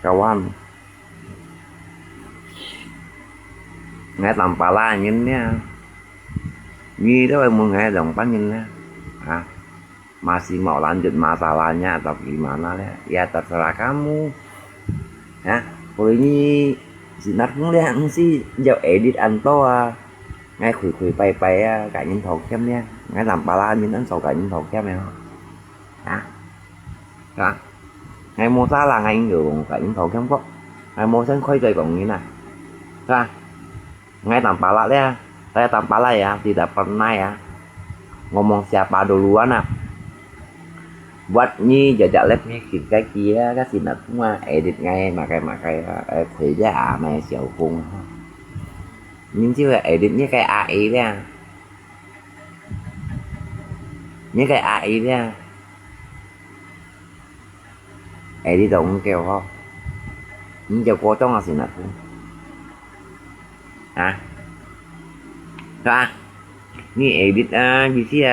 kawan. Nghe tầm bà la nhìn nha. Nyi đó mau nghe dong panin ya. Masih mau lanjut masalahnya atau gimana ya? Ya terserah kamu. Ya, hồi nhi sinar cũng đang si giờ edit anh to ngay khui bay cả những thầu kem nha. Ngay làm bà la những anh sầu cả những thầu kem này không? Hả? Ngay mua giá là ngay nhiều cả những thầu kem có. Ngay mua sân khoai tây còn như này. Ngay tanpa lah ya, saya tanpa lah ya, tidak pernah ya ngomong siapa duluan buat Nhi jajak live cái cái kia các xin cũng edit ngay mà cái thì giá mày xỉu cùng nhưng chứ edit như cái AI đấy như cái AI đấy edit động kêu không nhưng giờ có trong là xin cũng ini edit di sini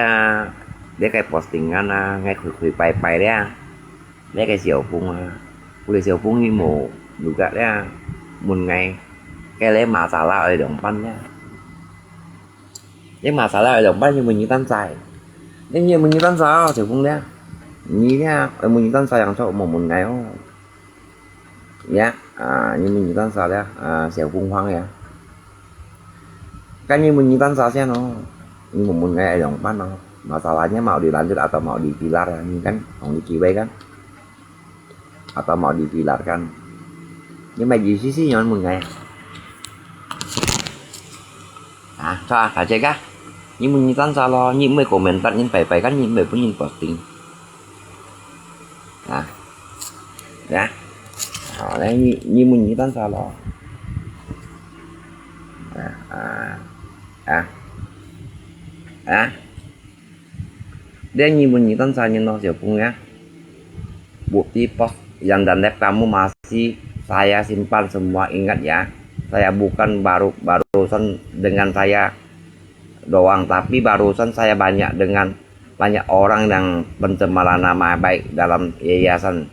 dia kayak postingan ngay khui pai dia kayak siopung udah siopung ini mau juga dia mun ngay cái lấy masalah ở depan nha cái masalah ở depan nhưng mình như tan xài nhưng mình như tan sao siopung dia như nha mình như tan xài yang cowok mau mun ngay ya nhưng mình như tan xài dia siopung hoang ya kan yang menyimpan salesnya ini mempunyai depan masalahnya mau dilanjut atau mau dipilar ya ini kan mau dikibai kan atau mau dipilarkan nhưng mà gì sih nyon mempunyai sao phải chơi các nhưng mình tan sao những mấy komentar những phải kan những mấy pun những posting ya đấy như mình tan sao dia menyembunyikan saya siapung ya bukti post yang dan live kamu masih saya simpan semua, ingat ya, saya bukan barusan dengan saya doang, tapi barusan saya dengan banyak orang yang pencemaran nama baik dalam yayasan.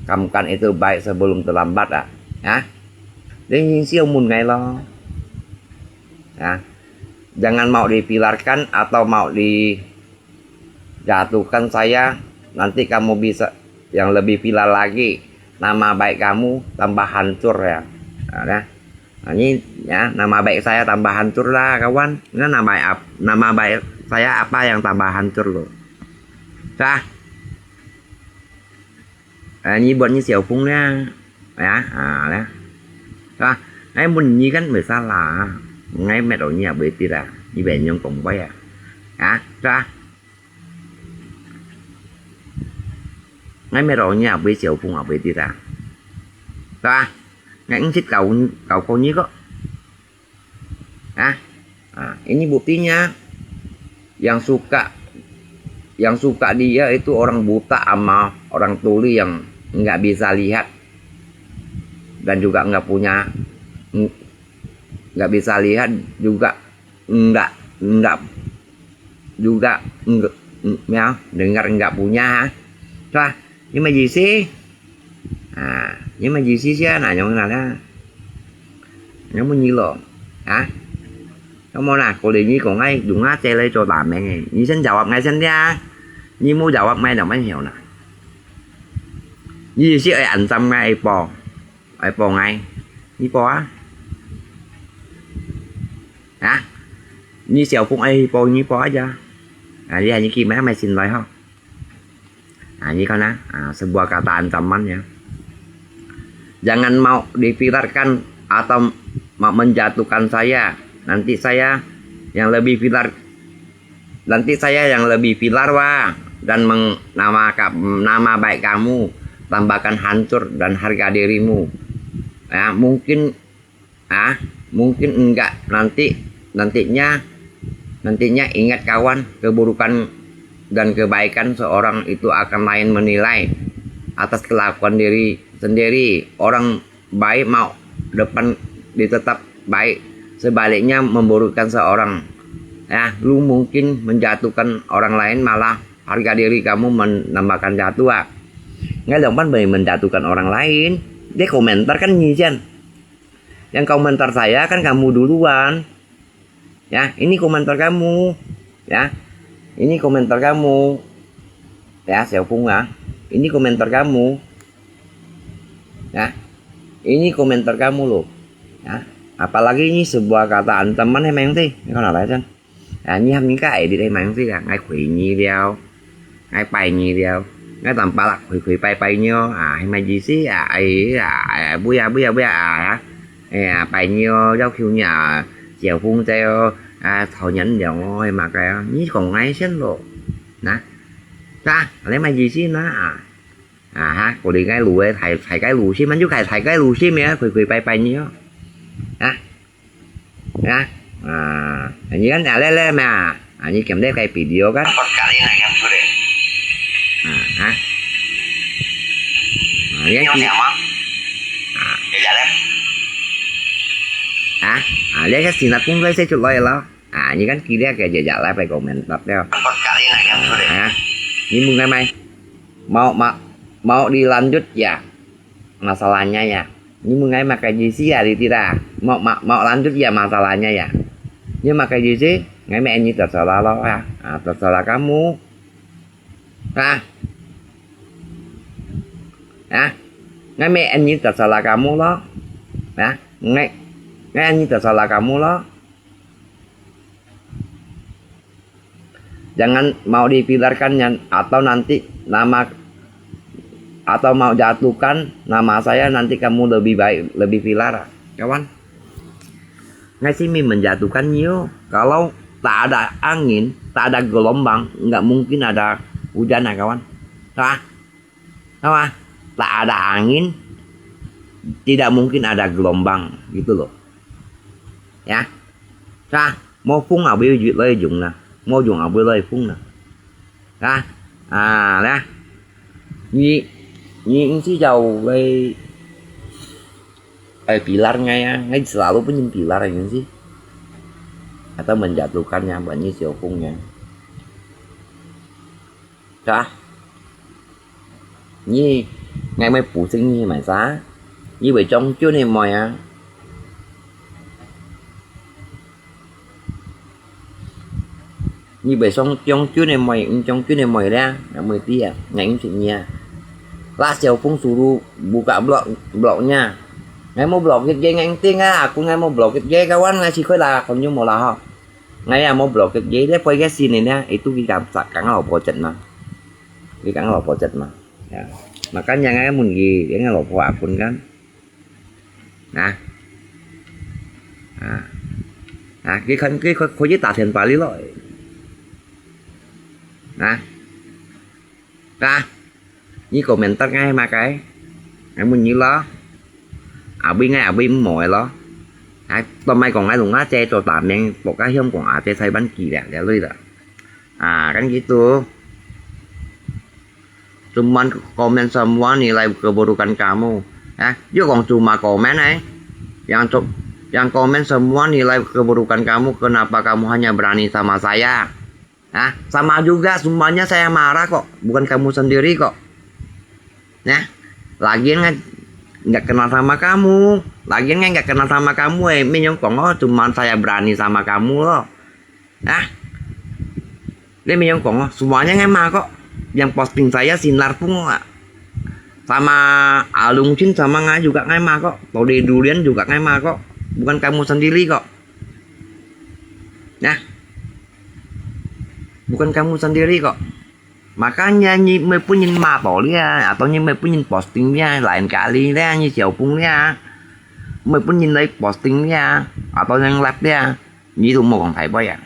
Kamu kan itu baik sebelum terlambat dia siêu mun ngay lo jangan mau dipilarkan atau mau dijatuhkan saya, nanti kamu bisa yang lebih pilar lagi, nama baik kamu tambah hancur ya. Ini ya, nama baik saya tambah hancur lah kawan. Ini nama baik saya apa yang tambah hancur loh. Ini buatnya siopungnya ya. Ngay muốn nhí gắn 13 là ngay mẹ đồ nhà bê tì ra như vậy nhân cùng quay ra ngay mẹ đồ nhà bê xỉu phung học bê tì ra ngay thích cậu cô nhí có ini buktinya yang suka dia itu orang buta sama orang tuli yang nggak bisa lihat dan juga nggak bisa lihat juga enggak ya, dengar enggak punya nhưng mà gì xí nhưng mà gì xí nhóm nào đó nhóm bao nhiêu lộn không mau nào cô đề nhi còn ngay dùng hát che lấy cho bà mẹ này nhi xin chào ngay xin ra nhi mua chào ngay nào mấy hiểu nè nhi xí ai ảnh tâm ngay bò ngay nhi bò như xèo cũng ai po như po aja dia như khi mày xin lại không như con sebuah kata ancaman ya, jangan mau dipilarkan atau mau menjatuhkan saya, nanti saya yang lebih pilar dan nama baik kamu tambahkan hancur dan harga dirimu mungkin enggak nantinya ingat kawan, keburukan dan kebaikan seorang itu akan lain menilai atas kelakuan diri sendiri. Orang baik mau depan ditetap baik, sebaliknya memburukkan seorang lu mungkin menjatuhkan orang lain, malah harga diri kamu menambahkan jatuh Nggak dong pan menjatuhkan orang lain. Dia komentar kan nyijan. Yang komentar saya kan kamu duluan. Ya, ini komentar kamu. Ya. Ini komentar kamu. Ya, Xiao Pung ya. Ini komentar kamu. Ya. Ini komentar kamu loh. Ya. Apalagi ini sebuah kataan teman em sih. Con nào đấy chân. Như hâm những cái đi đây mang sih ya. Ngay khủy nhi đeo. Ngay bay nhi đeo. Ngay tầm ba lạc khủy bay nyo. Hay mà gì xí ấy bui ya. Bay nyo đâu khiêu nhà Xiao Pung theo thầu nhẫn dòng ơi mà cái như còn ngay xến lộ. Nè. Ra, lấy mà gì xí nó ha, cô đi cái lù ấy thầy cái lù xí mình chú thầy cái lù xí mẹ khủy bay nyo. Ya, ini kan lele mah, ini kemde kayak video kan. Kali ini yang sudah. Ini siapa? Ya jalan. Dia kan sinat pun saya chụp lại lo. Ini kan kia kayak jalan phải komentar đeo. Kali ini yang sudah. Ini mungkin mai mau dilanjut ya masalahnya ya. Nhưng mà ngay mà cái gì xí thì tidak mau lanjut ya masalahnya ya. Nhưng mà cái gì sih ngay mẹ như terserah lo ya. Terserah kamu. Ngay mẹ anh như terserah kamu lo. Ngay anh như terserah kamu lo. Jangan mau dipilarkan atau nanti nama atau mau jatuhkan nama saya nanti kamu lebih baik lebih pilar kawan. Ngay sini menjatuhkan nhiều. Kalau tak ada angin, tak ada gelombang, nggak mungkin ada hujan ya kawan. Tak ada angin, tidak mungkin ada gelombang gitu loh. Ya. Mau phun ở bên lợi dụng nè, mau dùng ở bên lợi phun nè. Nè. Những si jauh pilar ngay selalu punya pilar yang sih atau menjatuhkannya banyak Xiao Pungnya. Như ngay mấy phụ sinh như mày xá như vậy trong chưa này mồi như vậy xong trong chưa này mồi ra mười tia nhánh chuyện nha. Lah Xiao Pung suruh buka blognya. Ngay mau blog cái dây ngang tiếng aku ngay mau blog cái dây kawan ngay sih lah kalau mau lah. Ngay mau blog cái dây deh quay cái sini nih itu kita kang lo project mah. Di kang lo project mah. Ya. Makanya ngay mun gi dia lo akun kan. Nah, cái khối giấy tạp hiện lý rồi. Như komentar ngay mà cái mình như lo ở bên mọi lo tao may còn ngay dùng lá che cho tạm nên một cái hôm còn che xây bánh kỳ đẹp lui là kan gitu. Cuman komen semua nilai keburukan kamu yuk còn cuma komen yang komen semua nilai keburukan kamu, kenapa kamu hanya berani sama saya. Sama juga semuanya saya marah kok, bukan kamu sendiri kok. Nah, lagian nggak kenal sama kamu, nggak kenal sama kamu, Minyong Kongo cuma saya berani sama kamu loh. Dia Minyong Kongo semuanya ngemah kok, yang posting saya Sinar Pung sama Alung Chin sama nggak juga ngemah kok, Tode Durian juga ngemah kok, bukan kamu sendiri kok. Bukan kamu sendiri kok. Makanya mới pun nhìn mà bỏ dia atau mới pun nhìn posting dia lain kali dia như Xiao Pung dia mới pun nhìn lấy posting dia atau yang live dia như tụi một còn thấy bao ya.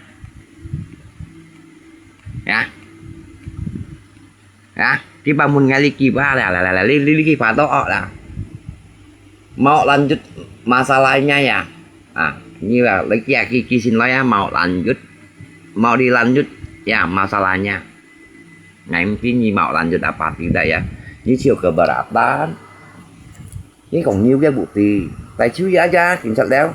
Kita mun ngali kiba lah lili pato lah mau lanjut masalahnya ya. Như là lấy kia xin lỗi mau dilanjut ya masalahnya. Ngày mungkin mau lanjut apa tidak ya. Ini chiều keberatan. Ini còn nhiều cái bukti. Tại chú giá ra kiểm soát đeo.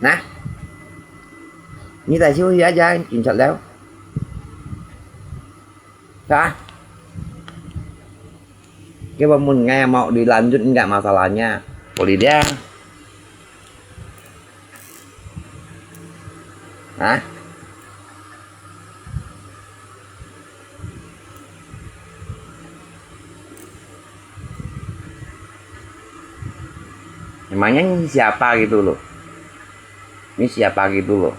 Nè, như tài xíu aja insya Allah. Sah. Coba nggak mau dilanjut nggak masalahnya. Boleh dia. Hah? Emangnya ini siapa gitu loh? Ini siapa gitu loh?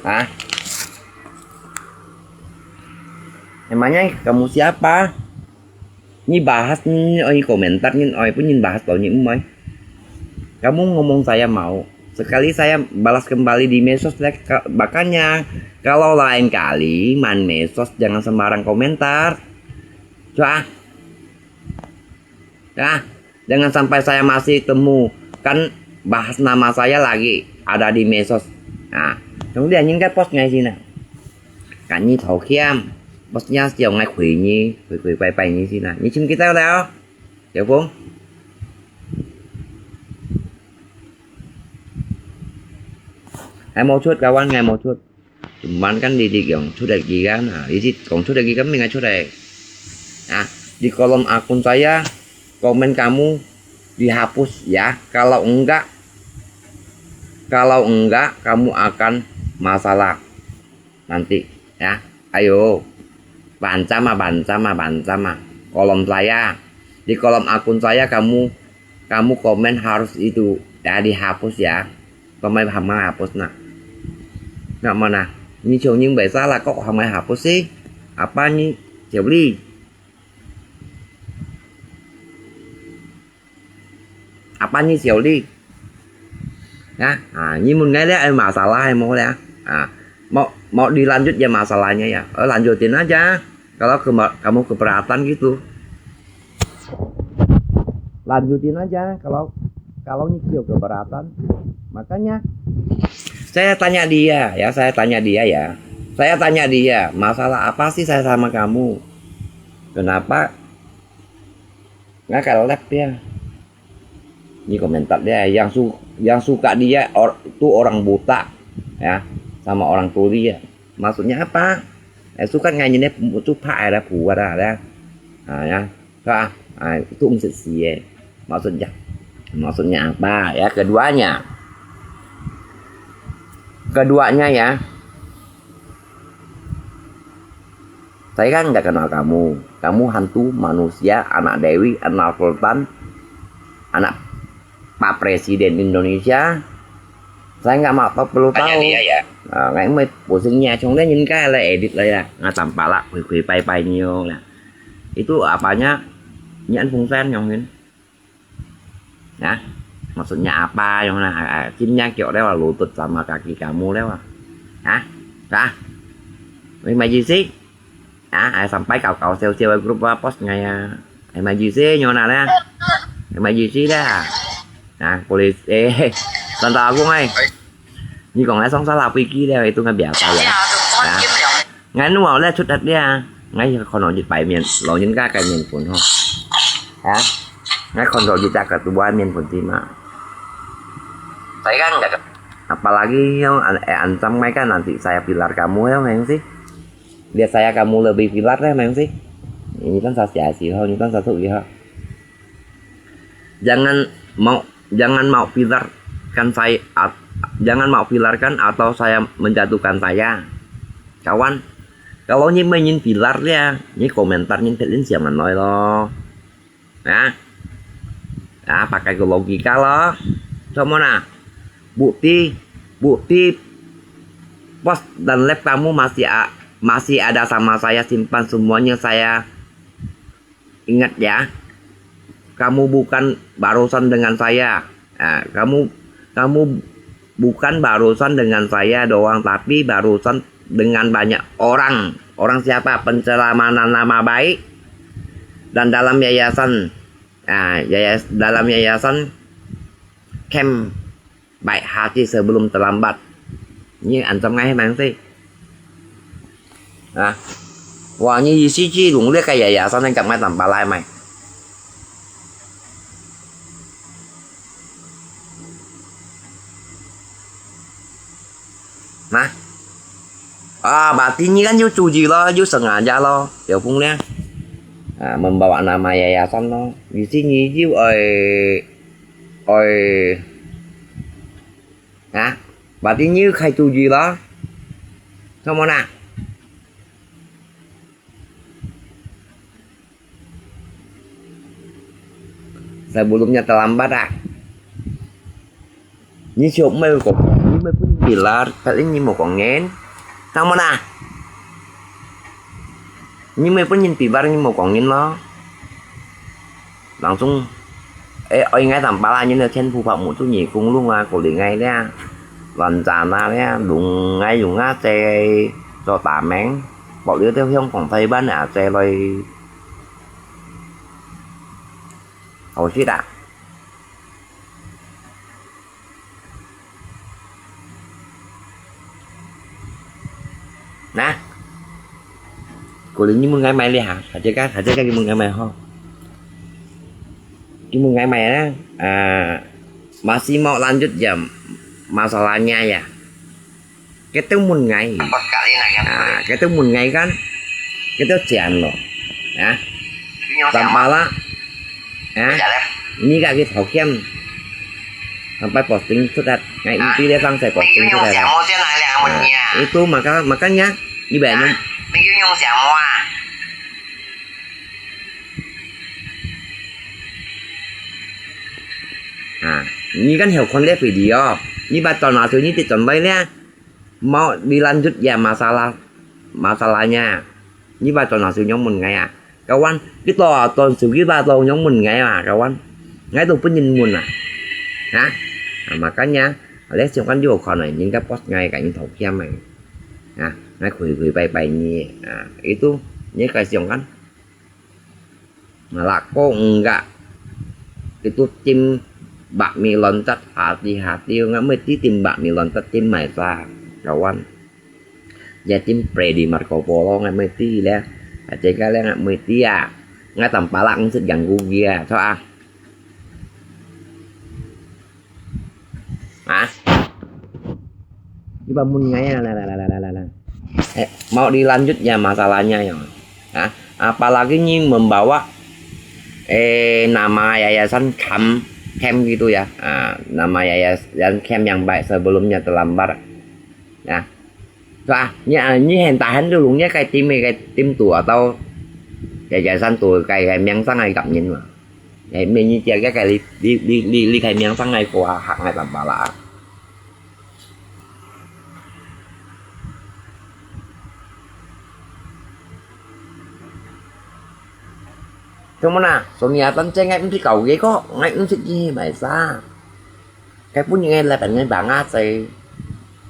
Hah? Emangnya kamu siapa? Ini bahas nih, oi komentar nih, oi pun bahas tau nih umai. Kamu ngomong saya mau, sekali saya balas kembali di medsos, makanya kalau lain kali main medsos jangan sembarang komentar. Coba, ya, jangan sampai saya masih temu kan bahas nama saya lagi ada di medsos. Nah, kemudian những cái post ngay gì nào, cả như thầu khiêm. Bosnya chiều ngay khủy nhi khủy bay bay như thế nào như chúng kita đâu hiểu không? Hai mau chút kawan ngày mau chút cuman kan di yang sudah lagi kan nah di situ kalau sudah lagi kami nggak sudah nah di kolom akun saya komen kamu dihapus ya kalau enggak kamu akan masalah nanti ya ayo bancama kolom saya di kolom akun saya kamu komen harus itu ya dihapus ya komen hapus nah nggak mana như chiều nhưng bởi sao là cậu hằng mai hapus sih apa nih chiều ly apa nih chiều ly ya như một ngày đấy masalah mau ya mau dilanjut ya masalahnya ya lanjutin aja kalau kamu keberatan gitu lanjutin aja kalau nyicil keberatan makanya saya tanya dia masalah apa sih saya sama kamu kenapa nggak kelep ya ini komentar dia yang suka dia tuh orang buta ya sama orang tuli ya maksudnya apa suka nganya itu pak ada buat ada ya itu sih maksudnya apa ya keduanya ya saya kan nggak kenal kamu hantu manusia anak Dewi anak Sultan anak Pak Presiden Indonesia saya nggak perlu tahu ya ngày mới bổ sung nhà trong đấy những cái là edit đây là tanpa lah quỳ bay nhiều lah itu apanya nhãn phùng sen nyongin ya maksudnya apa yang chimnya kiểu đấy là lutut sama kaki kamu đấy hả mày gì sih sampai kau sel grup post ngày mày gì sih nyona đấy mày gì sih dah nah polisi tante aku ngay như còn lẽ sống salah Wiki đây itu nggak biasa ya ngay nó mau lên chút đặt dia ngay còn nói dịch bảy miền lo những cái miền pun không hả ngay còn rồi kita ke tubuh miền pun timah saya kan nggak apalagi yang ancam mereka nanti saya pilar kamu ya memang sih lihat saya kamu lebih pilar ya memang sih ini kan saya sih ini kan satu ya jangan mau pilarkan saya jangan mau pilarkan atau saya menjatuhkan saya kawan kalau như mình nhìn pilar ya như komentar nhìn thấy đến siapa nói lo pakai logika lo semua nah bukti post dan lab kamu masih ada sama saya simpan semuanya saya ingat ya kamu bukan barusan dengan saya kamu bukan barusan dengan saya doang tapi barusan dengan banyak orang siapa pencemaran nama baik dan dalam yayasan dalam yayasan camp baik hati sebelum terlambat như ancam ngay mang sih wah như gì chứ luôn liếc cái yayasan anh cầm ngay tầm ba lai mày Berarti ini kan you cuji lo, you sengaja lo, Tiểu Pung ya. Membawa nama yayasan lo. Di sini you oi berarti như khai cuji lo. Sama na. Sebelumnya terlambat Như chụp mây của như mây pun bila paling như một con ngén. Sama na. Như mây pun nhìn pibar như một con ngén lo. Langsung oi ngay tầm pala như là trên phù phạm một chút nhỉ cũng luôn cổ để ngay đấy lần tràn ra đấy đúng ngay dùng ngã xe cho tả mén bỏ đứa theo không còn thấy bán xe rồi hồi xí đã nè cổ lính như mừng ngày mai đi hả hả chơi cái mừng ngày mai không mừng ngày mai á masih mau lanjut jam masalahnya ya kita mun ngày kita mun ngày kan kita chèn loh ya sampai lah ini kaki hokiam sampai posting sudah ngày itu dia sang saya posting sudah itu makanya ibaratnya ini kan hiểu konsep video. Ini batal nasu ini contohnya mau dilanjut ya masalahnya. Ini batal nasu nhóm mình ngay kawan. Cái to toàn sự cái batal nhóm mình ngay kawan. Ngay tôi pun nhìn mun makanya lihat kan juga kalau những cái post ngay cả những thầu kia mày. Ngay khui bay nhỉ. Itu ini kasih kan. Malah kok enggak itu tim bakmi loncat hati-hati nggak mesti tim bakmi loncat tim Maisa kawan ya tim Freddy Marco Polo nggak mesti lah aja kalian nggak mesti ya nggak tanpa langsung ganggu dia soal dibangun ngay mau dilanjut ya masalahnya ya apalagi nih membawa nama yayasan Camp gitu ya, nama yayasan Camp yang baik sebelumnya terlambat. Nah, ini hentahan dulunya kayak tim tua atau yayasan tua kayak yang sang ngày gặp nhìn mà, mình như chơi cái đi kayak yang sang ngày của hak ngày tầm bala. Trong mana Sonia tấn chơi ngay cái cầu ghế có ngay ứng thích gì bài xa cái pun nghe là bạn nghe bạn á thì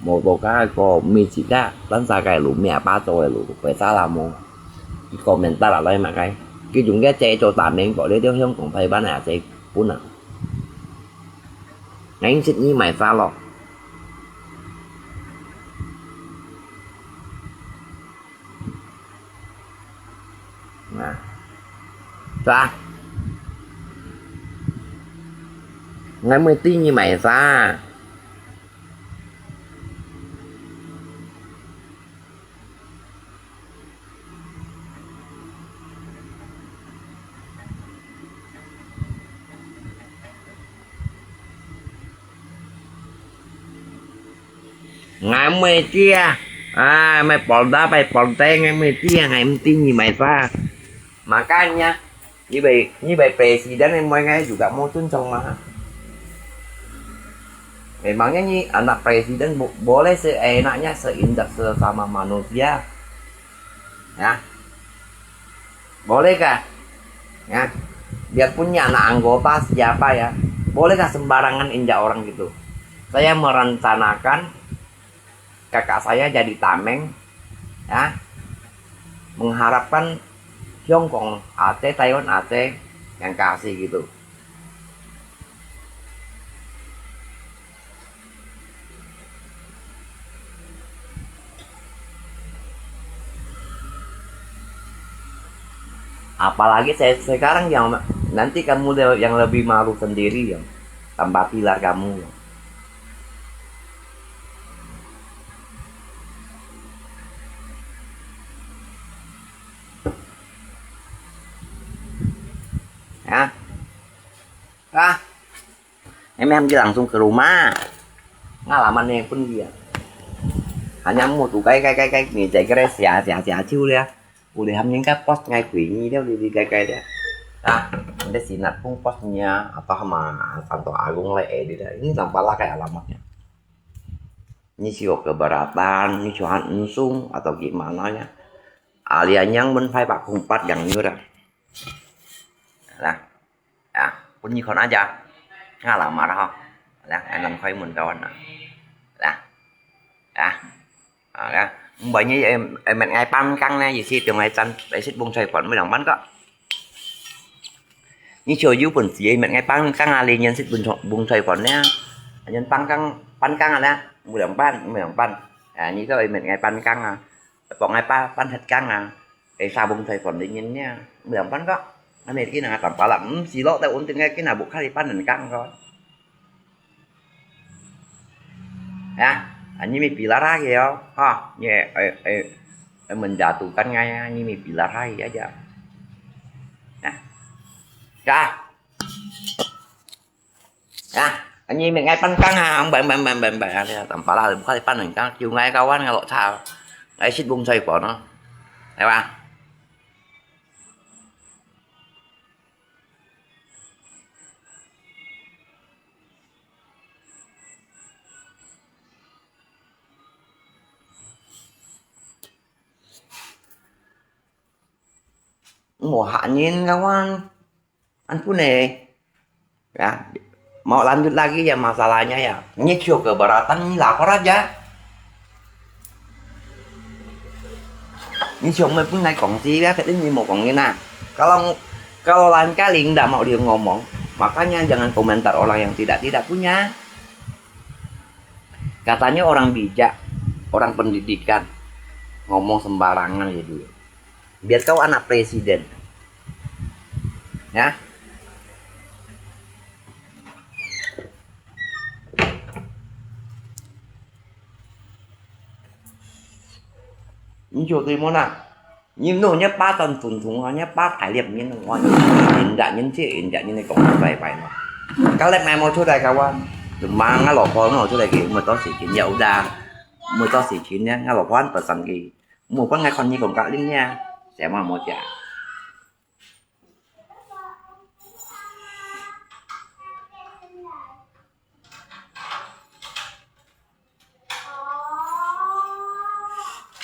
một bộ cái có mi chỉ ra tấn xa cái lũ mẹ ba rồi lũ phải xa là một cái comment là đây mà cái dùng cái che cho tạm mình gọi để tiêu không còn phải bán thì pun ngay ứng thích gì mày xa lo ngày mới tin như mày ra ngày mới chia mày bỏ đá mày bỏ tay ngày mới chia ngày mới tin như mày ra makanya ini by presiden emangnya juga mau tuncong mah. Memangnya nih anak presiden boleh seenaknya seindah sesama manusia, ya? Bolehkah? Ya, biarpun anak anggota siapa ya, bolehkah sembarangan injak orang gitu? Saya merencanakan kakak saya jadi tameng, ya, mengharapkan Hong Kong AC, Taiwan AC yang kasih gitu. Apalagi saya sekarang yang nanti kamu yang lebih malu sendiri ya, tambah pilar kamu. Ah, em đi langsung ke rumah. Ngalamannya pun dia. Hanya một cái nghỉ chạy cái xả chiêu đi. Udah những cái post ngay quỷ nhi đó đi cái dia. Ah, ada sinat pun postnya atau sama Santo Agung le di dah. Ini tampaklah kayak alamatnya. Ini siok keberatan, ini cuan ensung atau gimana ya. Alian yang bên phai bạc cùng phát gần như rồi. Là pun như con aja. Ngalamat ho. Là anh làm khoai mình kawan. Là bởi như em ngay pan căng nè gì xí trường này chăn để xích bông xoay phận mới đồng bắn có như chiều dưới quần xí mình ngay pan căng ali nhân xích bông xoay phận nè nhân pan căng nè mới đồng pan như cái mình ngay pan căng bọn ngay pan thật căng để sao bông xoay phận để nhân nha mới đồng bắn có anh này cái nào còn phải lắm xí lọ tao uống tiếng nghe cái nào buộc khai pan mình căng rồi ini pilar lagi ya, mình jatuhkan ngay ini pilar lagi aja, ini mình ngay pan căng ông bạn tầm phải là bukan pan mình căng, chiều ngay kawan kalau sao, đấy xích bung xoay của nó, thấy ba. Mau hanin kawan Anpune ya mau lanjut lagi ya masalahnya ya nyicil keberatan ini lapor aja ini cuma pun naik kongsi ya kayak ini mau kongin nah kalau lain kali nggak mau dia ngomong makanya jangan komentar orang yang tidak punya katanya orang bijak orang pendidikan ngomong sembarangan ya dulu biar kau anak presiden ya những chiều thì món nào nhưng nổi nhất ba tuần phun thùng nhất ba thải liệp như ngon hiện đại nhân chị hiện đại như này còn phải nó các lẹp này một chỗ này kawan mang ngã lọ con nó chỗ này kì mà to xỉ chín nhậu ra mà to xỉ chín nhá ngã lọ quan và sẵn kì một con ngày còn như còn cả linh nha sẽ mà một trả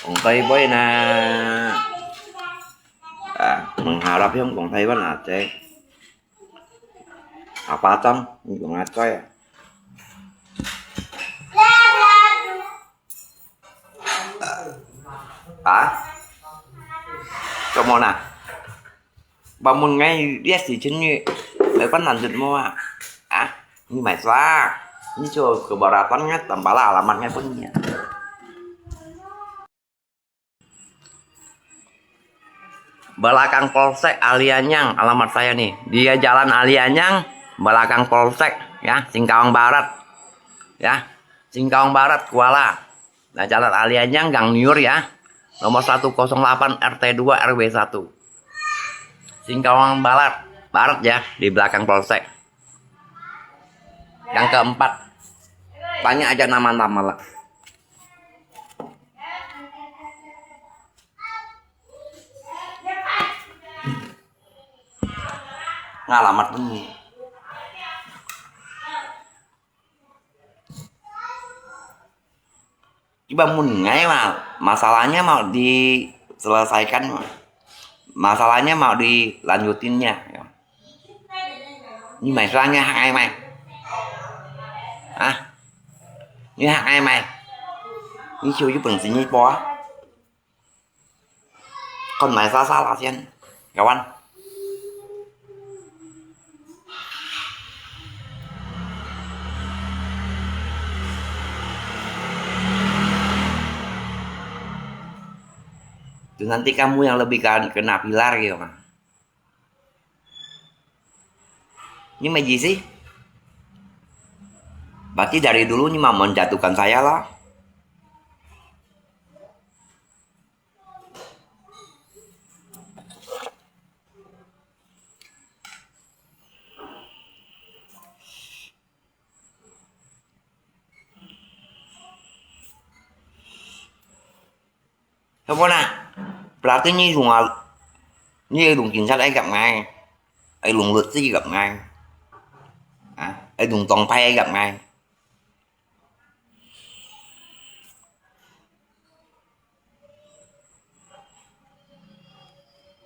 còn tây với na mengharap yang còn tây với là chế apa trăm còn ngắt coi kamu nah bangun ngay dia sih cenyi lepas lanjut mau ini masalah ini coba kebaratannya tambahlah alamatnya punya belakang polsek Alianyang alamat saya nih dia jalan Alianyang belakang polsek ya Singkawang Barat ya Singkawang Barat Kuala nah jalan Alianyang Gang Nyur ya nomor 108 RT 2 RW 1 Singkawang Barat ya di belakang polsek yang keempat tanya aja nama-nama lah ngalamat ini bangun ngai masalahnya mau diselesaikan masalahnya mau dilanjutinnya nhưng mày ra nghe hạng ai mày như hạng ai mày như chiều giúp bằng gì như bó còn mày ra là xem kawan itu nanti kamu yang lebih kena pilar gitu kan nhưng mà gì sih berarti dari dulu ini mau menjatuhkan saya lah Không có nè. Berarti ini dong chính xác ấy gặp ngay. Ấy lùng lượt gì gặp ngay. Ấy lùng tòng pay ấy gặp ngay.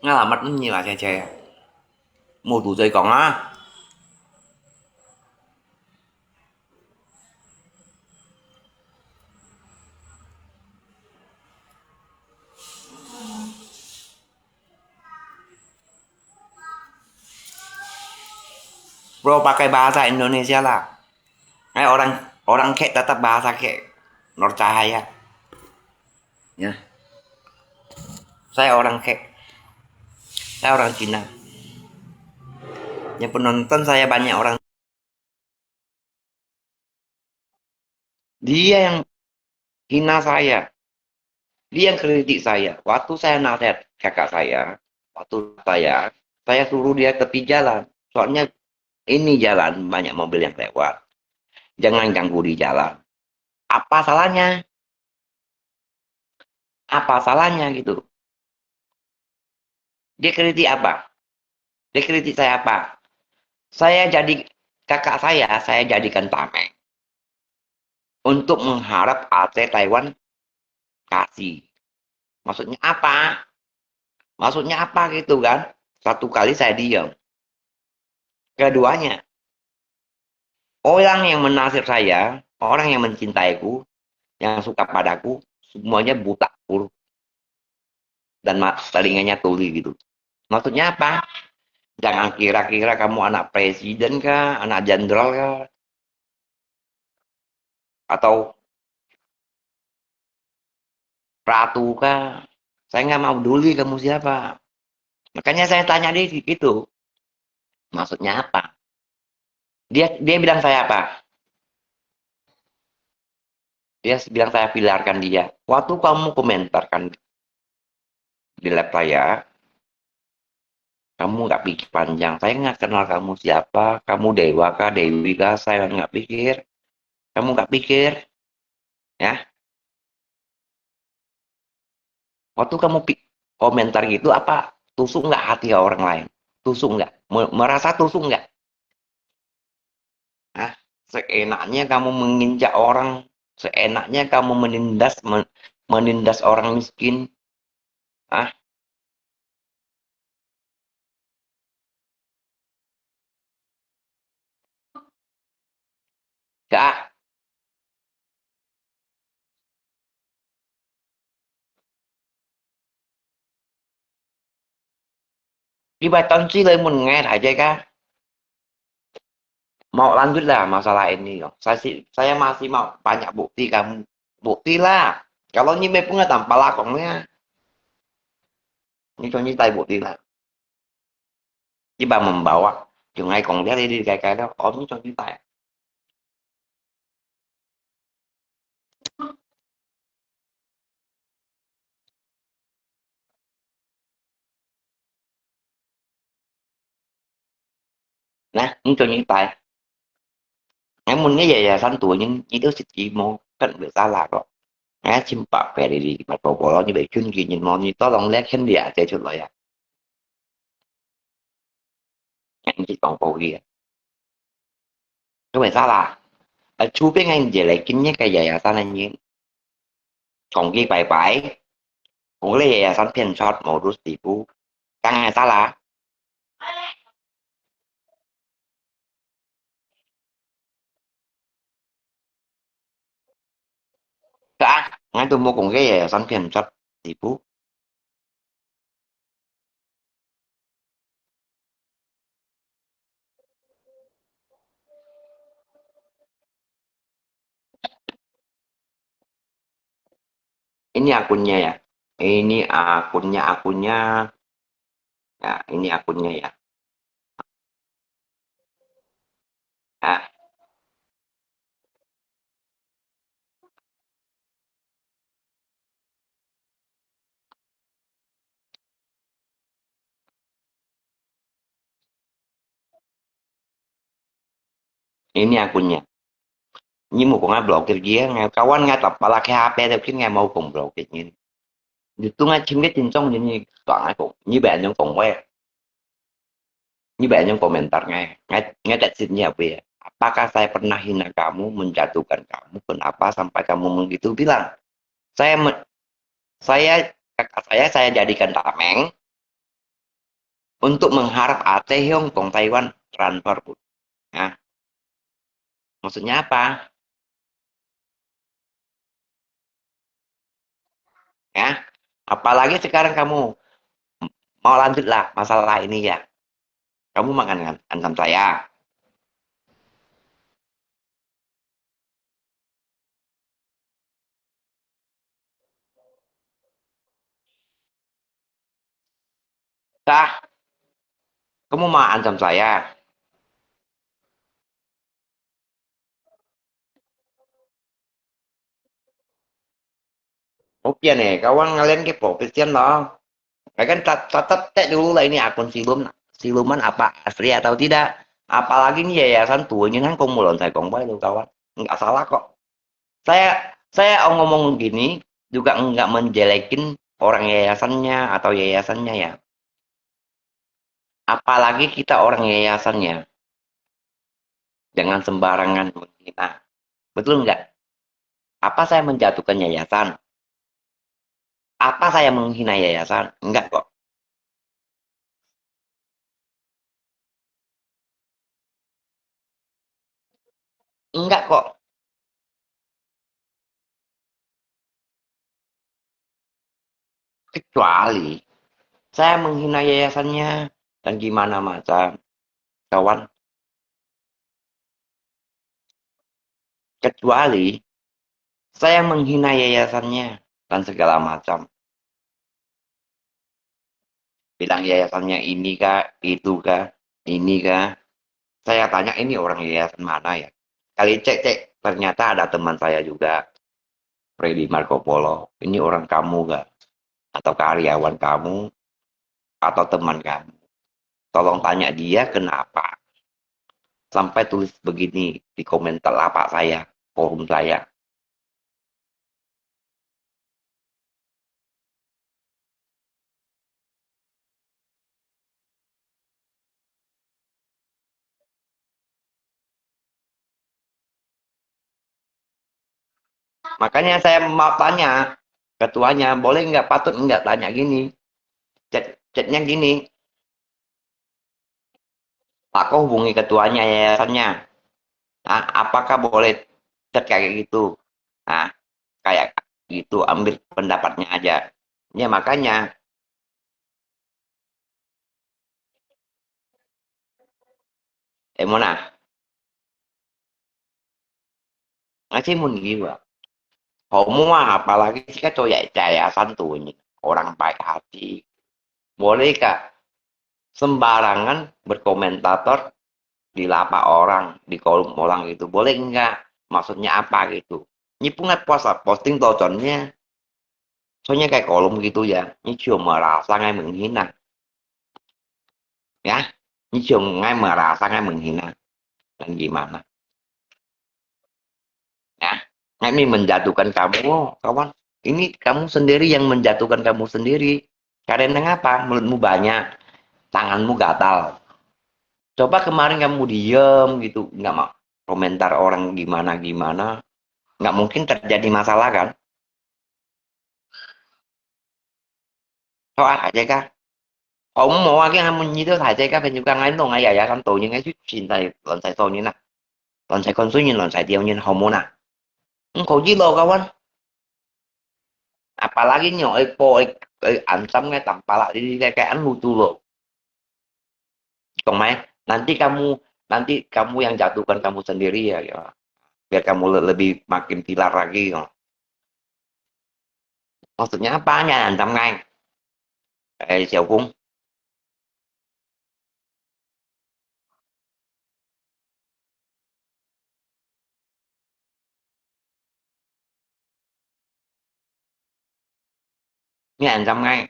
Nó là mắt như là chè chè. Một tủ giày còn á. Bro pakai bahasa Indonesia lah. Orang orang kayak tetap bahasa kayak Nur Cahaya. Ya. Saya orang kayak saya orang Cina. Yang penonton saya banyak orang. Dia yang hina saya. Dia yang kritik saya. Waktu saya nasihat kakak saya, waktu saya suruh dia tepi jalan. Soalnya ini jalan banyak mobil yang lewat. Jangan ganggu di jalan. Apa salahnya? Apa salahnya gitu? Dia kritik apa? Dia kritik saya apa? Saya jadi kakak saya jadikan tameng untuk mengharap AT Taiwan kasih. Maksudnya apa? Maksudnya apa gitu kan? Satu kali saya diam. Keduanya, orang yang menasir saya, orang yang mencintaiku, yang suka padaku, semuanya buta huruf dan telinganya tuli gitu. Maksudnya apa? Jangan kira-kira kamu anak presiden kah, anak jenderal kah, atau ratu kah. Saya nggak mau peduli kamu siapa. Makanya saya tanya dia gitu. Maksudnya apa? Dia bilang saya apa? Dia bilang saya pilarkan dia. Waktu kamu komentarkan di lab saya, kamu nggak pikir panjang. Saya nggak kenal kamu siapa. Kamu dewa kah, dewi kah? Saya nggak pikir. Kamu nggak pikir, ya? Waktu kamu komentar gitu apa? Tusuk nggak hati orang lain? Tusuk nggak? Merasa tusuk nggak? Hah? Seenaknya kamu menginjak orang, seenaknya kamu menindas orang miskin. Ah, gak. Di Baton sih lemon nghe aja kah? Mau lanjut lah masalah ini. Saya masih mau banyak bukti kamu. Bukti lah. Kalau nyimpe punya tanpa lakongnya. Ini cho tay bukti lah. Chứ bà membawa. Chừng ai còn đéo đi cái đó. Ôm cho tay. Nè, ini cho tay. Em muốn cái gì là sanh tuổi nhưng chỉ đứa xịt chỉ mô. Kan được ta là kok. Simpak pere di Marco như vậy chuyên kỳ nhìn món như to lòng lét khen địa chạy chút lại à. Anh chỉ còn bộ kia. Các bạn sao là chú biết anh về lại kính nhất cái gì à sao anh nhìn. Còn ghi bài bài. Cũng lấy à sẵn phiền shot màu rút tỷ phú. Căng à sao là. Cả. Ngay tôi mua cùng cái gì à sẵn phiền shot tỷ phú. Ini akunnya ya. Ini akunnya. Ya, ini akunnya ya. Nah, ini akunnya. Nhưng mà còn ai blokir dia, kawan nggak tak pala ke HP tapi nggak mau cùng blokir ini. Itu ngacim cái tin trong như toàn ai cũng như bạn yang phòng quay như bạn yang komentar ngay tak sini apa ya, apakah saya pernah hina kamu, menjatuhkan kamu, kenapa sampai kamu begitu bilang saya saya kakak saya jadikan tameng untuk mengharap AT Hong Kong Taiwan transfer pun. Nah, maksudnya apa? Ya, apalagi sekarang kamu mau lanjutlah masalah ini ya. Kamu makan ancam saya. Dah, kamu mau ancam saya. Oke nih, kawan ngalian kepo, Christian loh. Ya kan tetap cek dulu lah ini akun siluman apa asli atau tidak. Apalagi nih yayasan tuanya kan kumulon saya kong itu kawan. Enggak salah kok. Saya ngomong gini juga enggak menjelekin orang yayasannya atau yayasannya ya. Apalagi kita orang yayasannya. Jangan sembarangan menghina. Betul enggak? Apa saya menjatuhkan yayasan? Apa saya menghina yayasan? Enggak kok. Enggak kok. Kecuali saya menghina yayasannya dan gimana macam kawan. Kecuali saya menghina yayasannya dan segala macam. Bilang yayasannya ini kah, itu kah, ini kah. Saya tanya ini orang yayasan mana ya. Kali cek ternyata ada teman saya juga, Freddy Marco Polo. Ini orang kamu kah? Atau karyawan kamu atau teman kamu. Tolong tanya dia kenapa sampai tulis begini di komentar lapak saya, forum saya. Makanya saya mau tanya ketuanya, boleh nggak, patut nggak tanya gini. Chatnya gini, Pak kau hubungi ketuanya yayasannya. Nah, apakah boleh chat kayak gitu? Nah, kayak gitu ambil pendapatnya aja. Ya makanya, Mona, ngasih mun jiwa. Kamu mah apalagi sih kan cowok yayasan tuh ini. Orang baik hati. Boleh kak sembarangan berkomentator di lapak orang, di kolom orang gitu. Boleh enggak? Maksudnya apa gitu? Ini pungat puasa posting toconnya. Soalnya kayak kolom gitu ya. Ini cuma merasa ngai menghina. Ya. Ini cuma ngai merasa ngai menghina. Dan gimana? Ya. Nah, ini menjatuhkan kamu, kawan. Ini kamu sendiri yang menjatuhkan kamu sendiri. Karena ngapa? Mulutmu banyak. Tanganmu gatal. Coba kemarin kamu diem gitu. Nggak mau komentar orang gimana-gimana. Nggak mungkin terjadi masalah kan? Soal aja kah? Ông một cái mình như thế thải cái bên cái ngay nó ngay ya kan tổ những cái chuyện xin tại lần sai tổ như nè lần sai con số như lần sai tiêu như hồng môn à kau lo kawan apalagi nyo po ansam ngay tanpa lah di kayak lucu lo kong mai nanti kamu yang jatuhkan kamu sendiri ya, ya. Biar kamu lebih makin pilar lagi ya. Maksudnya apanya ansam ngay siapa pun ini ansam ngay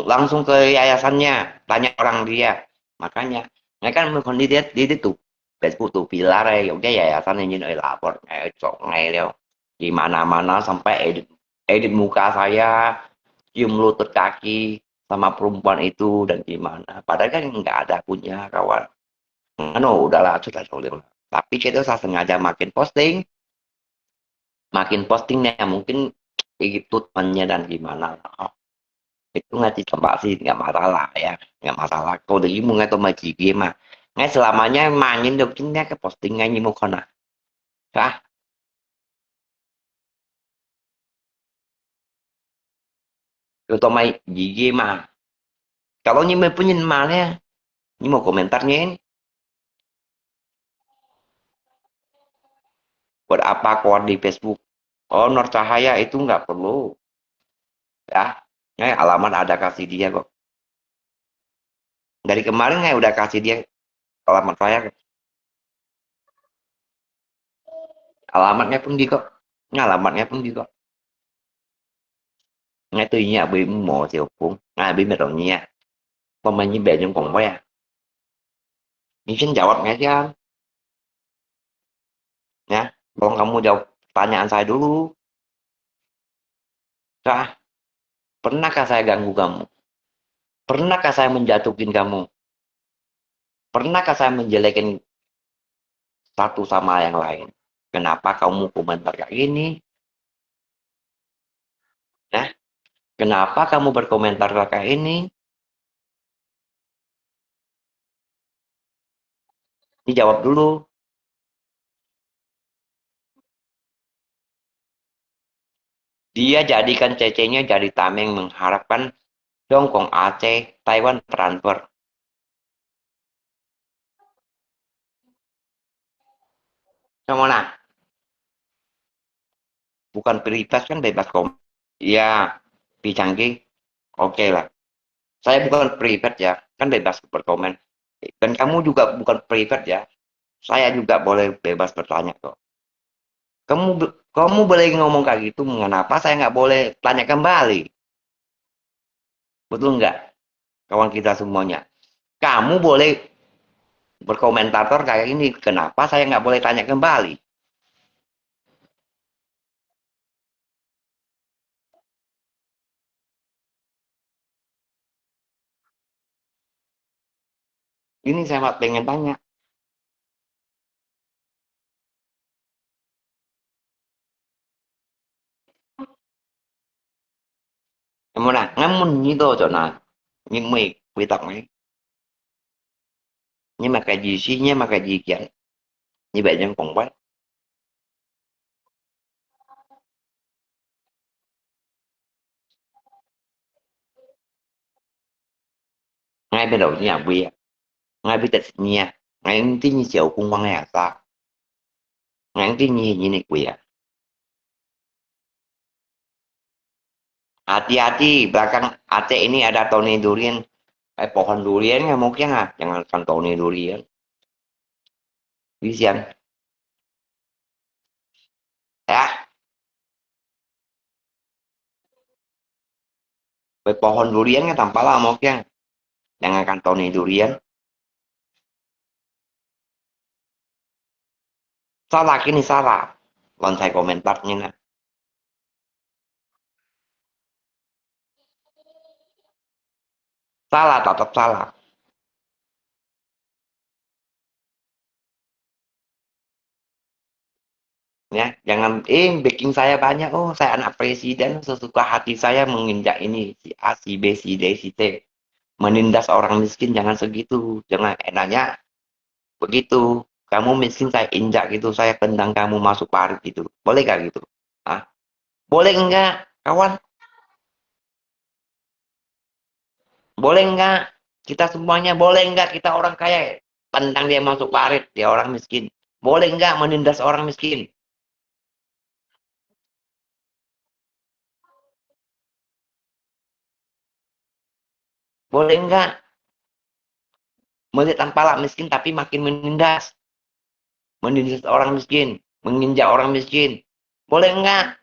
langsung ke yayasannya tanya orang dia makanya ngay kan mình còn đi tiếp tục Facebook tuh pilar ya udah yayasan yang jadi lapor chỗ ngay leo di mana-mana sampai edit muka saya, cium lutut kaki sama perempuan itu dan gimana. Padahal kan nggak ada punya kawan. No, udahlah, sudah solid. Tapi itu saya sengaja makin postingnya mungkin itu temannya dan gimana. Oh, itu ngasih tempat sih nggak masalah ya, nggak masalah. Kalau dari mau nggak tahu maji mah, nggak selamanya mainin dokternya ke postingannya mau kena. Kah, kalau mai gigi mah. Kalau nyimpen punya malnya, ini mau komentarnya ini. Buat apa keluar di Facebook? Oh, Nur Cahaya itu nggak perlu. Ya, alamat ada kasih dia kok. Dari kemarin nggak udah kasih dia alamat saya. Alamatnya pun di kok. Nah, alamatnya pun di kok. Ngay tuy nhiên bị mộ tiểu cũng ngay bị mệt rồi nha. Pemain yang kongko ya. Ini xin jawab nggak sih, Am? Ya, tolong kamu jawab pertanyaan saya dulu. Kak, pernahkah saya ganggu kamu? Pernahkah saya menjatuhin kamu? Pernahkah saya menjelekin satu sama yang lain? Kenapa kamu komentar kayak gini? Ya, kenapa kamu berkomentar kayak ini? Ini jawab dulu. Dia jadikan cecenya jadi tameng mengharapkan Hongkong Aceh Taiwan transfer. Yang mana? Bukan prioritas kan bebas kom. Iya, Picanggih. Oke lah. Saya bukan private ya, kan bebas berkomen. Dan kamu juga bukan private ya. Saya juga boleh bebas bertanya kok. Kamu boleh ngomong kayak gitu, mengapa saya nggak boleh tanya kembali? Betul nggak, kawan kita semuanya? Kamu boleh berkomentator kayak ini, kenapa saya nggak boleh tanya kembali? Ini saya pengen tanya. Em nào, ngắm như tôi chỗ nào, nhưng mày quy tắc này, nhưng mà cái gì xí, nhưng mà cái gì kiện, như vậy nhân còn quá. Ngay bên đầu nhà quê, ngay bên tịch nhà, ngay tí như chiều cung văn này sao, ngay tí như này quê. Hati-hati, belakang Aceh ini ada Tony Durian. Pohon durian ya mungkin ah, jangan kan Tony Durian. Visian. Ya, pohon durian kan tanpa lah mungkin. Jangan kan Tony Durian. Salah kini salah. Lantai komentarnya nah. Salah, tetap salah. Ya, jangan backing saya banyak. Oh, saya anak presiden, sesuka hati saya menginjak ini si A, si B, si D, si T. Menindas orang miskin jangan segitu. Jangan enaknya begitu. Kamu miskin saya injak gitu, saya tendang kamu masuk parit gitu. Boleh gak gitu? Hah? Boleh enggak, kawan? Boleh enggak? Kita semuanya boleh enggak kita orang kaya tendang dia masuk parit, dia orang miskin. Boleh enggak menindas orang miskin? Boleh enggak melihat tanpa miskin tapi makin menindas orang miskin, menginjak orang miskin? Boleh enggak?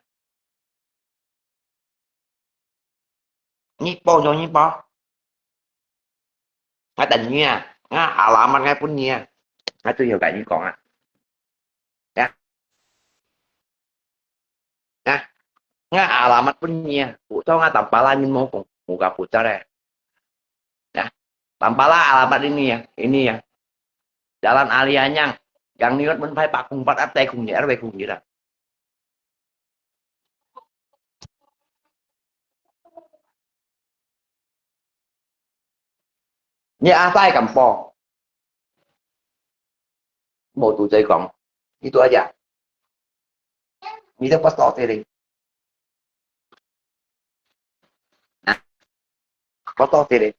Nyipo dong nyipo. Nggak tadinya, nggak alamatnya pun nia. Nggak tuh ya kayak như còn ạ. Nggak alamat punya. Bu tahu nggak tampalan mau muka putar ya. Nah, tampalah alamat ini ya. Ini ya. Jalan Alianyang. Yang niat menpai Pak Kung 4 RT Kung RW Kung Jira. Ini asai kampung. Mau tuh cai kong. Itu aja. Ini tuh pas tau sini. Nah, pas tau sini.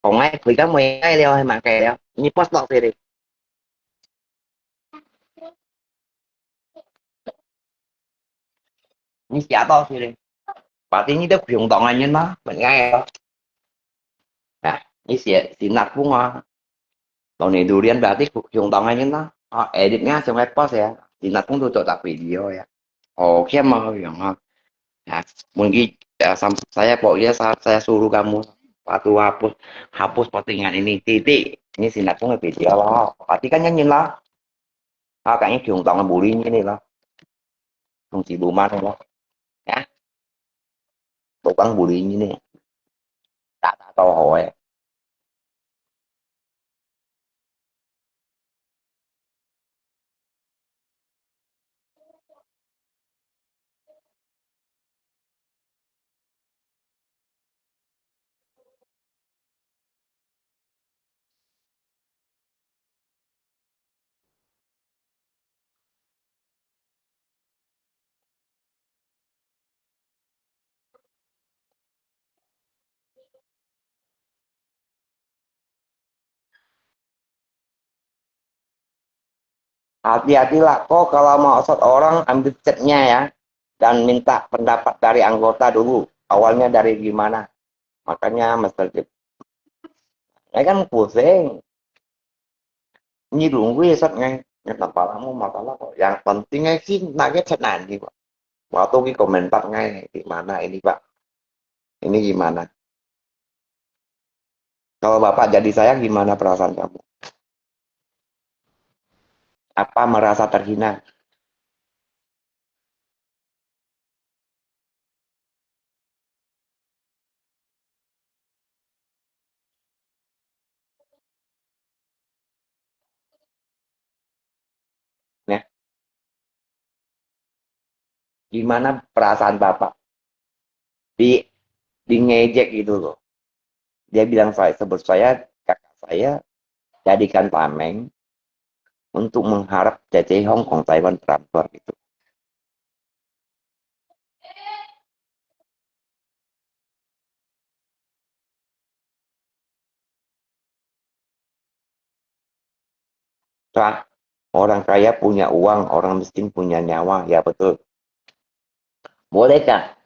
Còn ngay vì cái mày ngay leo hay mà kè leo. Ini pas tau sini. Ini siapa sini. Berarti ini tuh dùng tọng anh nó. Mình ngay đó. Nah, ini si nat bunga. Tahun ini durian berarti dùng tọng anh nó. Editnya trong cái post ya. Si nat pun tuh tak video ya. Oke mau yang nah, mungkin ya, saya pokoknya saya suruh kamu satu hapus postingan ini titik. Ini si nat pun video loh. Berarti kan nyanyi lah. Kayaknya dùng tọng là bully ini loh. Không chỉ bù man loh. Ya, tukang bully ini. Tak tahu hỏi. Hati-hatilah kok kalau mau shot orang ambil chatnya ya dan minta pendapat dari anggota dulu. Awalnya dari gimana? Makanya Master Chip. Saya kan pusing. Ini dulu ya shot ngay. Yang kepalamu masalah kok. Yang pentingnya sih nugget chat nih Pak. Waktu di komentar ngay gimana ini Pak. Ini gimana? Kalau Bapak jadi saya gimana perasaan kamu? Apa merasa terhina? Ya, gimana perasaan Bapak? Di di ngejek gitu loh. Dia bilang saya sebut saya kakak saya jadikan tameng untuk mengharap CC Hong Kong Taiwan transfer gitu. Nah, orang kaya punya uang, orang miskin punya nyawa, ya betul. Bolehkah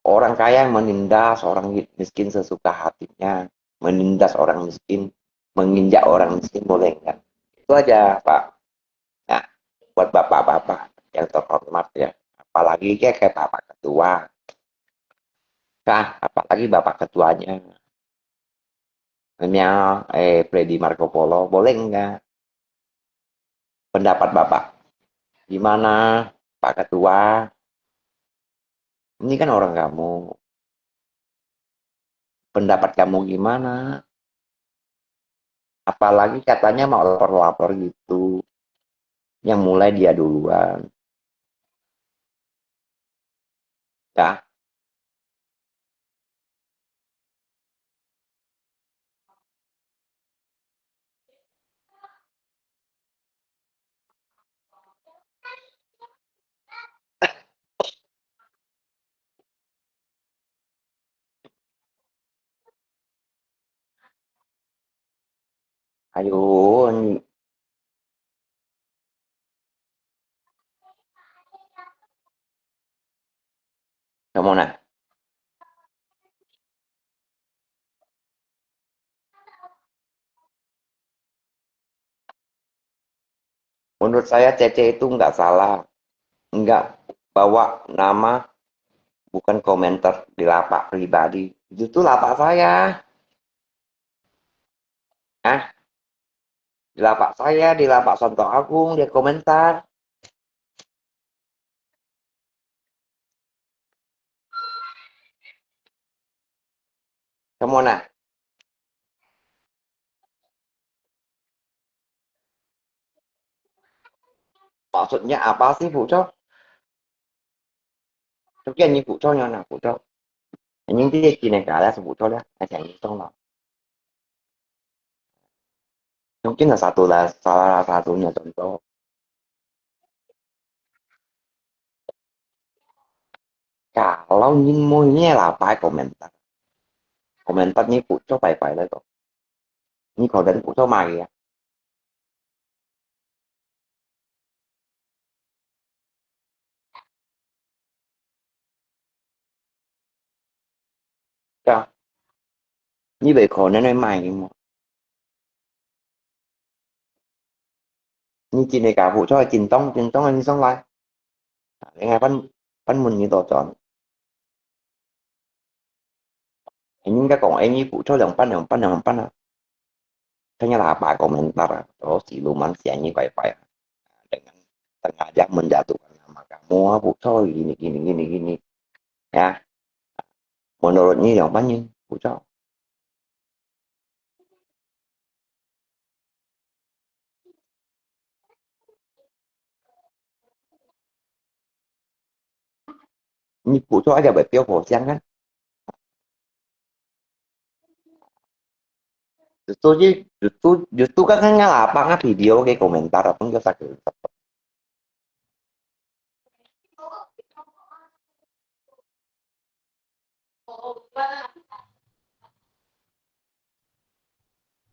orang kaya menindas orang miskin sesuka hatinya, menindas orang miskin, menginjak orang miskin, boleh enggak? Itu aja, Pak. Nah, buat bapak-bapak yang terhormat ya, apalagi kayak Bapak Ketua, apalagi Bapak Ketuanya, Freddy Marco Polo, boleh enggak? Pendapat Bapak gimana, Pak Ketua? Ini kan orang kamu. Pendapat kamu gimana? Apalagi katanya mau lapor-lapor gitu. Yang mulai dia duluan. Ya, ayo, kamu nah. Menurut saya Cece itu nggak salah. Nggak bawa nama, bukan komentar di lapak pribadi. Itu tuh lapak saya. Ah, di lapak saya, di lapak Sonto Agung, dia komentar. Kemana? Maksudnya apa sih phụ trách? Thực hiện như phụ trách nhau nào phụ trách? Những cái gì này cả là phụ trách ya. Ada yang trong lòng. Mungkin salah satunya contoh. Kalau nhìn môi nghe là phải komentar. Komentar như phụ trách phải phải đấy cậu. Như còn đến phụ trách mày à. Sao? Như vậy khó nên nói mày mà. Như chị này cả phụ trách là trình tông anh xong lại. Nghe văn mình như tổ chọn. Hình như các cậu em như phụ trách yang pan à. Ternyata apa komentar terus siluman sianya kayak dengan sengaja menjatuhkan nama kamu Bu Coy gini ya menurutnya yang apa nih Bu Coy ini Bu Coy ada berpihak Siang kan justru kan ngalapang video kayak komentar apa enggak sakit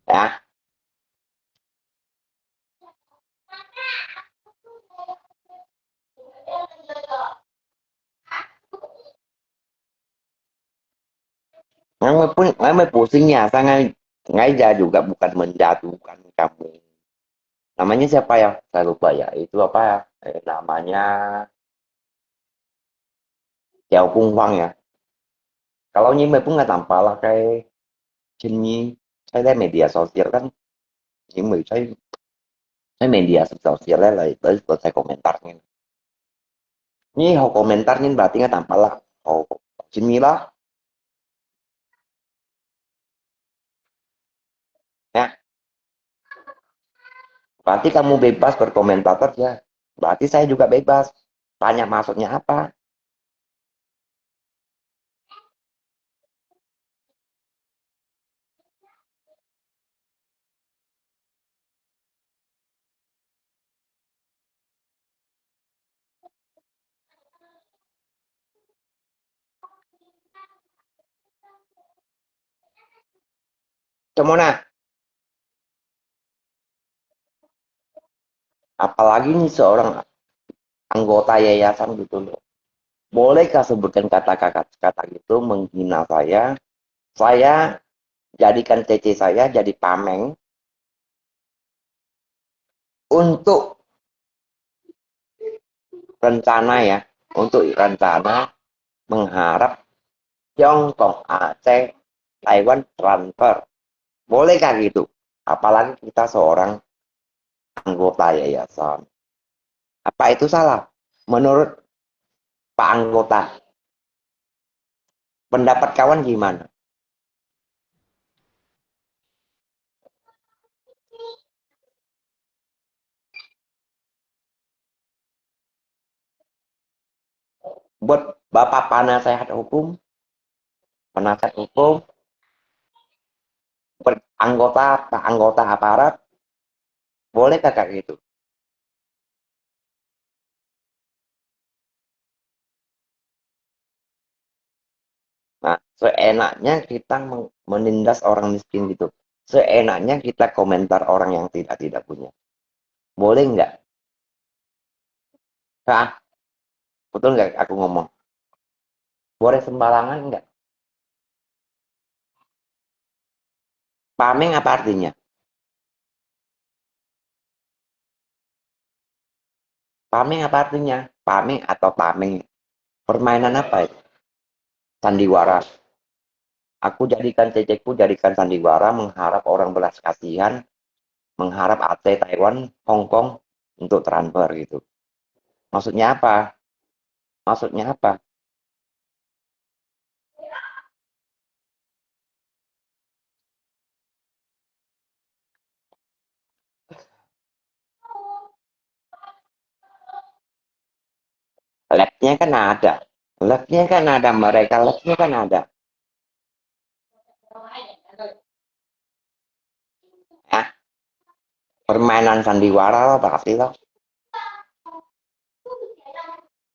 ya ngamai pusingnya sangat sengaja juga bukan menjatuhkan kamu namanya siapa ya saya lupa ya itu apa ya namanya Xiao Kung Huang ya kalau như mày cũng là tạm là cái trên nhưใช้ได้ media sosial kan những ngườiใช้media sosial là tới selesai komentarnya ini ho komentarnya berarti nggak tanpa lah ho sini lah ya berarti kamu bebas berkomentar ya berarti saya juga bebas tanya maksudnya apa kemana apalagi nih seorang anggota yayasan gitu loh bolehkah sebutkan kata-kata gitu menghina saya jadikan CC saya jadi pameng untuk rencana ya untuk rencana mengharap Tiongkok, Aceh, Taiwan transfer. Bolehkah gitu? Apalagi kita seorang anggota yayasan. Apa itu salah? Menurut Pak anggota, pendapat kawan gimana? Buat Bapak penasihat hukum, Pak anggota aparat, bolehkah kayak gitu? Nah, seenaknya kita menindas orang miskin gitu. Seenaknya kita komentar orang yang tidak punya. Boleh nggak? Kak, betul nggak aku ngomong? Boleh sembarangan nggak? Pameng apa artinya? Pameng apa artinya? Pameng atau tameng? Permainan apa itu? Sandiwara. Aku jadikan ceceku jadikan sandiwara mengharap orang belas kasihan, mengharap Aceh, Taiwan, Hong Kong untuk transfer gitu. Maksudnya apa? Maksudnya apa? Labnya kan ada. Labnya kan ada. Mereka labnya kan ada. Ya, permainan sandiwara loh, pasti loh.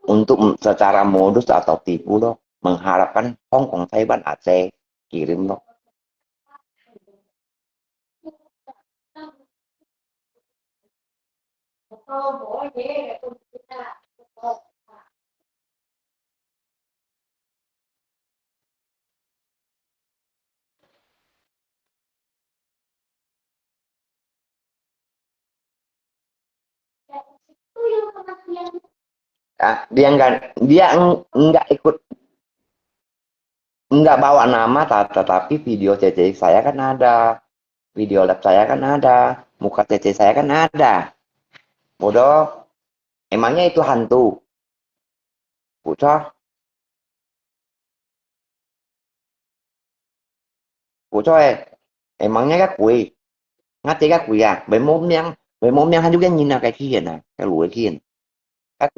Untuk secara modus atau tipu loh. Mengharapkan Hong Kong, Taiwan, Aceh kirim loh. Ya, dia enggak ikut, enggak bawa nama, tetapi video CC saya kan ada, video lab saya kan ada, muka CC saya kan ada. Bodoh, emangnya itu hantu? Bocah, bocah emangnya các quỷ, ngắt chứ các quỷ à, bảy mốt miếng hắn juga nhìn là cái kia này, cái lùi kia, các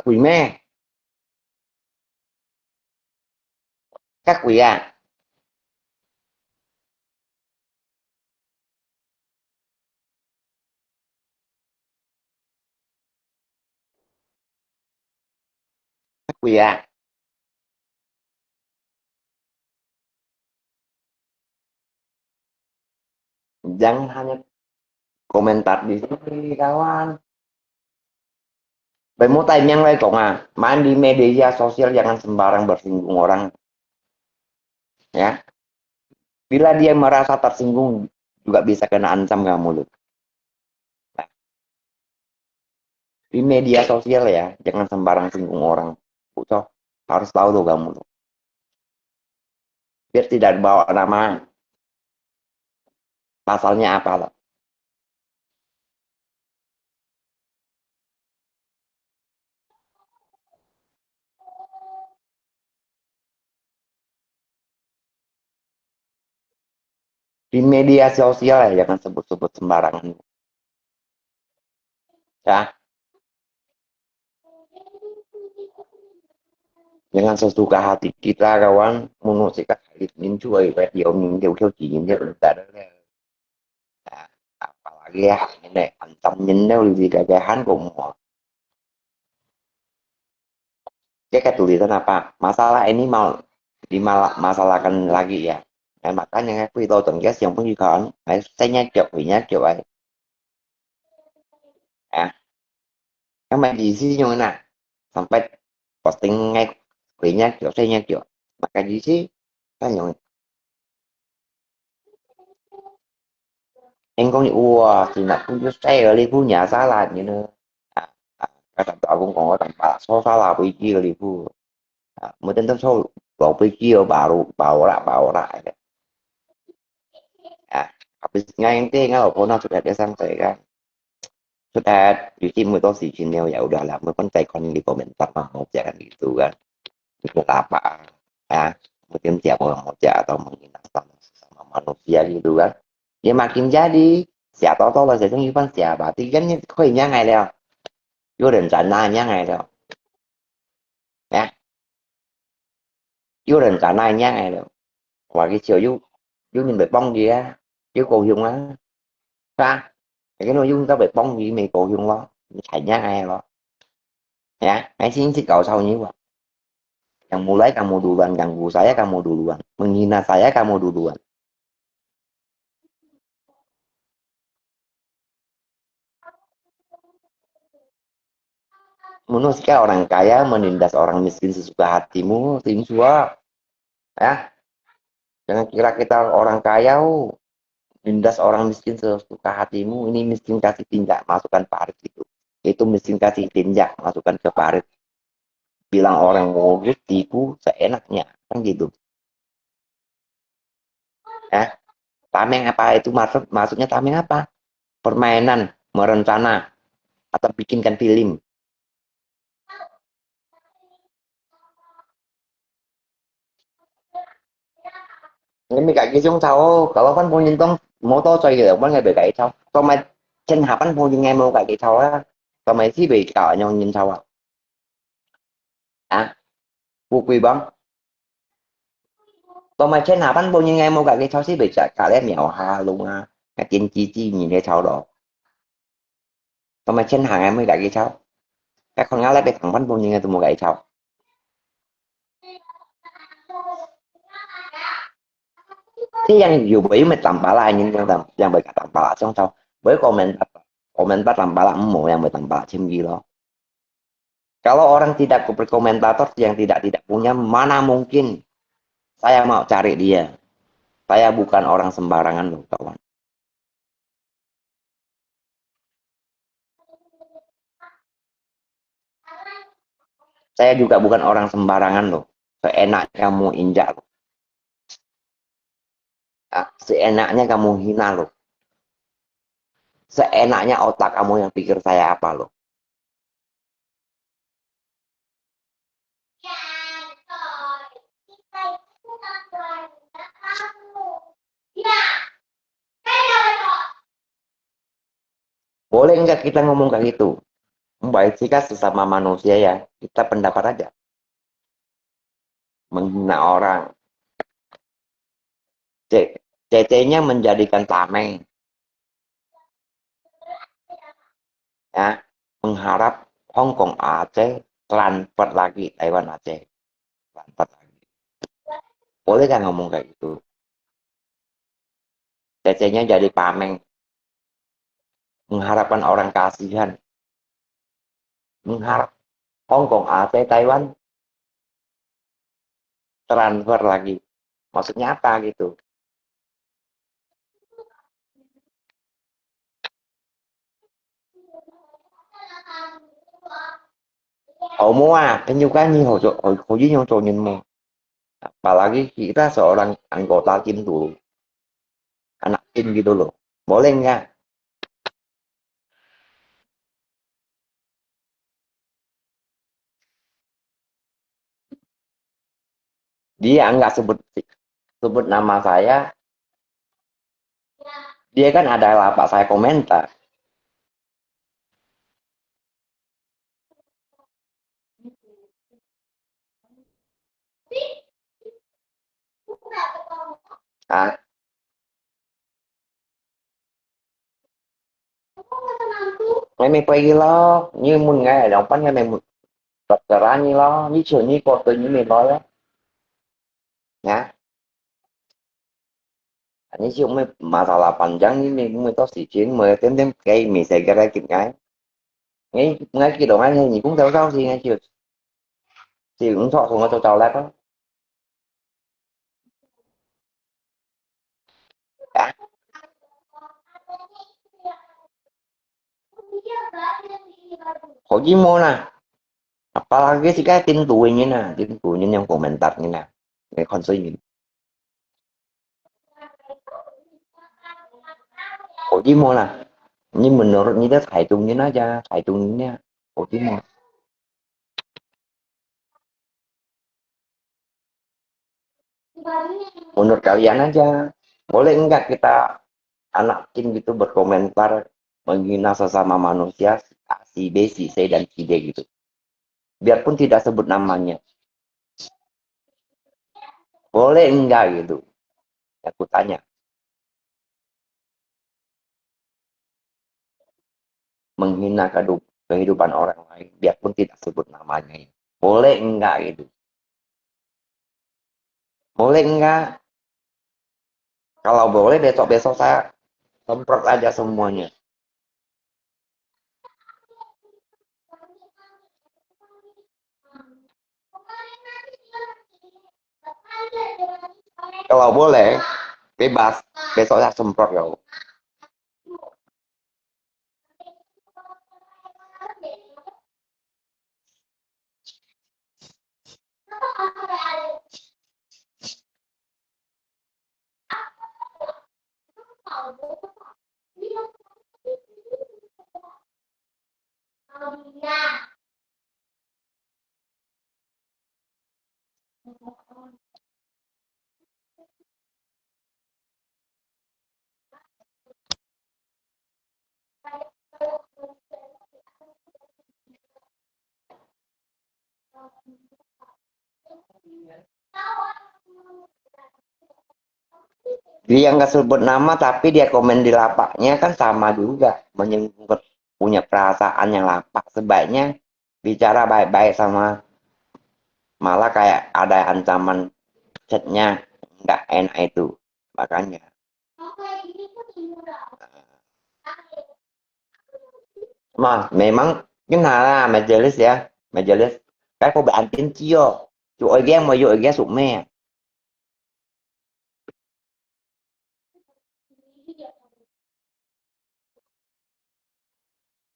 quỷ mẹ, các quỷ à, các quỷ à, jangan hanya komentar di sini kawan. Bảy mốt tay miếng lagi kok main di media sosial jangan sembarang bersinggung orang, ya. Bila dia merasa tersinggung juga bisa kena ancam kamu loh. Nah, di media sosial ya, jangan sembarang singgung orang. Bocah, harus tahu tuh kamu loh. Biar tidak bawa nama, pasalnya apa loh. Di media sosial ya, jangan sebut-sebut sembarangan. Ya, jangan sesuka hati kita kawan, menurut sikap halit min cuy, điều mình đều theo chỉ những điều đã đó là apalagi ya ini antam nyenel di gagahan kok. Kayak tulisan apa? Masalah ini mau dimasalahkan lagi ya. Nah, makanya aku itu tuần yang pun juga saya nhắc kiểu ấy. À, các bạn gì sih như thế nào? Sampai posting ngay quỷ nhắc kiểu saya nhắc kiểu. Maka gì sih? Kan yang em có những thì là cũng just share đi punya salah như nữa. À, cái tập đạo cũng còn có tempat so salah pergi ke lipu. Mungkin tentu so bawa pergi baru lại. À, habis nganti nggak pernah sudah dia sampaikan. Sudah cuci mulut si Chinel ya udahlah, mungkin kon di komentar mau jangan gitu kan. Itu apa ya, mungkin tiap orang ngojek atau menghina sama manusia gitu kan. Ya makin jadi siapa tahu lah saya Ivan siapa, thì kan có hình nhá ngày đâu, vô định trận này nhá ngày đâu, nha, vô định trận này nhá ngày đâu, ngoài cái chiều vô vô nhìn bệt bông gì á, chứ cô dùng á, ra cái nội dung tao bệt bông gì mày cô dùng lo, chạy nhá ngày lo, ya, hãy xin xin cậu sau như vậy. Yang mulai kamu duluan, ganggu saya kamu duluan, menghina saya kamu duluan. Menurut orang kaya menindas orang miskin sesuka hatimu, tim suap, ya. Jangan kira kita orang kaya, nindas orang miskin sesuka hatimu. Ini miskin kasih tinjak, masukkan parit itu. Itu miskin kasih tinjak, masukkan ke parit. Bilang orang modus, tipu, seenaknya, kan gitu. Ya, tameng apa itu maksudnya tameng apa? Permainan, merencana, atau bikinkan film. Nên mới gãy cái xuống sau, kalau kan punya tong motor coy gitu, kan nggak gãy sau. Kalau main chân hạp kan punya nghe mau gãy sau á. tao mày xí bị cọ nhau nhìn sao à buộc vì bóng tao mày trên nào bắn bông như nghe mua cả cái cháu xí bị cả lẽ mèo hà luôn à cái tiền chi nhìn cái cháu đó tao mày trên hàng em mới gãy cái cháu cái con ngáo lấy cái thằng bắn bông như nghe tôi mua gãy cháu thế yang dù bởi mày tầm bả lại nhưng yang bởi cả tầm bả lại xong sao bởi komentar tầm bả lại mau yang bởi tầm bả xem gì đó kalau orang tidak berkomentator yang tidak punya mana mungkin saya mau cari dia saya bukan orang sembarangan loh kawan saya juga bukan orang sembarangan loh seenak kamu injak loh seenaknya kamu hina loh seenaknya otak kamu yang pikir saya apa loh boleh nggak kita ngomong kayak gitu baik sih kan sesama manusia ya kita pendapat aja menghina orang CC-nya menjadikan tameng ya mengharap Hong Kong Aceh transfer lagi Taiwan Aceh transfer lagi boleh kan ngomong kayak gitu CC-nya jadi pameng mengharapkan orang kasihan mengharap Hong Kong Aceh Taiwan transfer lagi maksudnya apa gitu họ mua cái nhiêu cái như hồi với nhau trò nhìn mua apalagi kita seorang anggota tim dulu anak tim gitu loh boleh nggak dia nggak sebut sebut nama saya dia kan ada lapak saya komentar à mày quay lo như muốn nghe ở đồng bánh nghe mày tập ra như lo như chiều như cô tự như mày nói đó nhá ini sih umi masalah panjang ini umi tahu sih chiến mười tem cây mì sẽ ra kịp ngay ngay cái đồ ăn gì cũng theo sao gì ngay chưa thì cũng thọ cùng nó tàu lát đó à, Hồ Chí Minh nè apalagi sih kayak tin tuổi như yang komentar như nè cái con số gì Hồ Chí Minh nè nhưng menurut như thế Thải Trung như nó ra Thải Trung như thế Hồ Chí Minh menurut kalian aja boleh enggak kita anak tim gitu berkomentar menghina sesama manusia si B, si C, dan si D gitu. Biarpun tidak sebut namanya. Boleh enggak gitu. Aku tanya. Menghina kehidupan orang lain. Biarpun tidak sebut namanya. Boleh enggak gitu. Boleh enggak. Kalau boleh besok-besok saya semprot aja semuanya. Kalau boleh, bebas. Besok saya semprot ya. Dia nggak sebut nama tapi dia komen di lapaknya kan sama juga menyinggung punya perasaan yang lapak. Sebaiknya bicara baik-baik sama, malah kayak ada ancaman chatnya nggak enak itu makanya. Mà memang cái nào là majelis ya, majelis cái cô bạn tin chia chuỗi ghé mà chuỗi ghé sụp me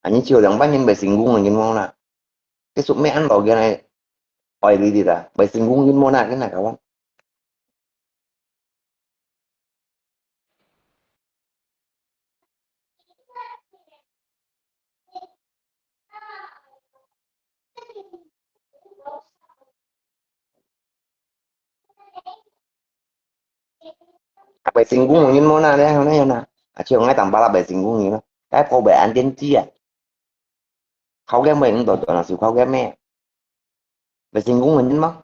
anh chiều đang bắt nhân bài singgung là nhân mong là cái sụp me ăn bảo cái này oi đi ra bài singgung nhân mong là cái này kawan. Bài singgung là nhân mong là đấy không đấy nào chiều ngay tầm ba là bài singgung như đó cái cô bạn tin chia khâu ghé mình tổ là sự khâu ghé me bài singgung là nhân mất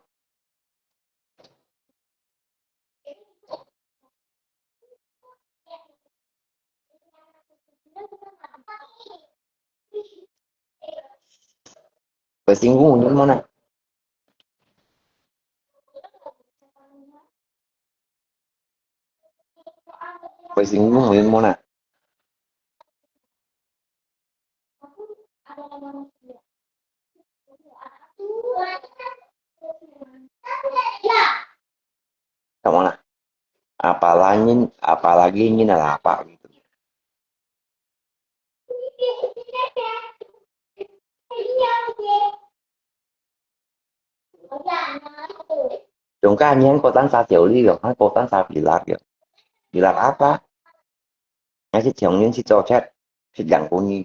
bài singgung là nhân mong này bài singgung là nhân mong này kamu lah apalagi ini adalah apa gitu. Chúng ta nhắn cô tán xa tiểu ly rồi hay cô tán xa bị lạc áp á ngay si chồng những si cho chat si yang bunyi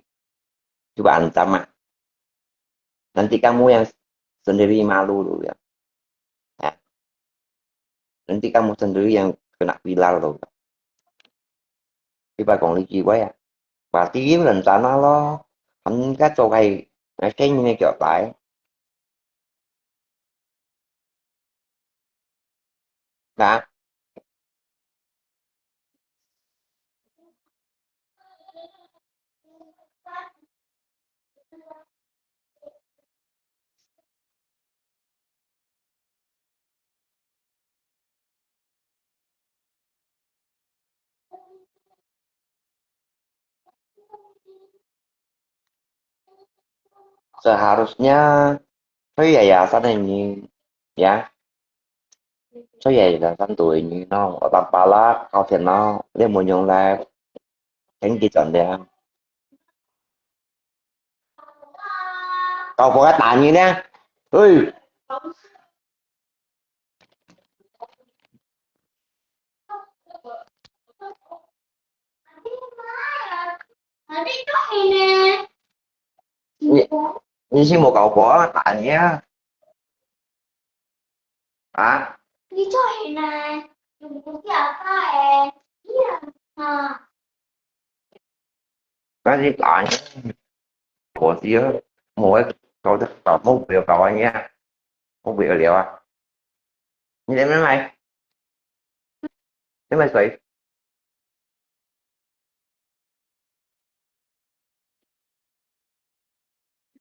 coba sama nanti kamu yang sendiri malu dulu ya. Ya, nanti kamu sendiri yang kena viral rồi thì bà còn lý gì quá à và tí lần sana lo anh các chỗ này cái như này kiểu lại đã seharusnya saya yayasan ini ya saya yayasan tuh ini no ở Tampala kau thì nó dia mau nhung là cánh kia chọn đẹp kau có cái tàn như nè ơi như xin một cậu có tàn nhé à đi chơi này đừng có giả phải à cái gì tàn của tí mỗi cậu thích cậu một việc cậu anh nhé một việc liệu à như thế mày thế mày sấy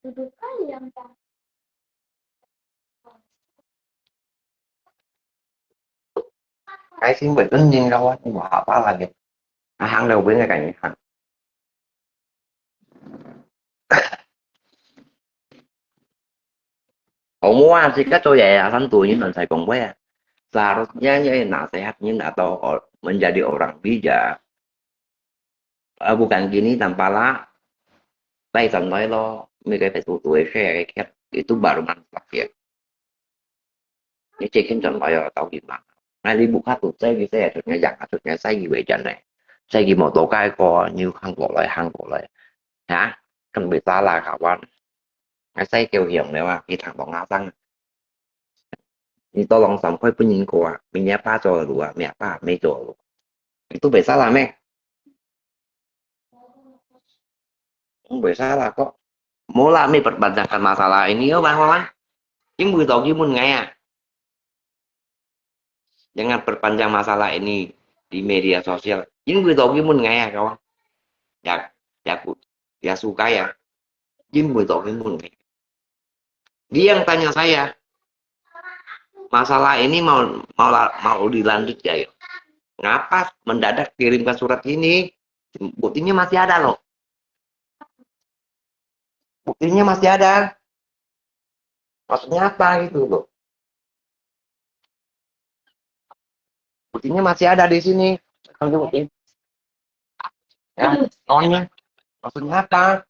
duduk kali yang cái xin bị tất nhiên đâu á nhưng mà họ phá là gì hắn đâu biết cái cảnh hắn semua sih kan yayasan tuh ini non saya ya seharusnya ya nasihatnya nggak tahu menjadi orang bijak. Bukan gini tanpa lah tay nói lo mấy cái phải tuổi share cái itu baru manfaat ya ini cekin contohnya tahu gimana ngay đi buka tụt xe cái xe thực nhà dặn thực nhà xây gì vậy trận này xây gì một tổ cái co như hăng cổ lại hả cần bị ta là khả quan ngay xây kêu hiểm nếu mà khi thằng bỏ ngã răng ni tolong sampai penyingkua minyak apa coba dua minyak apa mejo itu bisa lah me bisa lah kok mulai perbanyak masalah ini yo bang Wawan Ini beritahu gimana ya? Jangan perpanjang masalah ini di media sosial. Ini beritahu gimana ya kawan? Ya, ya, ya suka ya. Ini beritahu gimana? Dia yang tanya saya, masalah ini mau dilanjut ya? Yuk? Ngapa mendadak kirimkan surat ini? Buktinya masih ada loh. Buktinya masih ada. Maksudnya apa gitu loh? Buktinya masih ada di sini. Kamu bukti. Ya, nonnya. Maksudnya apa?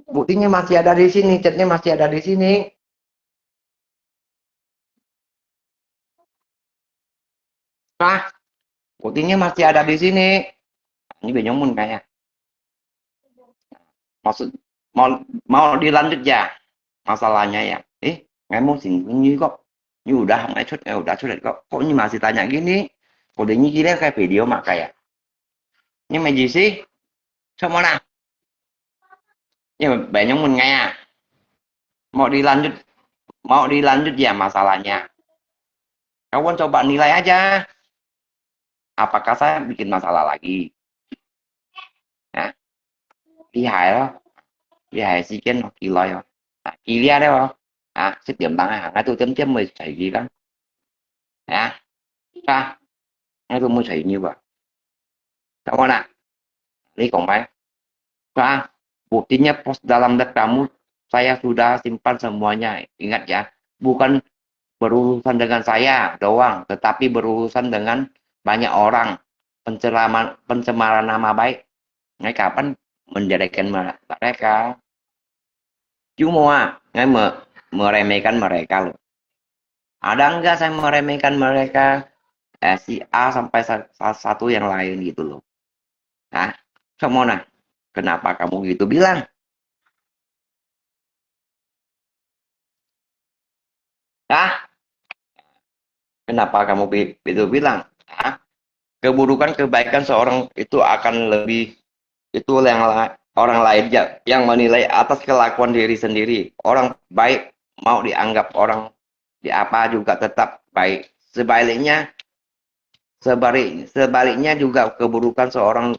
Buktinya masih ada di sini, chatnya masih ada di sini. Nah, buktinya masih ada di sini. Ini benyomun kayak. Maksud mau dilanjut ya masalahnya ya. Nggak mau singgung kok. Ini udah udah sudah kok. Kok ini masih tanya gini? Kodenya kira kayak video mak kayak. Ini magisi sama mana? Ini benyomun kayak. Mau dilanjut ya masalahnya. Kawan coba nilai aja. Apakah saya bikin masalah lagi? Nah, lihat loh. Lihat sih kan kilo ya. Nah, kilo đấy không? Xếp điểm bằng ngay tôi chấm chấm 10 chảy gì đó. Ra, ngay tôi mới chảy như vậy. Kawan nak, ini kompai. Buktinya post dalam lab kamu saya sudah simpan semuanya. Ingat ya, bukan berurusan dengan saya doang, tetapi berurusan dengan banyak orang. Pencemaran nama baik. Ngay kapan menjadikan mereka? Cuma meremehkan mereka loh. Ada enggak saya meremehkan mereka? Si A sampai satu yang lain gitu loh. Hah? Semona, kenapa kamu gitu bilang? Hah? Kenapa kamu itu bilang? Hah? Keburukan kebaikan seorang itu akan lebih itu yang orang lain yang menilai atas kelakuan diri sendiri. Orang baik mau dianggap orang di apa juga tetap baik. Sebaliknya juga keburukan seorang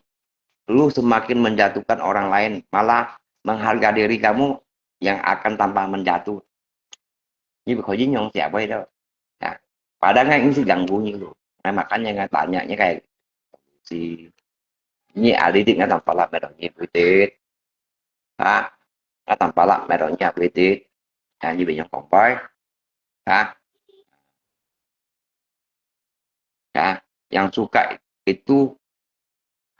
lu semakin menjatuhkan orang lain, malah menghargai diri kamu yang akan tanpa menjatuh. Như vậy khỏi với nhau siapa itu? Nah, padahal kan ini sih ganggunya loh. Nah, makanya nggak tanyanya kayak si ini alidik nggak tanpa lah meronnya putih. Nggak tanpa lah meronnya putih. Nah, như vậy yang kompai. Hah? Ya, yang suka itu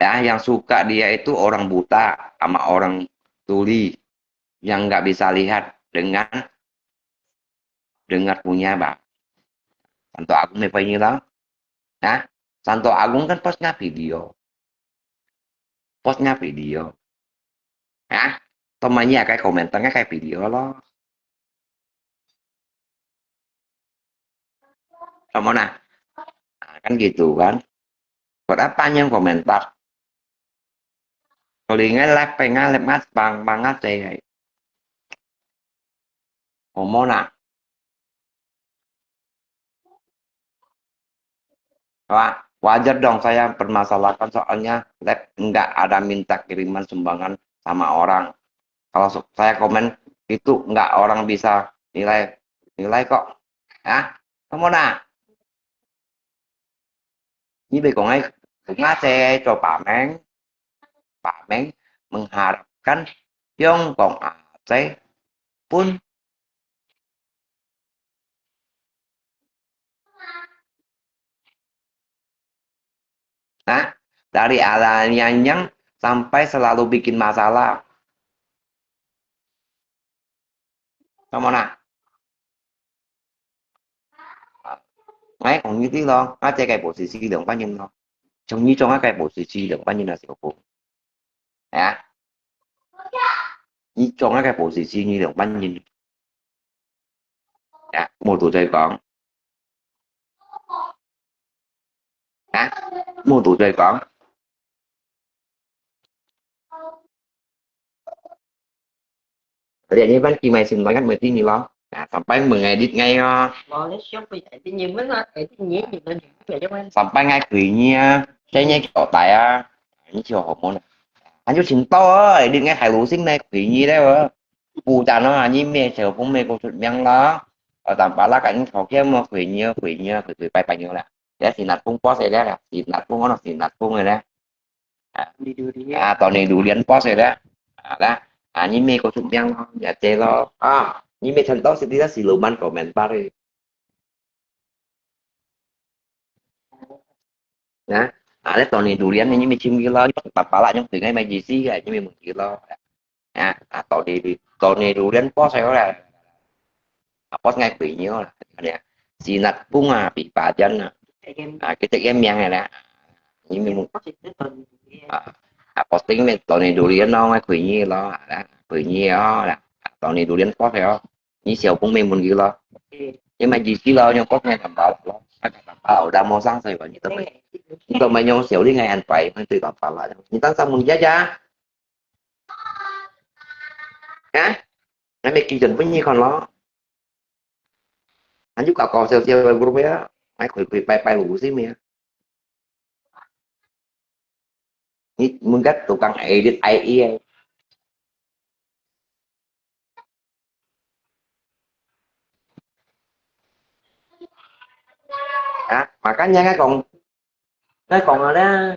yang suka dia itu orang buta sama orang tuli yang nggak bisa lihat dengan dengar punya bang. Santo Agung may pahingi lang. Santo Agung kan postnya video. Hah? Temannya kayak komentarnya kayak video loh. Sama nah, kan gitu kan. Buat apanya yang komentar? Kalau ingat pengen lemas banget saya. Ngomong nah, wah, wajar dong saya permasalahkan soalnya lab nggak ada minta kiriman sumbangan sama orang. Kalau saya komen itu nggak orang bisa nilai kok. Kamu nah, ini bekongnya ngasih coba Pak Meng mengharapkan Tiongkok Aceh pun dari alanya yang sampai selalu bikin masalah. Kamu nah, ngay còn như thế lo, Aceh kayak posisi lượng bao nhiêu lo, trong như trong kayak posisi lượng bao nhiêu là siapa? Ya, như trong kayak posisi như lượng bao nhiêu? Ya, một tuổi trời còn, một tuổi trời còn. Jadi ini kan Kimai Sintokan berarti nih lo. Nah, sampai mengedit ngay Bỏ lấy shop bây giờ tự nhiên mới nói tự nhiên gì lên vậy cho anh. sampai ngay quỷ saya nhai chỗ tại những chiều hộp môn anh chú xin to đi ngay hải lũ sinh này quỷ nhi đấy vợ bù cha nó như mẹ chờ cũng mẹ cô sụt miếng đó ở tầm bả lá cảnh khó kiếm mà quỷ nhi quỷ bay bay nhiều là để thì nạt phun post này đấy thì nạt phun nó thì nạt phun này đấy Đi đưa đi. tao này đủ liền post này đấy đó như mẹ cô sụt miếng đó ya chơi lo như mẹ thân tao sẽ đi ra xì lù man comment ba rồi đó đấy tao này đủ liền như mẹ chim lo tập bả lại trong từ ngay mày gì xí cái như mẹ mừng lo tao này đủ liền post này đó là post ngay quỷ nhiều là nè xì nạt phun bị bà chân cái tự em miệng này nè như mẹ mừng posting này tao này đủ liền nó ngay quỷ nhiều lo quỷ nhiều là tao này đủ liền post này như siêu cũng mình muốn gì lo nhưng mà gì xí lo nhưng post ngay tầm bảo lo ở đa mô sáng rồi như tao tao mày nhau xíu đi ngay anh phải từ tầm bảo lại như tao sao mừng giá giá hả nãy mày kỳ trình với nhi còn lo anh giúp cậu xèo xèo về group á ai quỷ bay bay ngủ xí mày như muốn cách tụi căng edit AI mà cá nhân cái còn ở đó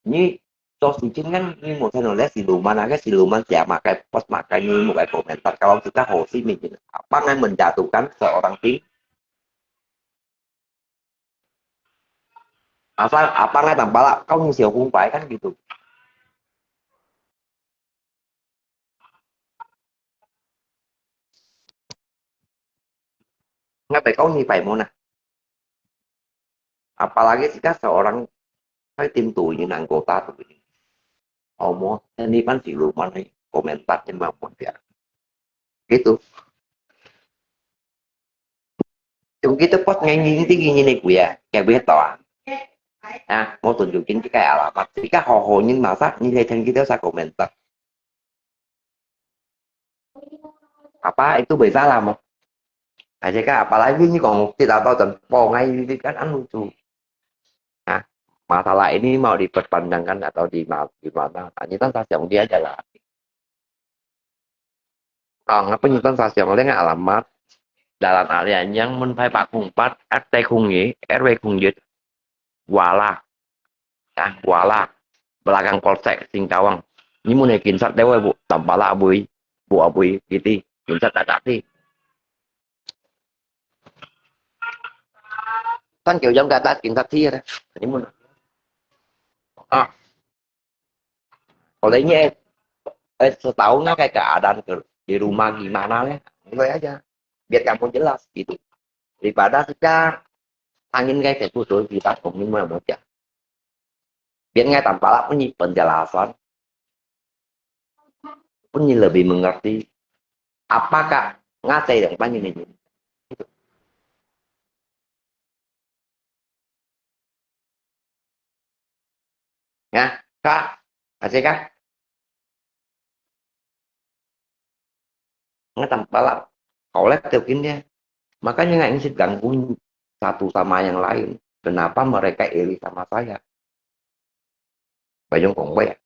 như cho sự chính ngắn như một thay đổi lẽ siluman cái siluman chạm mà cái post mà cái như một cái komentar kalau kita hosti mình apa yang menjatuhkan seorang tim apa ngay tanpa lah kau nyusul không phải kan gitu ngapain kau nyipay mo na apalagi jika seorang cái tim tụi như nàng cô ta tụi mau ini kan siluman nih komentar cuma buat ya gitu chúng kita post ngay như cái gini này quỷ kayak begitu mau tunjukin kayak alamat jika ho nhưng mà sắc như thế thì kita saya komentar apa itu bisa lah mau aja kak apalagi ini còn tidak tahu tempo ngay di kan lucu masalah ini mau diperpanjangkan atau di gimana penyitaan stasiun dia aja lah penyitaan stasiun oleh alamat dalam area yang menpai Pak Kumpat RT Kungi RW Kungjit Wala Wala belakang Polsek Singkawang ini mau naikin sat dewa bu tampala abui gitu kinsat tak sih kan kiểu giống kata kinsat sih ya ini mau olehnya setahunnya kayak keadaan di rumah gimana ya mulai aja biar kamu jelas gitu daripada kita angin kayak putus kita cũng mà một chả biar ngay tanpa lah punya penjelasan punya lebih mengerti apakah ngatai dan panjang ini gitu. Ya kak kasih kak nggak tanpa lah kolektif ini makanya nggak ingin ganggu satu sama yang lain kenapa mereka iri sama saya Bayong cũng vậy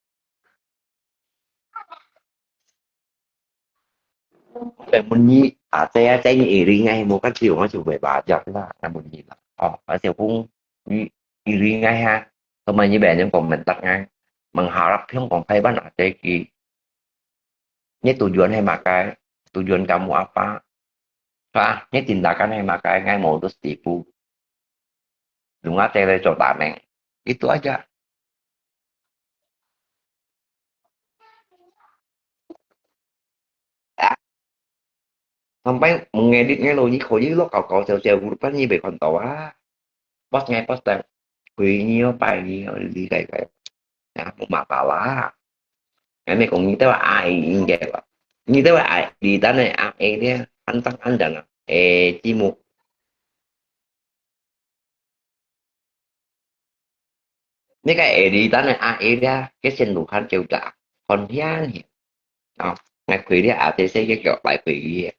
để mình nhi te te như iri ngay một cái chiều nó chiều về bà giật là mình nhìn là ở chiều cũng iri ngay ha thôi mà như bạn nhưng còn mình tắt ngay mình harap không còn thấy bán te kỳ ini tujuan hay makai tujuan kamu apa ini tindakan hay makai ngay modus tipu Dunga telecoba neng itu aja sampai mengedit ngay lo như khổ dưới lo cậu xèo xèo group như vậy còn tàu post ngay post đang quỳ nhiều bài nhiều đi cái một masalah ini cũng như thế là ai như vậy như thế là ai đi tới này ai thế anh tăng anh chẳng chi một mấy cái đi tới này ai ra cái xin đủ khăn chịu trả còn hian Ngày quỷ đi ATC cái kiểu lại quỷ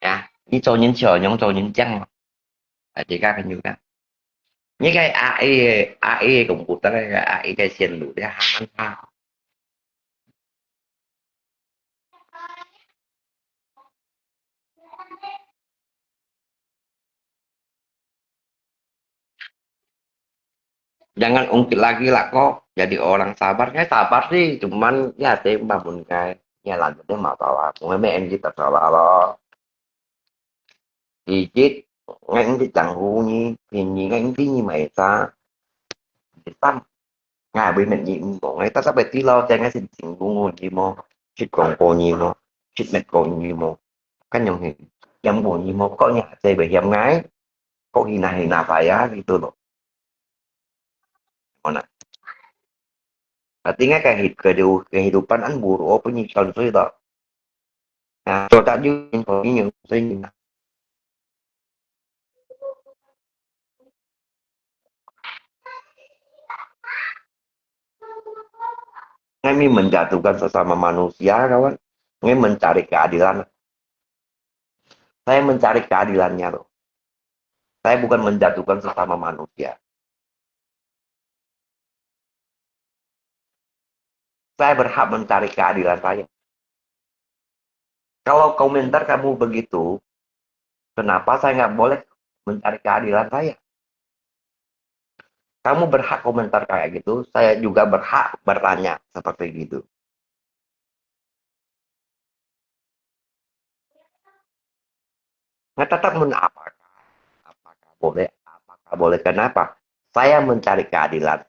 à đi cho những chờ những cho những chăng à chỉ các cái như cái những cái AI cũng của ta cái AI cái xin đủ để hàng ăn jangan ungkit lagi lah kok jadi orang sabar sih cuman ya tembak pun kayak ya lanjutnya masalah mấy kita salah lo thì chết ngay cái chẳng hú như thì nhìn ngay cái như mày ta thì tâm ngay bên mình nhìn của ngay ta sắp bị tí lo cho ngay xin xin của ngôn gì mô chết còn cô nhiều mô chết mệt còn nhiều mô cái nhầm thì dâm còn nhiều mô có nhà chơi bị dâm ngái có khi này là phải á thì tôi lộ mana artinya kayak kehidupan kan buruk penyiksa itu itu nah coba juga infonya saya kami menjatuhkan sesama manusia kawan kami mencari keadilan saya mencari keadilannya loh saya bukan menjatuhkan sesama manusia saya berhak mencari keadilan saya kalau komentar kamu begitu kenapa saya nggak boleh mencari keadilan saya kamu berhak komentar kayak gitu saya juga berhak bertanya seperti gitu nah tetap apakah boleh kenapa saya mencari keadilan.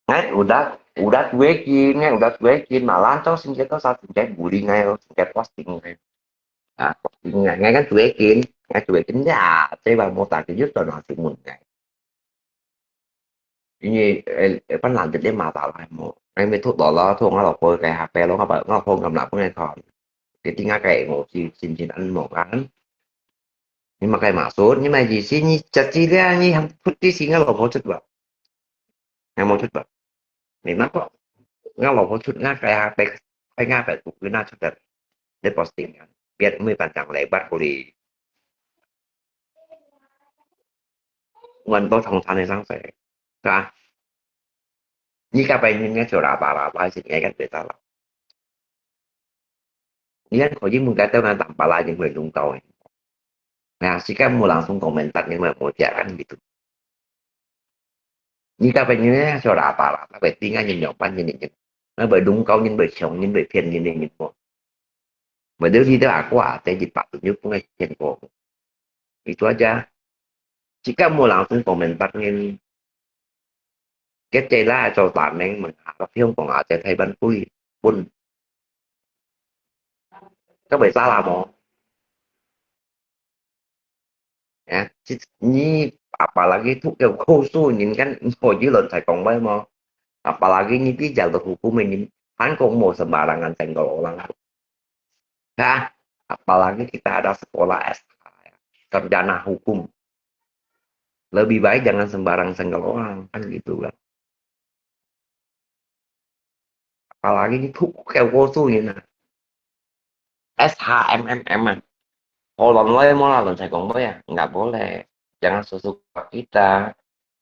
Ngay udah cuekin malah cho sinh có sao sinh bully ngay lo sinh posting ngay posting ngay kan cuekin ya saya bang mau tanya justru nasi mun ngay ini pan lanjut dia masalah mau ngay mới thuốc đó lo thuốc nó lọc phôi cái HP lo nó phôi cầm nạp ngay còn cái tiếng cái ngộ xin ăn một ăn nhưng mà cái mã số nhưng mà gì xin như chặt chi ra như hàng phút đi xin nó lọc một chút vào ngay một chút vào này nó có nó lọc một chút ngay cái HP cái ngay phải tục cái nào chút để posting kan biar panjang lebar boleh nguồn tôi thông thanh sang sẻ ra jika pengen nghe chỗ rata-rata sih nghe kan beta lah ini kan kalau mungkin kata tanpa lah yang belum tahu nah jika mau langsung komentar yang mau kan gitu jika pengennya chỗ rata-rata berarti nggak nyenyopan nyenyin nó bởi đúng câu nhưng bởi sống nhưng bởi phiền nhưng nhìn một bởi nếu như aku ada di Pak Tunjuk pengajian kok itu aja jika mau langsung komentar yang cái chơi lá cho tạm nên mình hạ cái phiếu còn ở chơi thay bánh pui bún các bạn salah mau ya ini apalagi itu yang khusus ini kan pojilon saya kongbai mau apalagi ini di jalur hukum ini kan kok mau sembarangan senggol orang nah apalagi kita ada sekolah SH sarjana hukum lebih baik jangan sembarang senggol orang kan gitu kan apalagi ini tuh kayak khusus ini nah SHMMM kalau mulai mau lalu saya ngomong ya nggak boleh jangan sesuka kita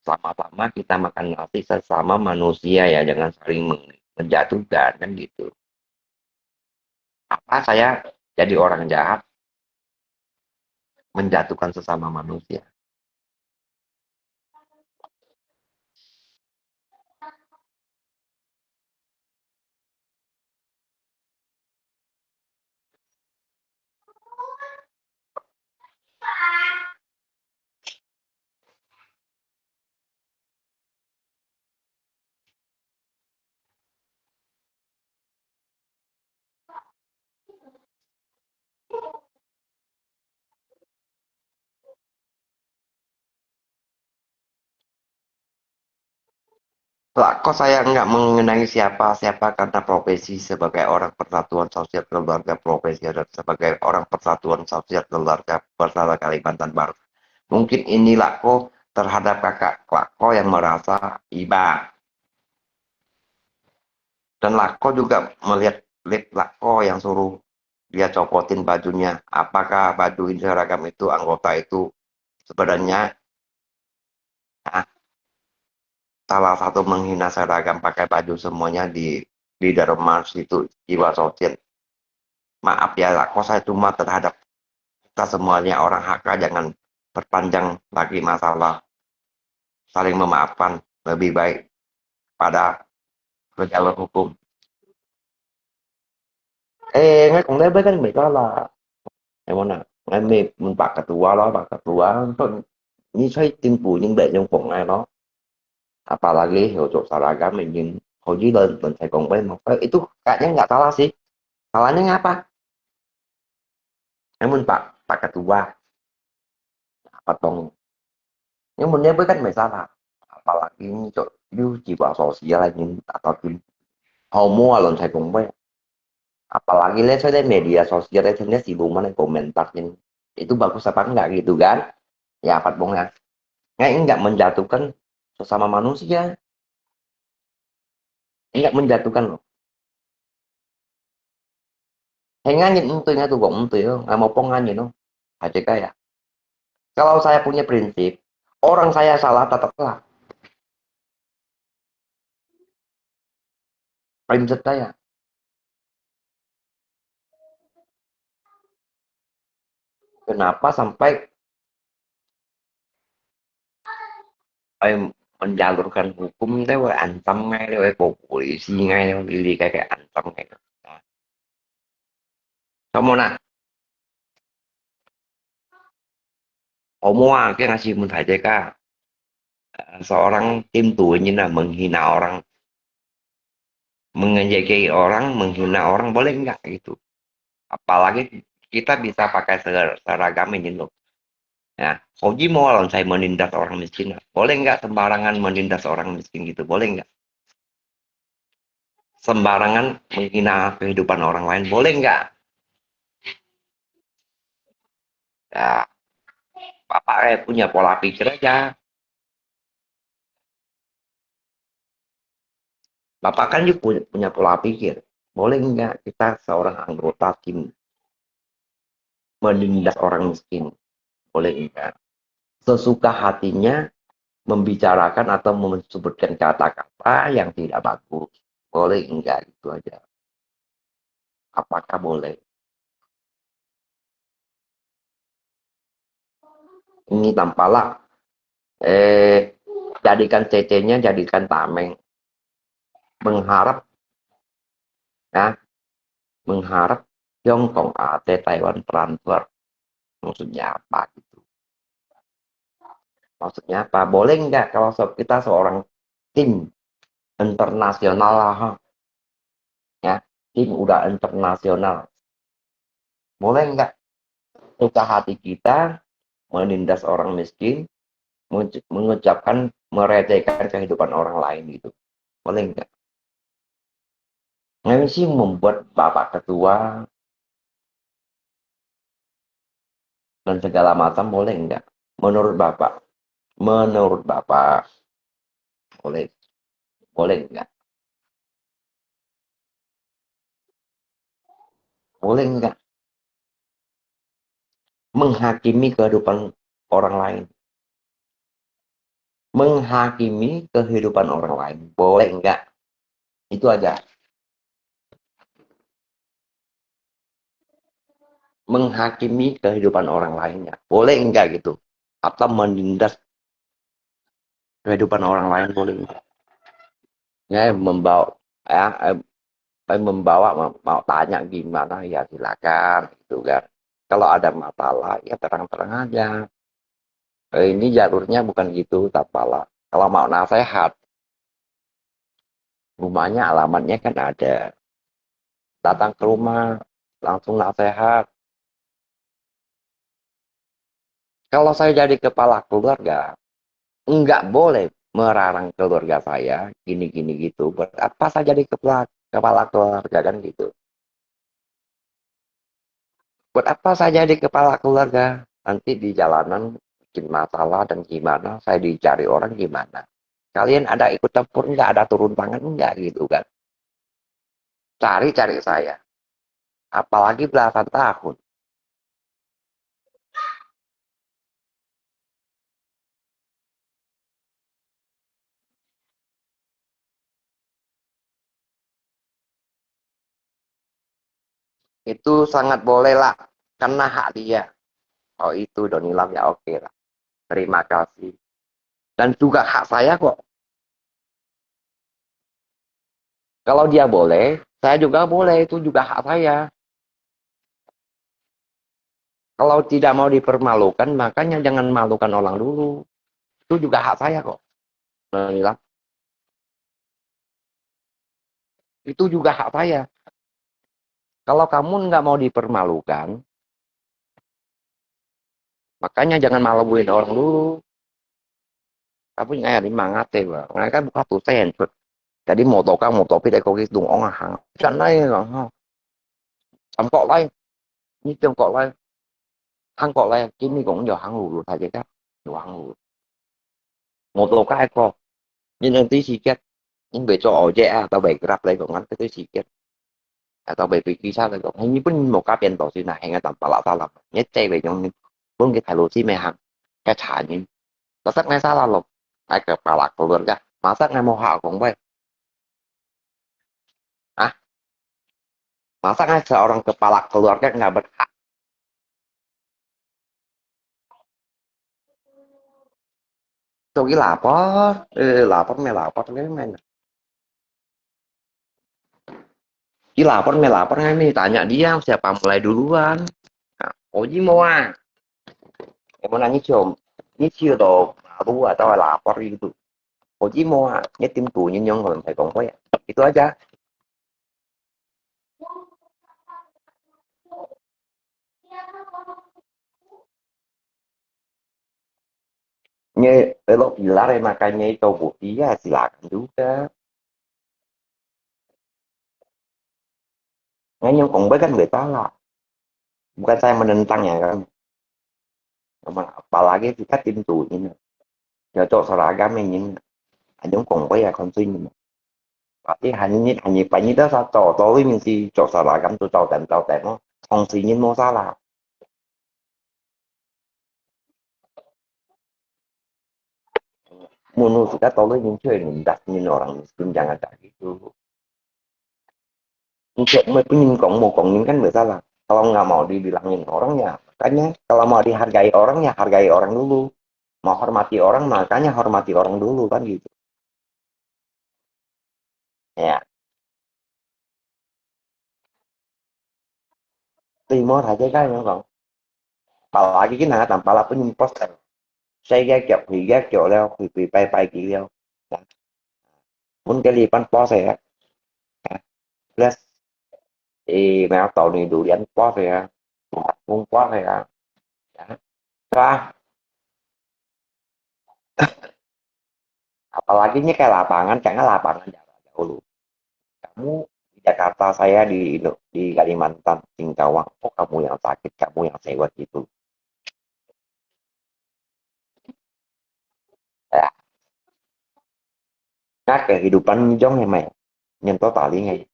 sama-sama kita makan nasi sesama manusia ya jangan saling menjatuhkan kan gitu apa saya jadi orang jahat menjatuhkan sesama manusia Lah, kok saya nggak mengenai siapa-siapa karena profesi sebagai orang persatuan sosial keluarga profesi dan sebagai orang persatuan sosial keluarga bersama Kalimantan Baru. Mungkin inilah kok terhadap kakak Lako yang merasa iba. Dan Lako juga melihat Lako yang suruh dia copotin bajunya. Apakah baju seragam itu anggota itu sebenarnya ah, salah satu menghina seragam pakai baju semuanya di Darmas itu jiwa sosial. Maaf ya Lako, saya cuma terhadap kita semuanya orang HK jangan perpanjang lagi masalah, saling memaafkan lebih baik pada jalur hukum. Ngay còn đến với cái việc đó là em muốn nào em mình bạc cả tua đó bạc cả tua ini saya timbul những bệnh trong phòng này đó apalagi hiểu chỗ seragam mình hồi dưới lên mình phải còn bên một itu kayaknya nggak salah sih, salahnya ngapa em pakai tua apa dong yang menurut kan nggak salah apalagi ini chỗ như jiwa sosial ini atau homo alon saya cùng với apalagi lihat saya di media sosial saya siluman yang komentarnya itu bagus apa enggak gitu kan ya apa dong ya enggak menjatuhkan sesama manusia, enggak menjatuhkan loh. Nganyit entunya tuh kok entu ya, nggak mau ponganya no. HCK ya. Kalau saya punya prinsip, orang saya salah tetap salah. Prinsip saya. Kenapa sampai menjalurkan hukum teh we ancam ngay we polisi ngay pilih kayak ancam kayak. Nah. Kamu nak Omoa cái ngasih mun HCK seorang tim tuanya nah menghina orang, mengejeki orang, menghina orang boleh enggak gitu. Apalagi kita bisa pakai seragam ini loh. Ya, Koji mau lawan saya menindas orang miskin, boleh nggak sembarangan menindas orang miskin gitu, boleh nggak? Sembarangan menghina kehidupan orang lain, boleh nggak? Ya, Bapak punya pola pikir aja. Bapak kan juga punya pola pikir. Boleh nggak kita seorang anggota tim menindas orang miskin? Boleh nggak? Sesuka hatinya membicarakan atau menyebutkan kata-kata yang tidak bagus. Boleh enggak itu aja. Apakah boleh? Ini tampaklah jadikan CC-nya jadikan tameng. Mengharap ya, mengharap Tiongkok AT Taiwan transfer. Maksudnya apa gitu? Maksudnya apa? Boleh enggak kalau kita seorang tim internasional lah, ya, tim udah internasional. Boleh enggak suka hati kita menindas orang miskin, mengucapkan merecehkan kehidupan orang lain gitu. Boleh enggak? Ini sih membuat Bapak Ketua dan segala macam boleh enggak? Menurut Bapak boleh boleh enggak? Boleh enggak menghakimi kehidupan orang lain? Menghakimi kehidupan orang lain. Boleh enggak? Itu aja. Menghakimi kehidupan orang lainnya. Boleh enggak gitu? Atau menindas kehidupan orang lain boleh enggak? Ya, membawa mau tanya gimana ya silakan gitu kan. Kalau ada masalah ya terang-terang aja. Ini jalurnya bukan gitu, tapalah. Kalau mau nasihat, rumahnya alamatnya kan ada. Datang ke rumah, langsung nasihat. Kalau saya jadi kepala keluarga, enggak boleh melarang keluarga saya gini-gini gitu. Buat apa saya jadi kepala keluarga kan gitu. Buat apa saya jadi kepala keluarga? Nanti di jalanan bikin masalah dan gimana, saya dicari orang gimana. Kalian ada ikut campur nggak, ada turun tangan nggak gitu kan. Cari-cari saya. Apalagi belasan tahun. Itu sangat boleh lah. Karena hak dia. Oh itu Donilam ya oke lah. Terima kasih. Dan juga hak saya kok. Kalau dia boleh, saya juga boleh. Itu juga hak saya. Kalau tidak mau dipermalukan, makanya jangan malukan orang dulu. Itu juga hak saya kok. Donilam. Itu juga hak saya. Kalau kamu nggak mau dipermalukan, makanya jangan maluin orang dulu. Kamu nggak di mangate ba. Mereka buka tuh sen. Jadi một tổ biết đây có cái đúng ông hàng chắn đây rồi ha. Ông cọ đây, như tiếng cọ đây, hàng cọ đây, cái này cũng nhiều hàng hủ thay cái khác, nhiều hàng hủ. Một tổ cái có, nhưng anh tí xì kết, nhưng về cho ở dễ, tao về cái rạp đây cũng ngắn cái tí xì kết. Tao về cái sao đây cũng, hình như bên một cái bên tổ xì này, ngay tầm bà lão tao làm, nhất chạy về trong bốn cái thải lô xì mẹ hàng, cái trả như, tao sắc ngay sao là lộc, ai cái bà lạc của vườn ra, mà sắc ngay mô hạo cũng vậy. Ah, masa kan seorang kepala keluarga nggak berhak. Tôi cái lapor me lapor cái men. Chỉ lapor me lapor ngay mi tanya dia siapa mulai duluan. Nah, Oji mau em mau nanya cium, ini chưa đồ lalu atau lapor gitu. Oji mau nyetim tuh nyong kalau saya kongko ya. Itu aja. Belok pilar ya makanya itu bukti ya silakan juga. Nggak nyong kongko kan nggak salah. Bukan saya menentangnya kan. Apalagi kita tim tuh ini. Cocok seragam ini. Giống cùng với con sinh tapi hanya banyak dah satu tôi mesti cok seragam tu tahu temo fungsinya mau salah menurut kita tôi những chuyện đặt như orang miskin jangan kayak gitu untuk punya cộng kan bersalah kalau nggak mau dibilangin orangnya makanya kalau mau dihargai orangnya hargai orang dulu mau hormati orang makanya hormati orang dulu kan gitu ya timur aja kan ya bang apalagi kita tanpa lah penyimpan xây ghé chọc thì ghé chỗ leo thì bay bay kỳ leo Đó. Muốn cái li bắn po sẽ plus thì mèo tàu này đủ điện po sẽ muốn po sẽ Đó. Apalagi ini kayak lapangan karena lapangan jauh kamu di Jakarta saya di Kalimantan Singkawang oh kamu yang sakit kamu yang sewot gitu ya nah kehidupan jong ya mày nhân tố tali ngay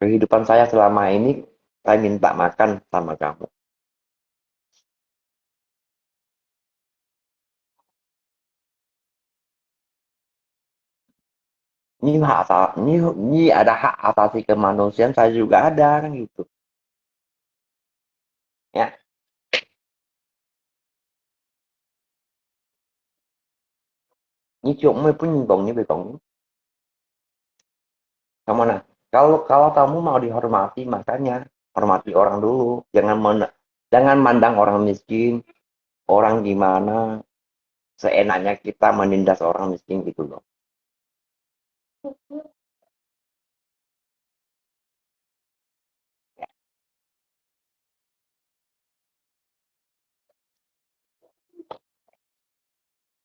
kehidupan saya selama ini saya minta makan sama kamu ini ada hak asasi kemanusiaan saya juga ada kan gitu ya ini cuma punya bongnya betong sama nah kalau kalau kamu mau dihormati makanya hormati orang dulu jangan mandang orang miskin orang gimana seenaknya kita menindas orang miskin gitu loh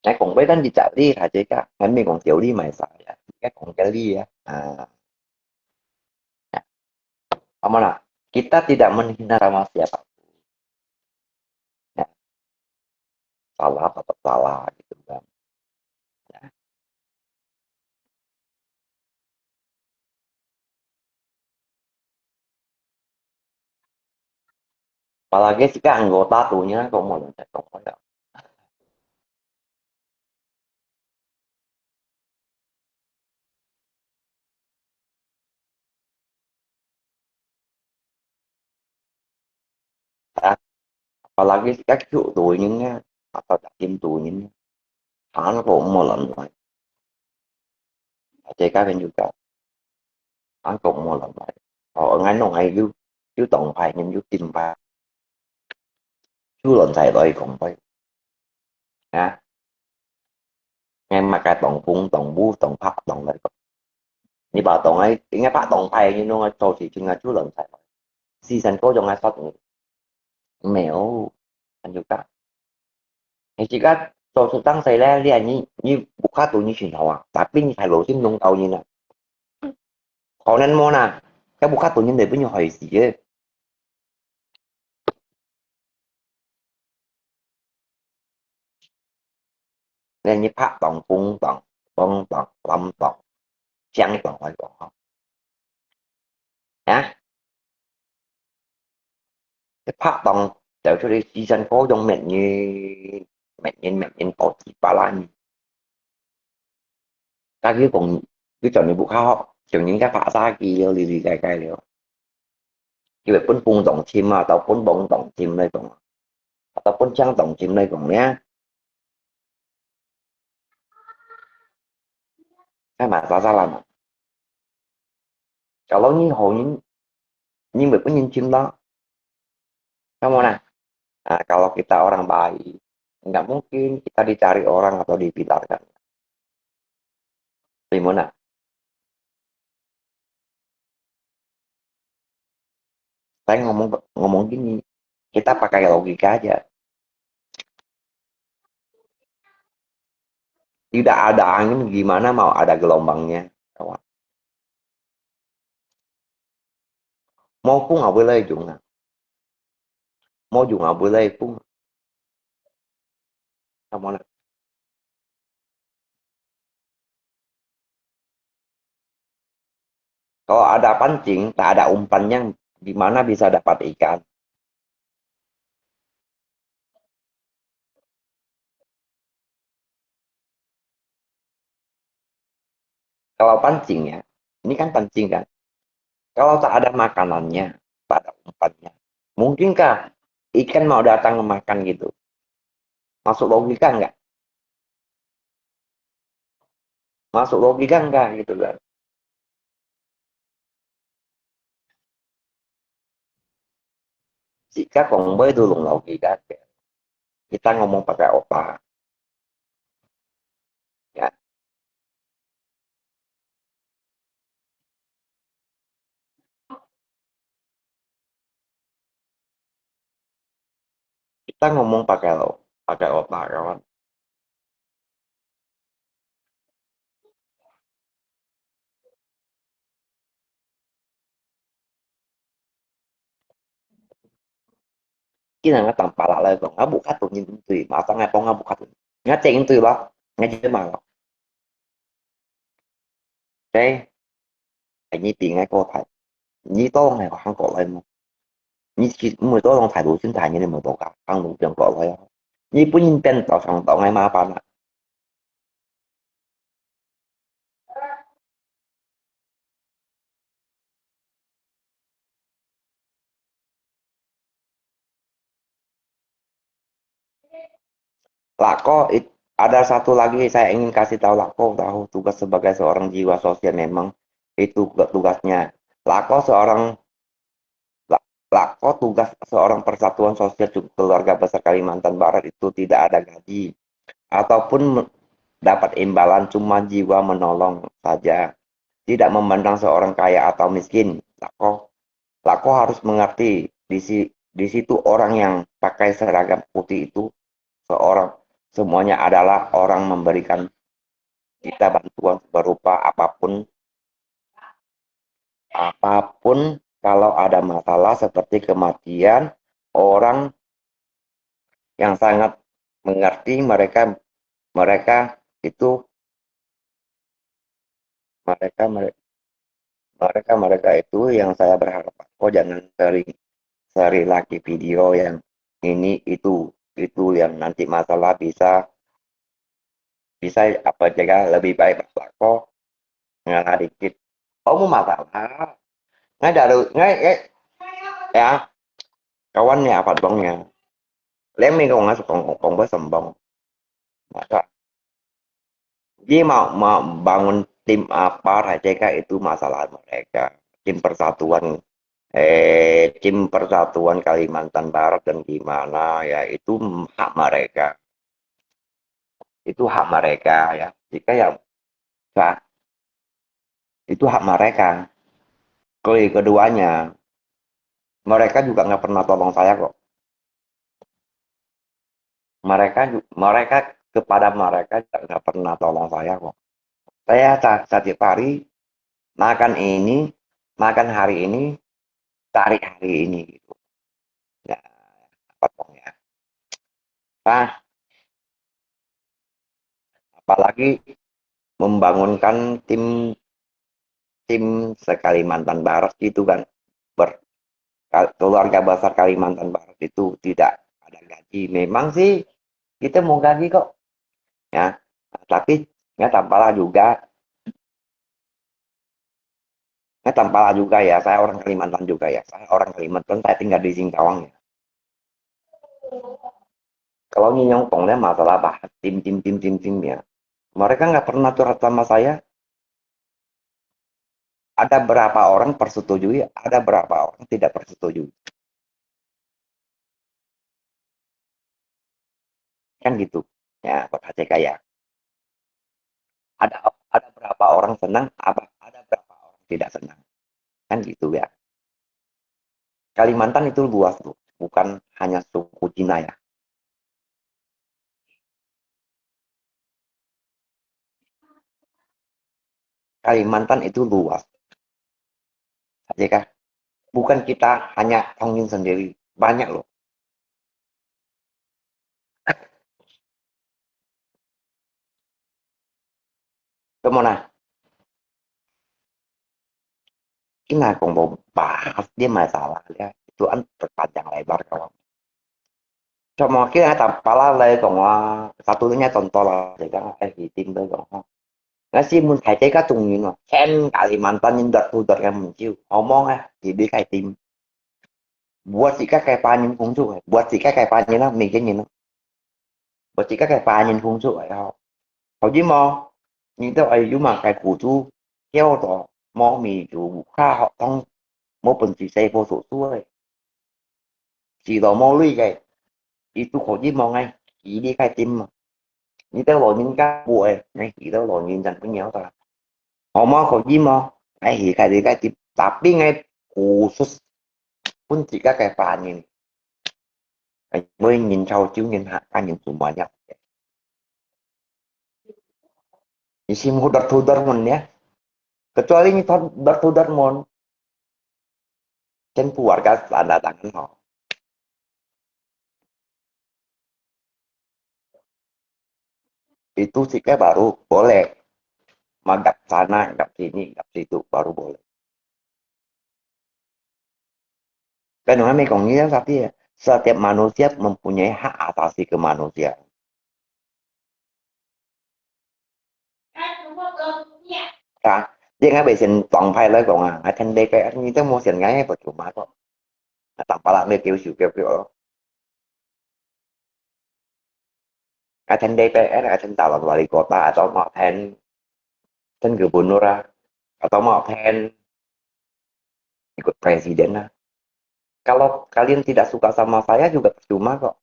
Cái cùng với dan dicari aja Kak, kami kong tiểu đi mày xài ya. Cái kong kali ya. Ya. Amanah, kita tidak menghina sama siapa. Ya, salah tetap salah gitu kan. Ya. Apalagi jika anggota tuhnya kok mau loncat kok ya. Apalagi các cựu tù nhân á, atau tim tù nhân nó cũng một lần rồi. JK kan juga hắn cũng một lần rồi. Ở ngay nó ngay chứ tổng phải nhân chứ tim phải chứ lần thầy rồi cũng phải ha. Ngay mà cái tổng bu tổng pháp tổng lại như bảo tổng ấy nghe pháp tổng phải như nó cho thì chừng là chứ lần thầy rồi. Season có trong ngay sót mèo kan juga. Jika so tang saya lihat ni buka tu ni sih tahu, tapi ni kalau sih nung tahu ni nak. Còn nên mô nè, cái buka tu ni để punya hỏi gì á. Nên như phát tổng phung tổng lâm tổng chẳng tổng phải tổng không. Hả? Cái phát tổng đều cho đi season có trong mệnh có chỉ ba lan. Các cái còn cái chọn những buka họ, chọn những cái phá ra kia lì cái liệu. Cái việc pun phung tổng chim mà tao pun bông tổng chim đây còn. Tao pun trang tổng chim đây còn nhá. Cái mà ra làm. Kalau như hồi nhưng việc có nhân chim đó. Kamu nah, kalau kita orang baik, nggak mungkin kita dicari orang atau dipintarkan. Gimana? Saya ngomong gini, kita pakai logika aja. Tidak ada angin gimana mau ada gelombangnya, kawan. Mau pun nggak boleh juga. Mau juga nggak boleh pun. Kamu nah. Kalau ada pancing, tak ada umpannya, gimana bisa dapat ikan? Kalau pancing ya, ini kan pancing kan. Kalau tak ada makanannya, tak ada umpannya, mungkinkah ikan mau datang memakan gitu? Masuk logika enggak? Masuk logika enggak gitu kan? Jika Kongboy dulu logika, kita ngomong pakai otak, ya. Kita ngomong pakai otak, kawan. Cái này nó tầm bạ lại còn nó buộc khách tụi nhìn tùy mà tao nghe con nó buộc khách nó chạy tùy đó nghe chứ mà thế phải như tiền ngay cô thầy như tôi này không có lên mà như khi mới tôi không thầy đủ chính thầy như này mà tôi cả không đủ tiền có lên như bún nhìn tên tao xong tao ngay mà bạn Lako ada satu lagi saya ingin kasih tahu Lako tahu tugas sebagai seorang jiwa sosial memang itu tugasnya Lako seorang Lako tugas seorang persatuan sosial keluarga besar Kalimantan Barat itu tidak ada gaji ataupun dapat imbalan cuma jiwa menolong saja tidak memandang seorang kaya atau miskin Lako harus mengerti di situ orang yang pakai seragam putih itu seorang semuanya adalah orang memberikan kita bantuan berupa apapun, kalau ada masalah seperti kematian, orang yang sangat mengerti mereka mereka itu mereka mereka itu yang saya berharap kok jangan seri lagi video yang ini itu yang nanti masalah bisa bisa apa jaga lebih baik kok ngalah dikit mau masalah ngay dari ngay ya kawannya apa dongnya lem kau nggak suka ngomong bersembong maka dia mau bangun tim apa JK itu masalah mereka tim persatuan Kalimantan Barat dan gimana ya itu hak mereka ya jika yang nah, itu hak mereka keduanya mereka juga nggak pernah tolong saya kok mereka kepada mereka nggak pernah tolong saya kok saya setiap hari makan ini makan hari ini cari hari ini gitu ya potongnya nah apalagi membangunkan tim tim se-Kalimantan Barat gitu kan ber, keluarga besar Kalimantan Barat itu tidak ada gaji memang sih kita mau gaji kok ya tapi nggak tampaklah juga ya saya orang Kalimantan juga ya saya orang Kalimantan saya tinggal di Singkawang ya kalau nyongkongnya masalah bahas tim ya mereka nggak pernah curhat sama saya ada berapa orang persetujui ada berapa orang tidak persetujui kan gitu ya Pak HCK ya ada ada berapa orang senang ada berapa orang tidak senang kan gitu ya Kalimantan itu luas tuh bukan hanya suku Cina ya Kalimantan itu luas HCK bukan kita hanya Tongin sendiri banyak loh kemana ini aku mau bahas dia masalah ya itu kan berpanjang lebar kawan cho mà cái hai tập pala lê còn satunya contoh lah kan di tim đây còn nasi mun thai cái tung như nó khen Kalimantan nhưng đợt tu đợt em mình chịu ngomong thì đi cái tim buat si kakek panin fungsu buat si kakek panin nó mình cái nhìn nó buat si kakek panin fungsu vậy không hầu như mà nhưng tao ấy mà cái cụ tu kéo đó mò mì chủ kha họ thông một phần chỉ xây vô số xuôi chỉ đó mò lui cái itu hầu như mà ngay chỉ đi cái tim mà như tao lo những cái buổi ngay chỉ tao lo những dần với nhau ta họ mò hầu như mà ngay thì cái đi cái tim tapi ngay khusus pun jika kayak panin mới nhìn sâu chứ nhìn hạ kan nhìn semuanya isi mudar mon ya kecuali ini mudar mon dan keluarga tanda tangan họ itu sih kayak baru boleh magap sana gap sini gap situ baru boleh kan namanya kongnya tapi ya setiap manusia mempunyai hak asasi kemanusiaan kan dia nggak bisa tongpai lah kok nggak kan DPR itu mau sen nggak percuma kok tanpa lah kêu Aten DPR, Aten calon wali kota atau mau Aten gubernur atau mau ikut presiden lah. Kalau kalian tidak suka sama saya juga percuma kok.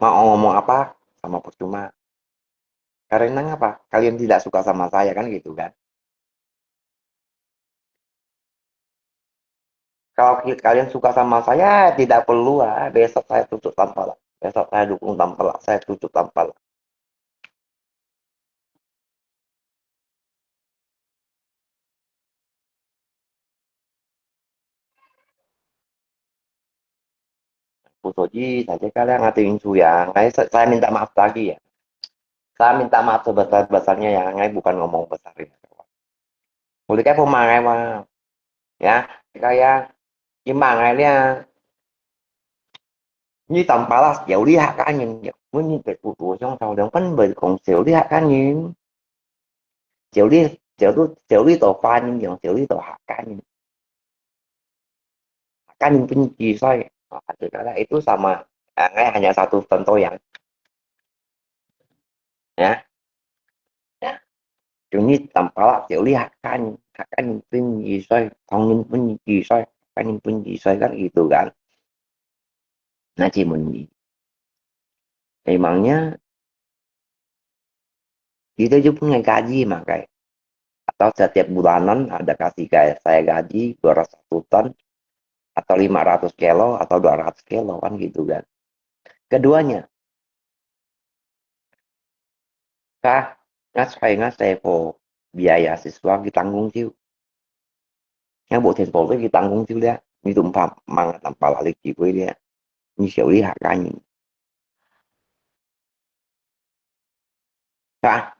Mau ngomong apa sama percuma. Karena apa? Kalian tidak suka sama saya kan gitu kan. Kalau kalian suka sama saya tidak perlu besok saya tutup tanpa Besok saya dukung Tampelak, saya setuju Tampelak. Bu Soji, saja kalian ngatain Su ya. Saya minta maaf lagi ya. Saya minta maaf sebesar-besarnya ya. Ngai bukan ngomong besar ya. Boleh kayak pemangai mah. Ya, kayak gimana dia như tầm Palace dạo đi hạ cá nhân với những cái của trong tàu đang phân bởi còn xỉu đi hạ cá nhân xỉu đi tổ pha nhưng dòng xỉu đi tổ hạ cá nhân pun saya ada itu sama hanya satu contoh ya như tầm Palace xỉu đi hạ cá nhân pun saya thông nhân pun saya cá nhân pun saya kan gitu kan nah cuman emangnya kita juga punya gaji makai atau setiap bulanan ada kasih kayak saya gaji 201 ton atau 500 kilo atau 200 kilo kan gitu kan. Keduanya, kah ngasih po biaya siswa ditanggung sih. Yang bộ thành phố cái tanggung sih dia. Như tụm phạm mang tanpa lalik chỉ với dia. Như xử lý hạ ca nhìn. Kah,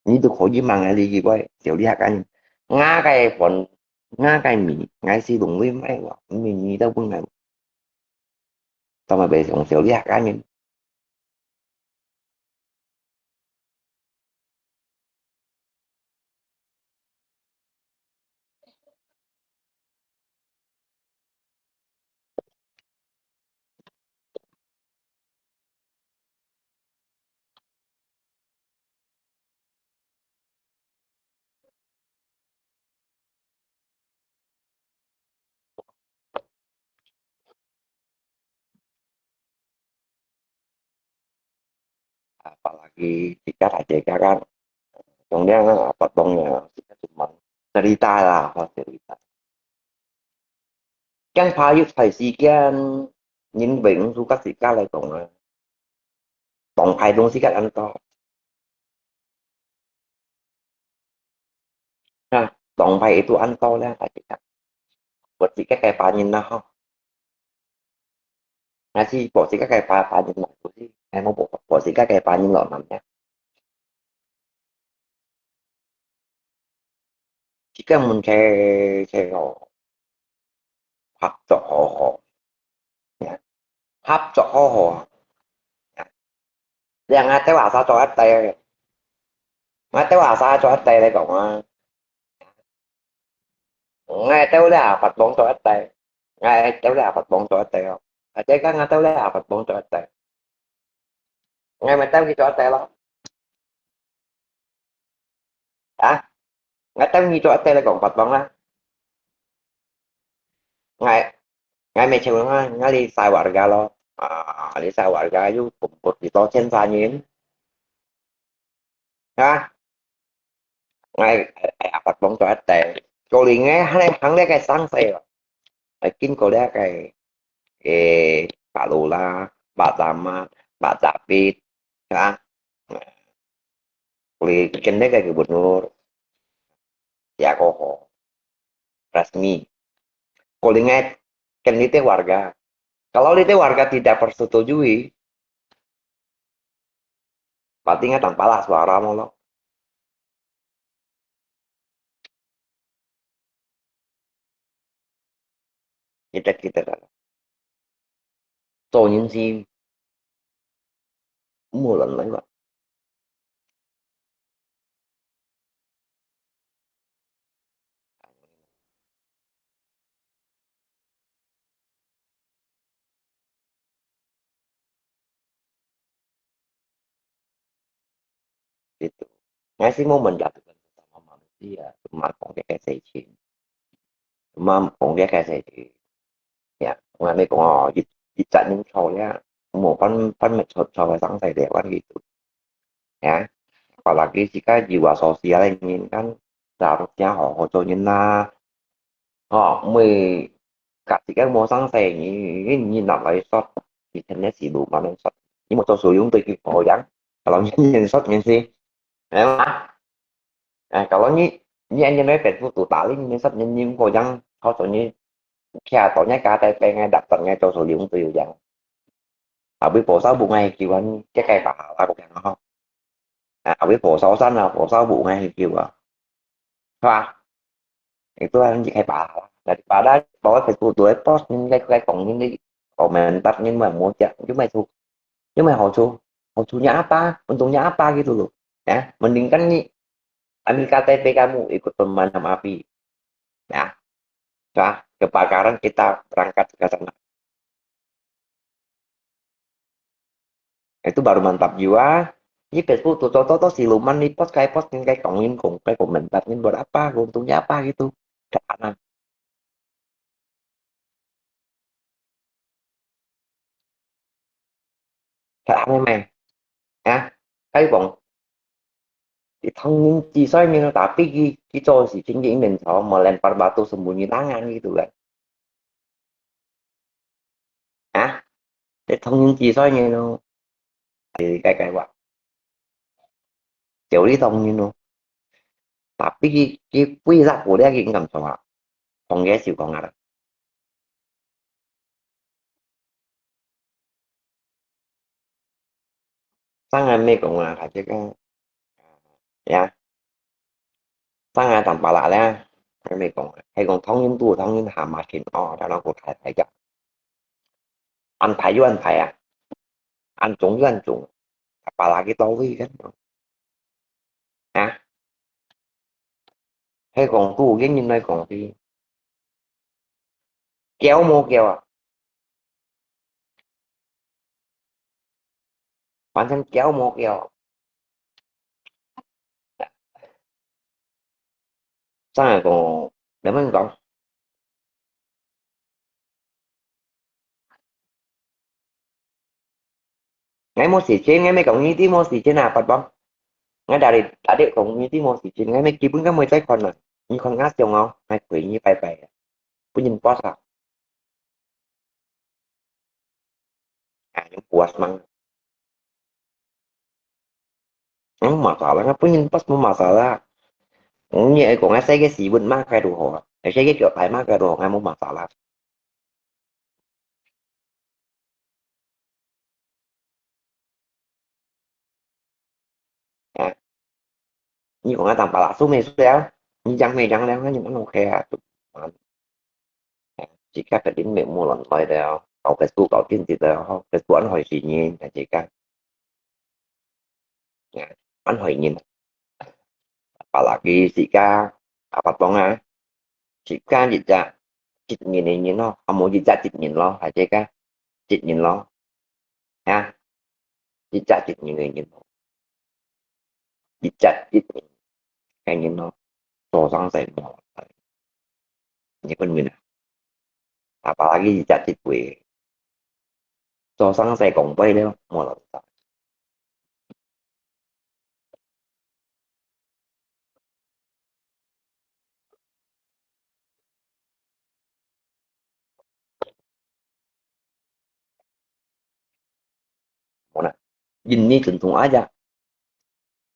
như tụi khổ với mang đi gì với xử lý hạ ca nhìn. Nga cái mì, ngay sử dụng với máy của mình như đâu cũng này. Xong rồi về xử lý hạ ca nhìn. Apalagi jika AJK kan kemudian potongnya kita cuma cerita lah cerita kan payut phải gì cái những bệnh su các sĩ ca lại tổng phải đúng sĩ các ăn to ha tổng phải itu ăn to lah tak cakap buat sĩ các kayak panin lah ngasih buat sĩ các kayak panin lah tu sih mau buat sĩ các kayak panin loh namanya jika mun saya hợp作好好合作好好yang ngate wasa cho ate ngate wasa cho ate đây còn ngay tới là Phật bổn cho ate ngay tới là Phật bổn cho ate không ở đây có ngay tới là Phật bổn cho ate ngay mà tới khi cho ate đó à ngay tới khi cho ate là còn Phật bổn đó ngay ngay mấy chiều ngay đi sai warga lo đi sai warga itu kumpul di tol Censanyin ha ngay Phật bổn cho ate cô liền nghe hắn lấy cái sáng xe kinh cô lấy cái Pak Lula, Pak Camat, Pak Capit, ya, boleh bikin deh kayak gubernur, ya koho, resmi. Kalau ingat, kan itu warga. Kalau itu warga tidak persetujui, berarti nggak tampalah suara mulu. Kita kan. Tôi những gì mua lần lấy vậy. Gitu. Ngasih mau menjatuhkan sesama manusia, cuma pakai kesehatan. Cuma pakai kesehatan. Ya, nggak có dịch trận những trò ya một phân mệnh thuật trò và sáng xảy đẹp kan gitu ya apalagi jika jiwa sosial ini kan seharusnya họ cho nhân na họ mới cả thì các mô sáng xe nhìn nặng lại sót thì thành nét xì đủ mà nên sót nhưng mà cho sử dụng từ cái cổ gắng kalau nhìn sót nhìn gì em kalau như anh nói về phụ tụ tả lý nhìn sót nhìn cổ gắngเขาsoalnya kia taunya KTP ngay daftarnya cho số liệu từ dạng habis phổ 6 vụ ngay kêu anh cái pahala của yang không habis phổ 6 sana phổ 6 vụ ngay kêu à itu anh chỉ pahala daripada bahwa Facebook tuh post những cái còn những cái komentar nhưng mà mau cak nhưng mà họ sunya apa untungnya apa gitu loh ya mending kan nih ambil KTP kamu ikut pemadam api ya kebakaran kita berangkat ke sana itu baru mantap jiwa ini Facebook tuh toto siluman nih post những cái cộng những cùng cái komentar nhưng buat apa untungnya apa gitu karena karena mày ya cái bọn thì thông chỉ xoay mình tapi cái trò si tinggi mình so melempar batu sembunyi tangan gitu kan để thông chỉ xoay như nó thì cái quả kiểu đi thông như nó tapi cái quy tắc của dia cái ngầm sama còn ghé chịu còn ada sangat mấy cũng là phải chứ ya sangat tanpa lạ ra mấy cũng hay còn thông những tu thông những hàm mà khiến đó nó cũng phải chắc anh phải với anh phải anh trúng với anh trúng apalagi Towi kan hay còn tu cái như này còn thì kéo mua kéo bản thân kéo mua kéo sao lại còn để mình còn ngay một xí trên ngay mấy cộng như tí một xí trên nào phải không ngay đã để cộng như tí một xí trên ngay mấy kia bưng cái mười trái con rồi như con ngát chồng không hai quỷ như phải phải punya nhìn post những puas mang những masalah kan punya nhìn post mau masalah như còn ngay cái gì bên má cái đồ họ cái kiểu tại má cái đồ ngay mau masalah như còn ngay tầm bà lạ số mê số đéo như chẳng đéo nhưng nó ok chỉ các cái điểm miệng mua lần thôi đéo cậu Facebook cậu tin thì đéo không Facebook anh hỏi gì nhìn là chỉ các anh hỏi nhìn apalagi jika apa tonga jika jejak chích nhìn này nhìn nó ông muốn jejak chích nhìn lo phải chứ các chích nhìn lo ha jejak chích nhìn này nhìn jejak chích nhìn cái nhìn nó so sánh sẽ nó những con người nào apalagi jejak chích quỷ so sánh sẽ còn bay đâu một lần một này nhìn như truyền thống aja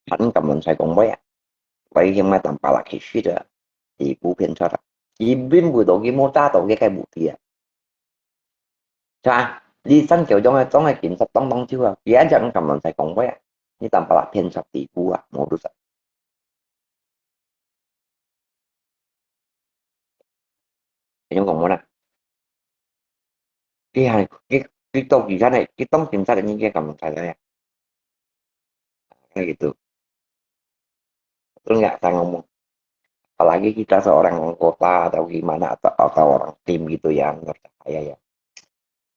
hắn cầm lần sai còn bay yang mai tanpa laki sudah di bukan cara ibim buổi tối cái mô ta tổ cái bụi tiền cha đi sân kiểu trong này kiểm soát tông chưa giá chẳng cầm lần sai còn như tanpa laki phiên sập tỷ phú một đứa sập nhưng còn muốn cái hai cái tông gì này cái tông kiểm soát những cái cầm lần sai này kayak gitu terus nggak saya ngomong apalagi kita seorang kota atau gimana atau orang tim gitu yang percaya ya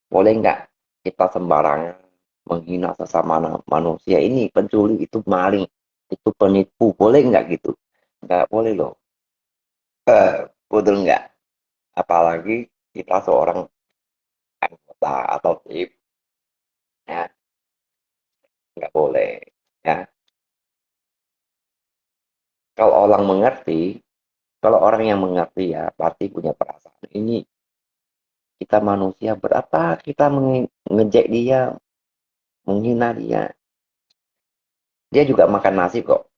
boleh nggak kita sembarangan menghina sesama manusia ini pencuri itu maling itu penipu boleh nggak gitu nggak boleh loh betul nggak apalagi kita seorang anggota atau tim ya nggak boleh ya kalau orang mengerti kalau orang yang mengerti ya pasti punya perasaan ini Kita manusia, berapa kita ngejek dia, menghina dia. Dia juga makan nasi kok.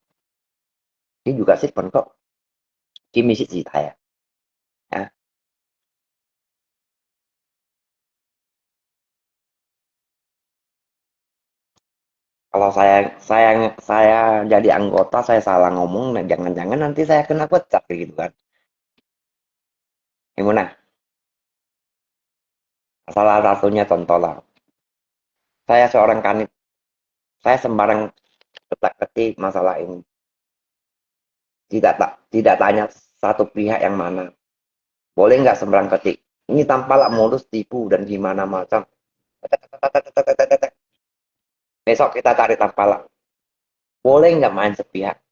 Dia juga sipon kok. Kimi sih saya. Ya. Kalau saya jadi anggota, saya salah ngomong, nah jangan-jangan nanti saya kena pecat gitu kan. Gimana? Salah satunya contoh lah. Saya seorang kanit, saya sembarang ketik masalah ini. Tidak tanya satu pihak yang mana. Boleh nggak sembarang ketik? Ini tampaklah modus tipu dan gimana macam. Besok kita cari tampaklah. Boleh nggak main sepihak?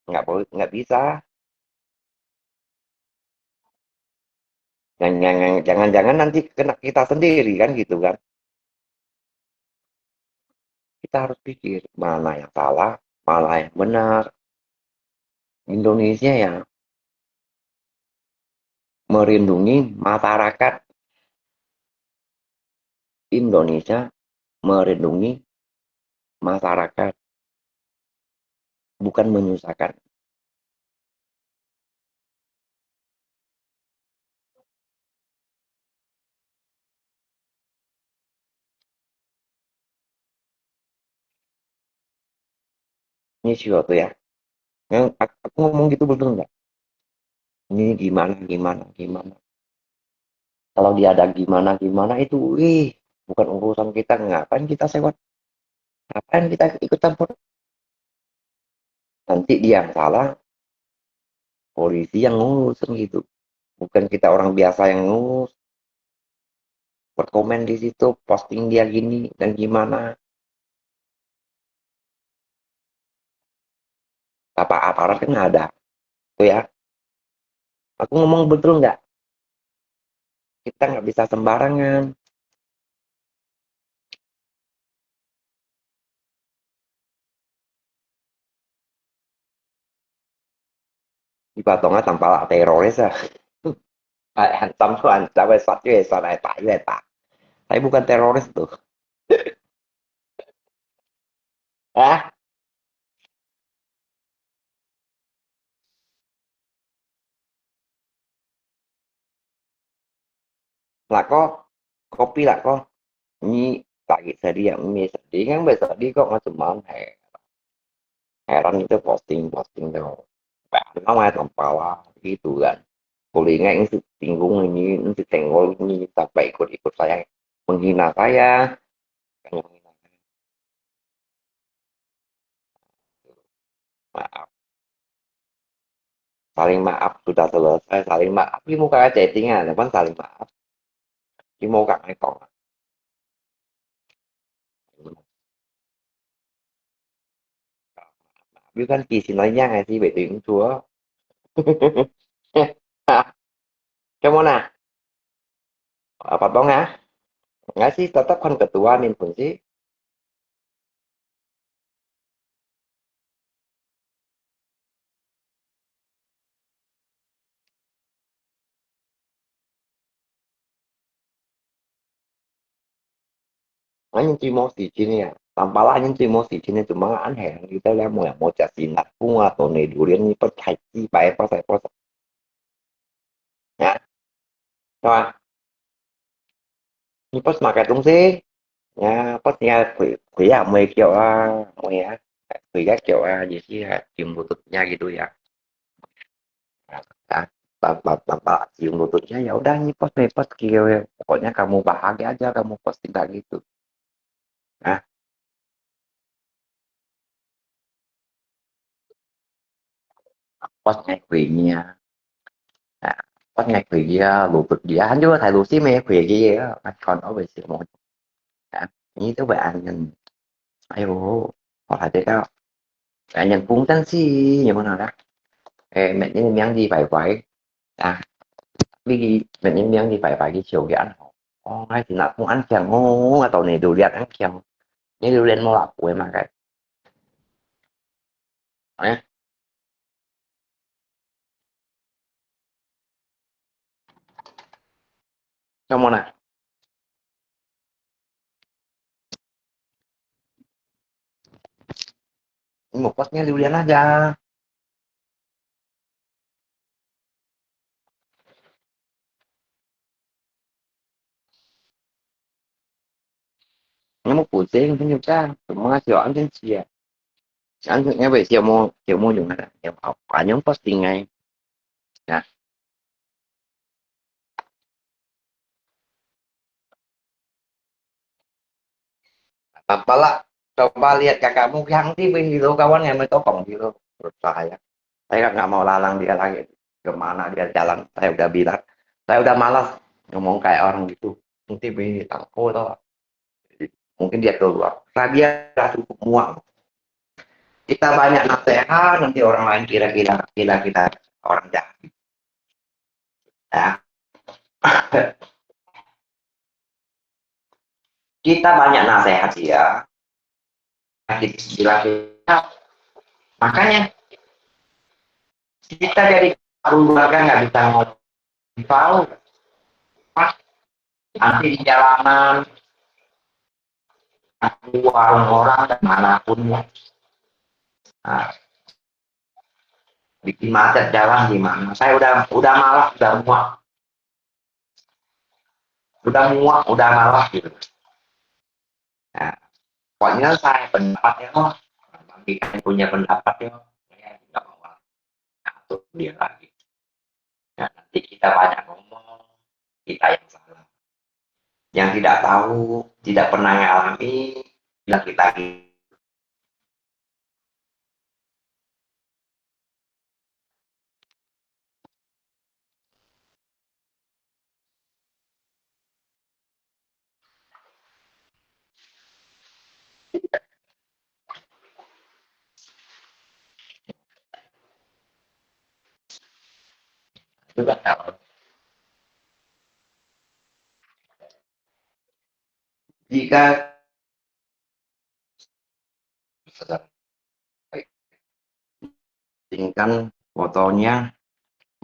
Nggak boleh, nggak bisa. Jangan-jangan nanti kena kita sendiri kan gitu kan. Kita harus pikir mana yang salah, mana yang benar. Indonesia ya melindungi masyarakat Indonesia, melindungi masyarakat, bukan menyusahkan. Ini sesuatu ya. Yang aku ngomong gitu betul nggak? Ini gimana, gimana, gimana. Kalau dia ada gimana, gimana itu, bukan urusan kita. Ngapain kita sewa? Ngapain kita ikut campur? Nanti dia yang salah, polisi yang ngurus kan gitu. Bukan kita orang biasa yang ngurus. Berkomen di situ, posting dia gini dan gimana. Apa aparat kan nggak ada. Tuh ya. Aku ngomong betul nggak? Kita nggak bisa sembarangan. Di Patonga tanpa teroris ya. Hantam tuh hantam, wesat wesat, tak, tak. Saya bukan teroris tuh. Ah, lah kok, kopi lah kok. Ini lagi sedih ya, ini sedih kan, sedih kok nggak cuma heran itu posting tuh. Bạn nó mai tầm lah gitu kan. Kulinya ini singgung ini tenggol ini sampai ikut saya menghina saya. Maaf, saling maaf sudah selesai, saling maaf di muka chattingan, kan saling maaf di muka kok. Biết anh chị xin nói nha ngày thì bị tuyển chúa. Kamu na, apa bang ah? Nggak sih, tetap kan ketua nih pun sih. Anh chỉ mau di sini ya. Tanpa lah anh chỉ mau di sini cuma anh heran kita lah mau cari bunga atau nih durian ini percaya baik pas saya pas ya. Rồi, ini pas makai tung sih. Ya, pas ya quỷ à mười kiểu mười á, quỷ các kiểu gì sih cium lututnya gitu ya. Nah, tanpa cium lututnya ya udah nih post gitu ya. Pokoknya kamu bahagia aja kamu posting kayak gitu. Nah, post ngày quỷ à, post ngày quỷ lutut dia han juga thầy Lucy mê quỷ kia anh còn nói về sự một như thế vậy anh ayo hỏi thế cao anh nhận cũng tan si như thế nào đó mẹ nhân miếng gì phải vậy à vì mẹ nhân miếng gì phải vậy cái chiều cái ăn ngay thì nạp không ăn chèn mà tàu này đồ điện ăn chèn như lưu lên mò của mà cái đấy Kamu mana? Mau postnya duluan aja. Nó một buổi sáng phải nhiều cha, tụi má chờ anh đến chia. Anh nghe về chiều mua dùng này, chiều học cả nhóm posting ngay. Nah, apalah coba lihat kakakmu yang TV gitu kawan yang itu kong gitu. Terus saya kan nggak mau lalang dia lagi kemana dia jalan. Saya udah bilang, saya udah malas ngomong kayak orang gitu. TV tangko tau. Mungkin dia keluar. Nah, dia udah cukup muak. Kita banyak nasihat, nanti orang lain kira kita orang jahat. Ya. Kita banyak nasihat dia, gila kita. Makanya kita jadi keluarga nggak bisa ngomong tahu. Nanti di jalanan, di warung orang dan manapun ya. Nah, bikin macet jalan gimana? Saya udah malas, udah malas gitu. Nah, pokoknya saya pendapatnya kok, nanti kan punya pendapat ya, saya nggak mau atur dia lagi. Nah, nanti kita banyak ngomong, kita yang salah. Yang tidak tahu, tidak pernah ngalami, bilang kita juga kalau jika tingkan fotonya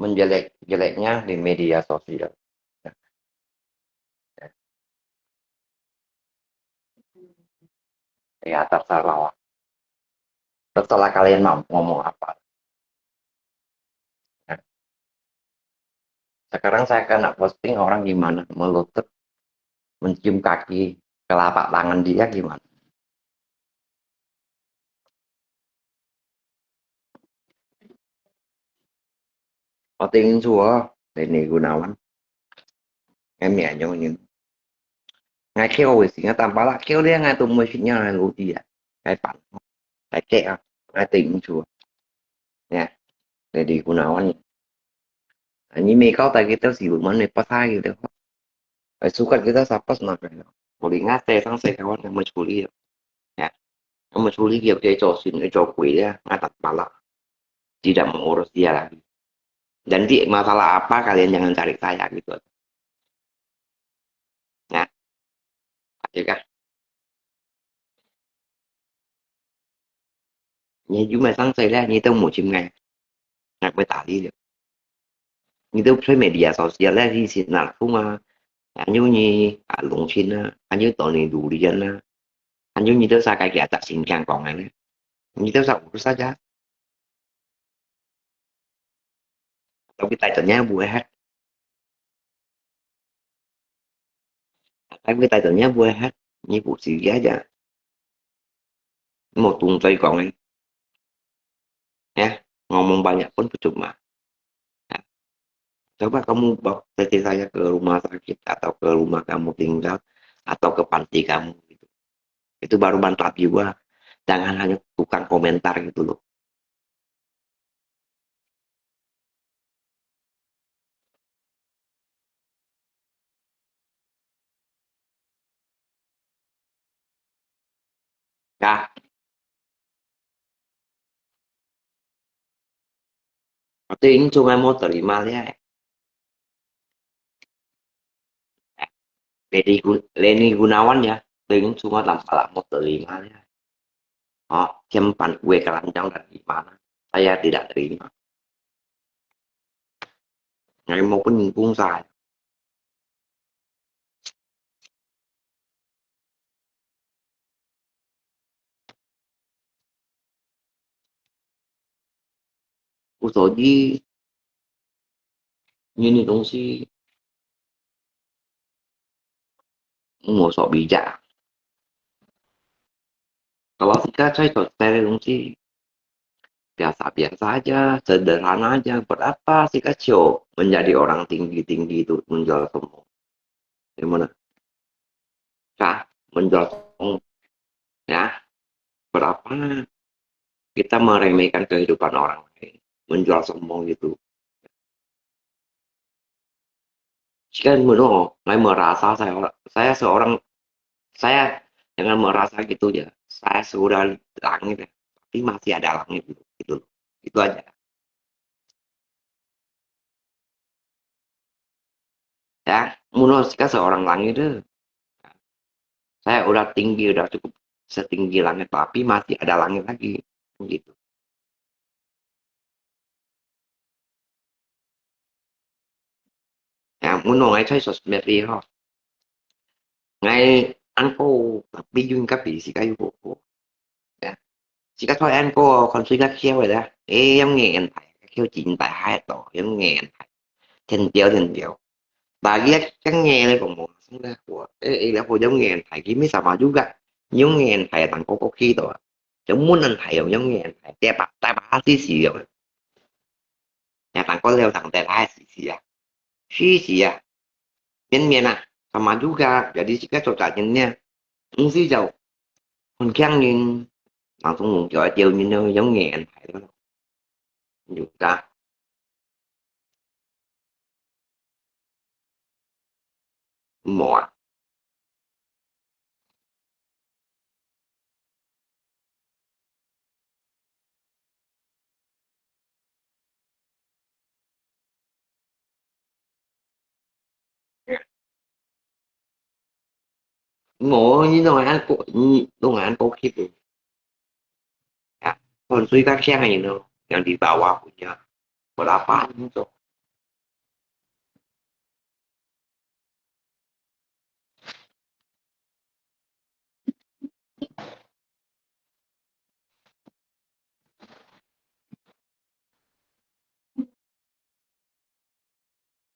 menjelek-jeleknya di media sosial. Ya terserah. Terserah kalian mau ngomong apa. Sekarang saya kena posting orang gimana melutut, mencium kaki, telapak tangan dia gimana. Postingin semua Denny Gunawan. Em nhẹ nhõm nhưng ngay kêu vềสิ่งต่างๆkêu dia ngay tụi mình nhau là lũ gì à cái bạn cái kẹo cái tình chùa nha để đi Gunawan ini mereka tak kita sih mana pasal gitu suka kita siapa nak boleh nggak saya sang saya kawan yang mencuri ya yang mencuri dia dia josin dia jokui dia ngatak pala tidak mengurus dia lagi dan di masalah apa kalian jangan cari saya gitu ya oke kah nhưng mà sáng xảy ra như tôi một chim ngày ngạc mới tả đi được như tôi thấy media sosial là di sini nak kuma anyo ni long chin anyo to ni du lian anyo ni tôi sa cái kia tak sin kang kong này như tôi sa urus saja tapi title-nya buat tapi title-nya buat như vụ xử lý aja một tuần tay còn anh ya ngomong banyak pun percuma nah, coba kamu bawa PT saya ke rumah sakit atau ke rumah kamu tinggal atau ke panti kamu gitu. Itu baru manfaat jiwa jangan hanya tukang komentar gitu loh ya penting cuma mau terima ya Lenny Gunawan ya penting cuma tanpa mau terima ya oh simpan kue keranjang dari mana saya tidak terima ngày một cái nhìn buông dài 我手机因为东西我所bijak. Kalau kita saya cari东西biasa-biasa aja, sederhana aja. Buat apa sih kacau menjadi orang tinggi-tinggi itu menjual semua? Gimana? Kah? Menjual semua, ya? Berapa kita meremehkan kehidupan orang lain, menjual sombong gitu. Jika menurut saya merasa saya seorang saya jangan merasa gitu ya. Saya sudah langit, ya, tapi masih ada langit gitu, gitu. Itu aja. Ya, menurut saya seorang langit itu, saya udah tinggi, udah cukup setinggi langit, tapi masih ada langit lagi, gitu. Ya, menurut saya sosmed itu, ngay anh cô tập bi duyên các vị sĩ cái của dạ chỉ có thôi anh cô còn suy các khéo rồi đó ê giống nghe anh thầy khéo chuyện tại hai tổ giống nghe anh thầy thành tiêu bà ghét chẳng nghe đây còn một sống ra của ê là cô giống nghe anh thầy kiếm mấy sao mà chú gắt giống nghe anh thầy thằng cô có khi rồi giống muốn anh thầy rồi giống nghe anh thầy tay bạc tay bá xí xì rồi nhà thằng có leo thằng tay bá xí xì à nhân miền à sama juga jadi jika cocoknya sih jauh còn khang nhưng mà không muốn cho chiều như nó giống nghe anh thầy đó nhiều ta mỏi ngộ như nó ăn cô khiếp rồi ya còn suy các khang này nó yang di bawah punya berapa itu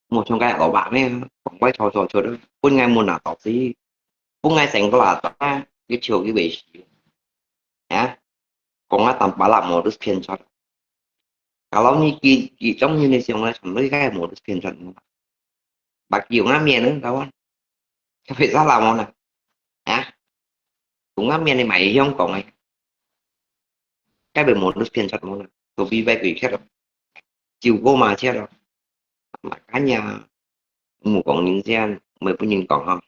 một trong cái của bạn ấy cũng quay trò đó pun ngay muốn là tỏ gì pun ngay sành là tỏ cái chiều cái bể ya còn ngay tầm bả làm một đứa phiền cho kalau như kỳ trong Indonesia này chẳng mấy cái một đứa phiền cho bạc chiều ngắm miền nữa đâu anh cái phải ra làm một nè ya cũng ngắm miền này mày không còn này cái bề một đứa phiền cho một nè tôi vì vậy quỷ khác rồi chiều cô mà chết rồi mà cả nhà một còn những xe mới có nhìn còn không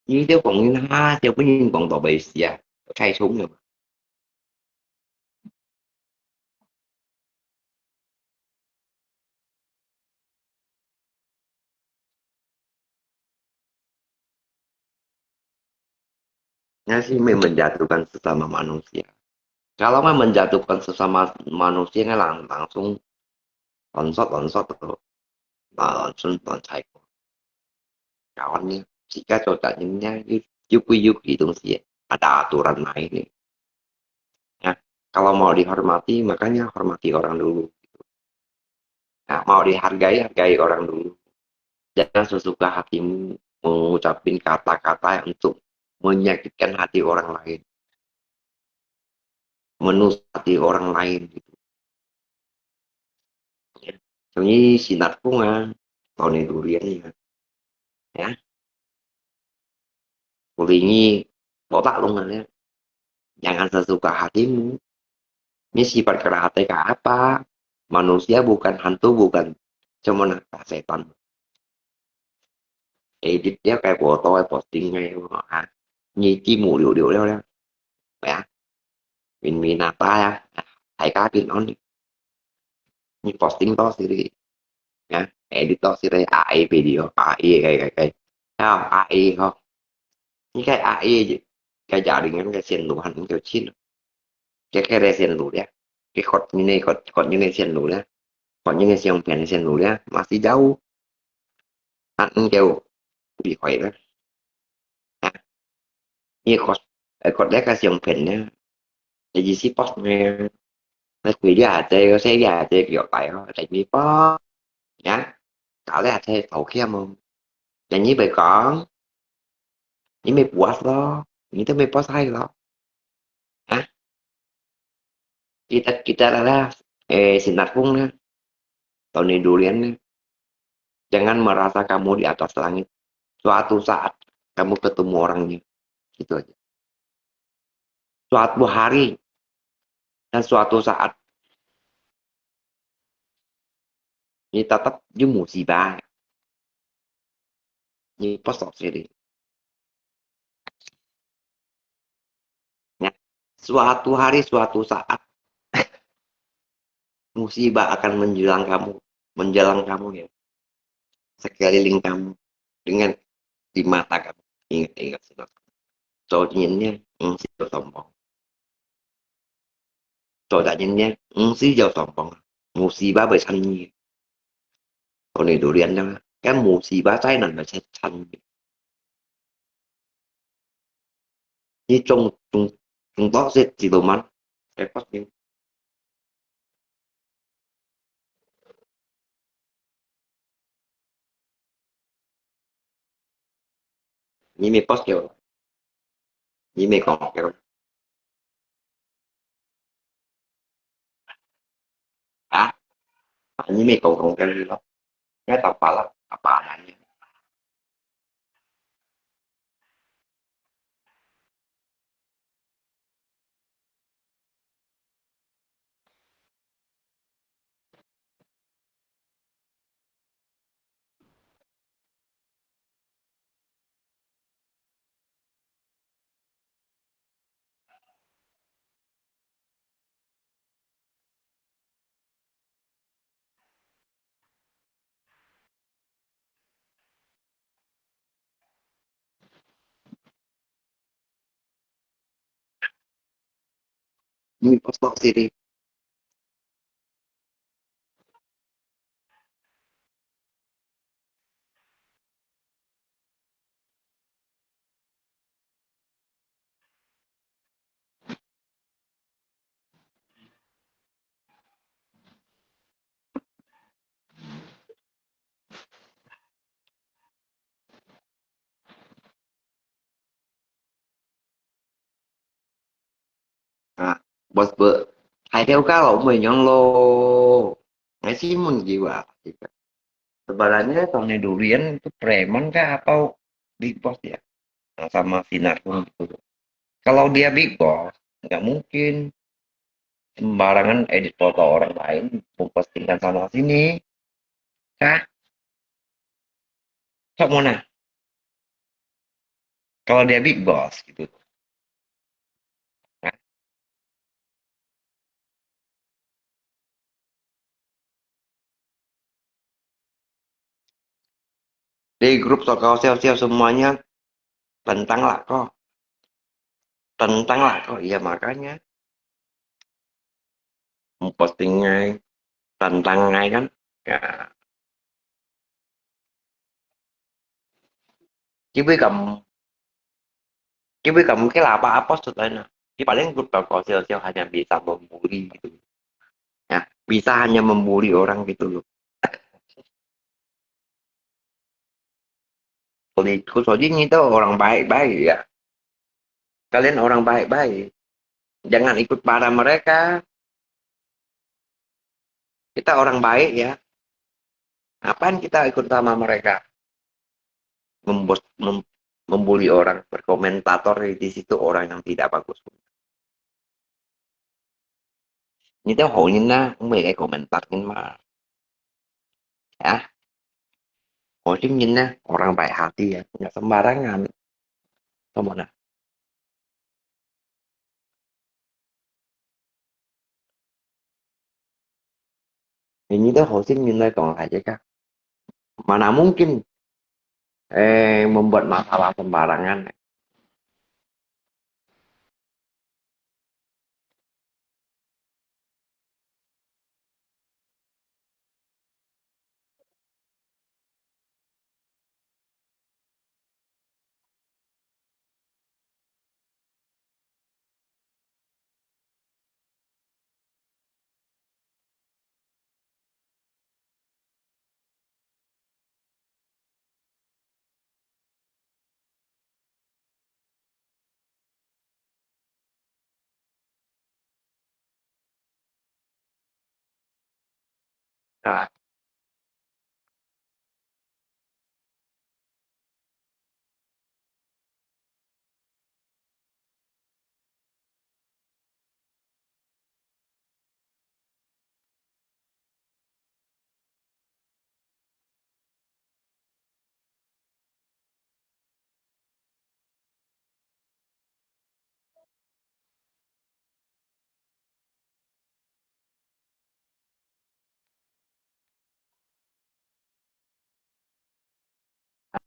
như nếu còn như ha theo cái nhìn còn tàu bể xìa thay súng rồi ya sih menjatuhkan sesama manusia kalau mah menjatuhkan sesama manusia kan langsung lonsot tuh mà langsung loncai kawannya jika cocoknya yuki itu sih ada aturan main nih ya kalau mau dihormati makanya hormati orang dulu nah, mau dihargai hargai orang dulu jangan sesuka hatimu mengucapin kata-kata untuk menyakitkan hati orang lain menusuk hati orang lain gitu ya. Giống sinatku tahun durian ya kulingi botak luôn ya jangan sesuka hatimu ini sifat karateka apa manusia bukan hantu bukan cuma setan edit dia kayak foto posting ngay như chi mù điệu đeo đó vậy mình nata ya thấy cá pin on như posting to sih ya edit to sih AI video AI kayak không AI không như cái AI gì cái jaringan cái sentuhan kiểu Cina cái resen lu ya cái code như này code như này sen lu ya Còn những cái siêu biển sen lũ ya masih jauh, ăn jauh bị khỏi đó. À, như có đấy cái siêu biển nhá, tại vì ship post nghe nó quỷ giả tê có xe giả tê kiểu tại họ tại vì có nhá, tạo ra thế thầu kia mà, là như vậy có những mấy buat lo, những thứ mấy post hay lo, à kita adalah Sinarfung nih, Tony Durian nih, jangan merasa kamu di atas langit, suatu saat kamu ketemu orangnya, gitu aja. Suatu hari dan suatu saat ini tetap di musibah, ini post sendiri. Ya. Suatu hari, suatu saat musibah akan menjelang kamu ya, sekeliling kamu dengan di mata kamu. Ingat-ingat sudah. Cho nhìn nha, xí vào tổng bọn. Cho đã nhìn nha, xí vào tổng bọn. Musibah bởi sanh nhi. Còn này đồ điện đó, cái musibah trái này là sẽ sanh. Như trong đó sẽ chỉ đồ mắt. Cái phát hiện. Như mày post kiểu, như mày còn kiểu. À, như mày còn cái gì đó. Cái tập bà lắm, tập bà này. Như mày post gì đi. À, bos bơ. Hai theo kalau menyon lo. Nggak sih menjiwa. Sebenarnya Tony Durian itu preman kah atau big boss ya? Nah, sama Sinar pun gitu. Kalau dia big boss, nggak mungkin sembarangan edit foto orang lain, mempostingkan sana sini. Kah? Sok mana? Kalau dia big boss gitu. Nah, di grup sosial semuanya tentang lah kok. Tentang lah kok. Iya makanya memposting ngay, tentang ngay kan. Ya, chứ với cầm cái là apa post lain. Di paling grup sosial hanya bisa membuli gitu. Ya, bisa hanya membuli orang gitu loh. Coach Odin itu orang baik-baik ya. Kalian orang baik-baik. Jangan ikut pada mereka. Kita orang baik ya. Ngapain kita ikut sama mereka? Membos, membuli orang, berkomentator di situ orang yang tidak bagus. Như thế hội nhìn na, không cái komentar nhìn mà. Ya, hội tim nhìn na, orang baik hati ya. Nggak sembarangan. Kamu nah. Như thế hội tim nhìn đây còn lại chứ các. Mana mungkin membuat masalah sembarangan. Nah,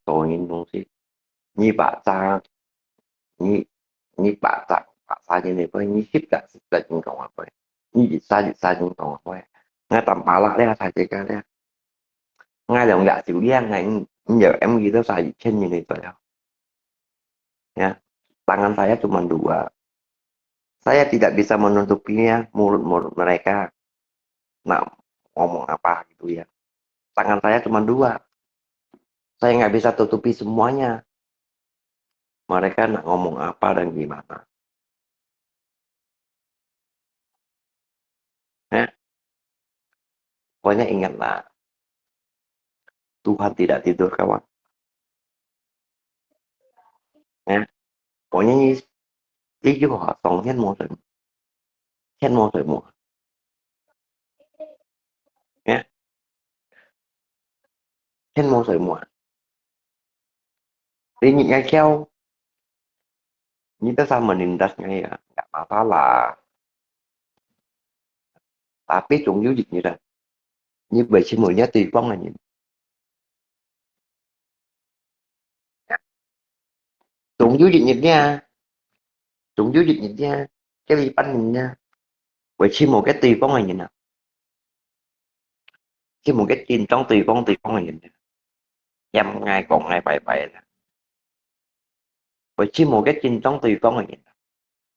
tôi nhìn đúng gì như bạn ta như như bạn ta như này với như kita jeung kawan apa như bisa jeung kawan apa ngay tầm bả lại đây thầy chị cái đây ngay dòng gạ chịu điang này giờ em gitu saya trên như này vậy ya tangan saya cuma dua saya tidak bisa menutupinya mulut-mulut mereka nah ngomong apa gitu ya tangan saya cuma dua saya nggak bisa tutupi semuanya mereka nak ngomong apa dan gimana ya pokoknya ingatlah Tuhan tidak tidur kawan ya pokoknya như lý do họ sống hết mô thời mùa ya hết mô thời mùa đi nhịn ngay keo kita sama menindasnya ya nggak masalah tapi chúng giao dịch như vậy xin mời nhé tùy phong là nhìn chúng giao dịch nhìn nha chúng giao dịch nhìn nha cái gì bánh nhìn nha vậy xin một cái tùy phong là nhìn nào xin một cái tin trong tùy phong là nhìn nhằm ngày còn ngày bảy bảy là vậy xin một cái tin trong tùy phong là nhìn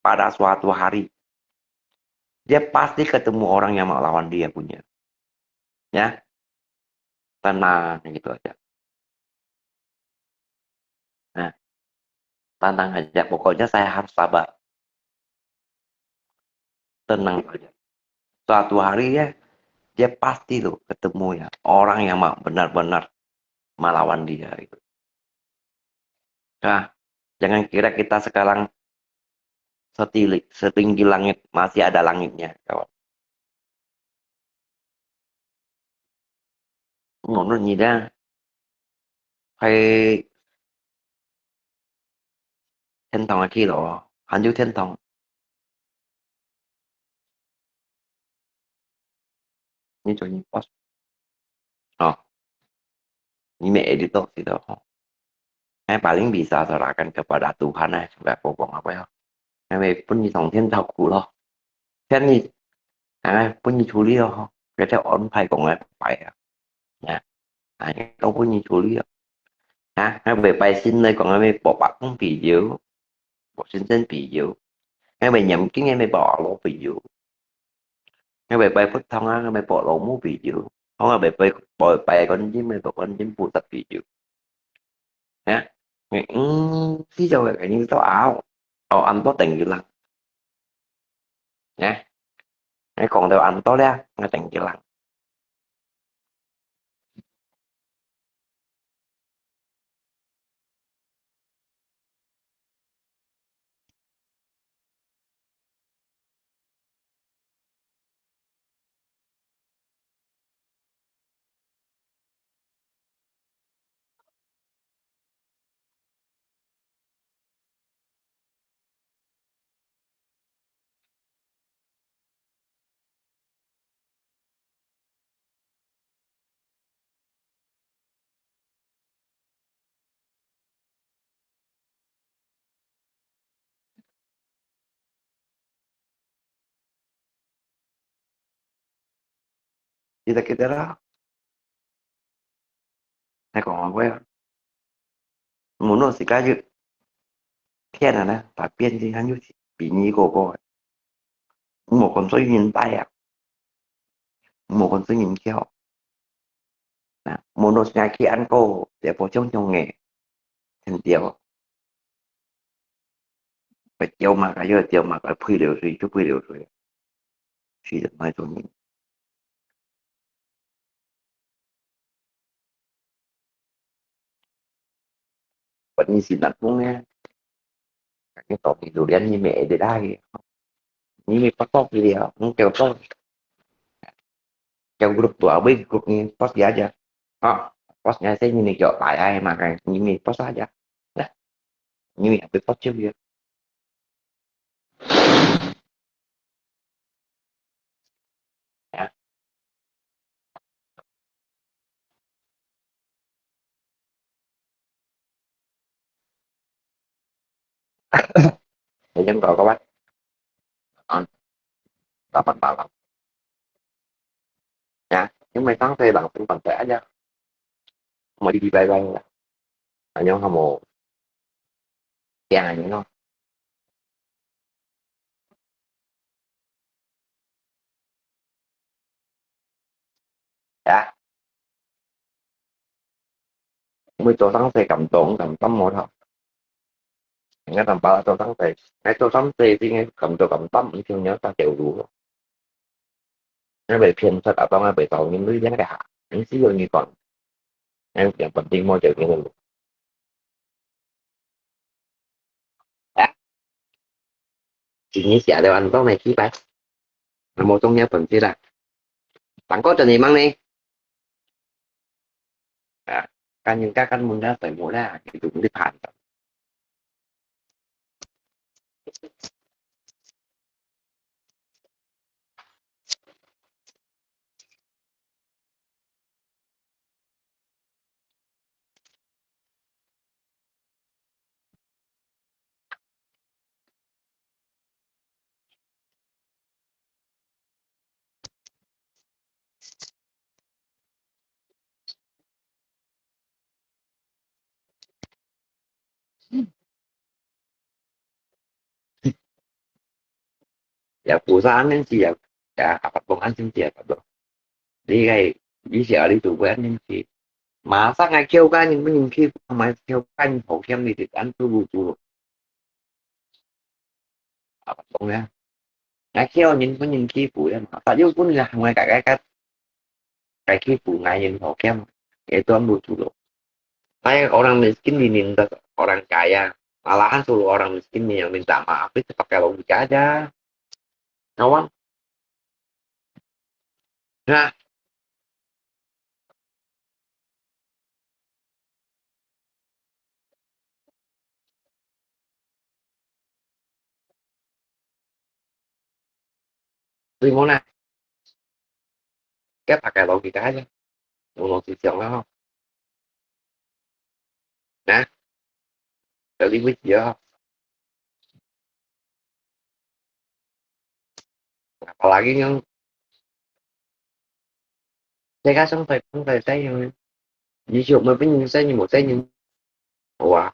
pada suatu hari dia pasti ketemu orang yang melawan dia punya ya tenang gitu aja nah tenang aja pokoknya saya harus sabar tenang aja suatu hari ya dia pasti tuh ketemu ya orang yang benar-benar melawan dia itu nah jangan kira kita sekarang setinggi langit masih ada langitnya kawan ngôn gì đó hay thiên堂嘅 kilo 含住天堂你做你 boss oh ini editor gitu paling bisa serahkan kepada Tuhan sebagai pokok apa ya pun như thằng thiên thọc của lo thế ni pun như chú lý lo cái theo ổn phải của ngài phải nha đâu pun như chú lý về bài xin đây còn ngay bỏ bạc không vì dữ bỏ xin xin vì dữ ngay về nhậm cái ngay bỏ lỗ vì dữ ngay về bài phất thông ngay bỏ lỗ muốn vì dữ không là về bỏ bài con với mấy con với phụ tập vì dữ ha ví dụ là như tao áo anh có tình lắm nha còn tao anh có đó nghe tình lắm kita đó hay còn quay muốn nó sẽ cái gì thiên là nè phải biên thì hắn như bị nhí cô một con số nhìn tay một con số nhìn keo muốn nó ngay khi ăn cô để bỏ trong nghề thành tiểu phải chiều mà cái giờ chiều mà cái phi đều gì chút phi đều rồi chỉ được mai tôi nhìn penyisinat punya cái tộc thì dù đen như mẹ để đai như mẹ pas top dia mungkin top trong grup tuh abi grup ini post dia aja oh postnya saya ini kok lại mà cái ini post aja nah ini abi post chưa dia ya để dân gọi các bác on dapat malam ya nhưng mà sáng thuê bằng tinh bằng trẻ aja mau đi bay bay lah hanya kamu yang hanya no ya mới tôi sáng thuê cầm tổn cầm tấm một thôi nghe tầm bảo là tôi sáng thuê ngay tôi sáng thuê thì nghe cầm tôi cầm tấm thì nhớ ta chịu đủ nó về phiền thật ở trong về tàu những đứa giá cả những xí như còn em chẳng phần tiền môi trường như luôn đã chỉ nghĩ xả đều anh tóc này khí phải là một trong những phần chia là bạn có trình gì mang đi à, những các anh muốn ra phải mua ra thì cũng đi phản ya perusahaan kan sih ya ya apa pengantin sih ya đi gây đi sợ đi tụ với anh nhưng chị mà sáng ngày kêu ca nhưng có những khi mà kêu ca nhưng hộ xem thì anh tôi bù tụ à không nha ngày kêu nhưng có những khi phụ em tại yêu cũng là ngoài cả cái khi phụ ngày nhưng hộ xem itu bù tụ saya orang miskin diminta orang kaya malahan suruh orang miskin yang minta maaf itu pakai logika aja kawan nah Limona cái pakai logika aja ngomong sisi Allah nah dari wis ya apalagi yang saya kan sampai saya yang ví dụ mà với những saya như một saya như ủa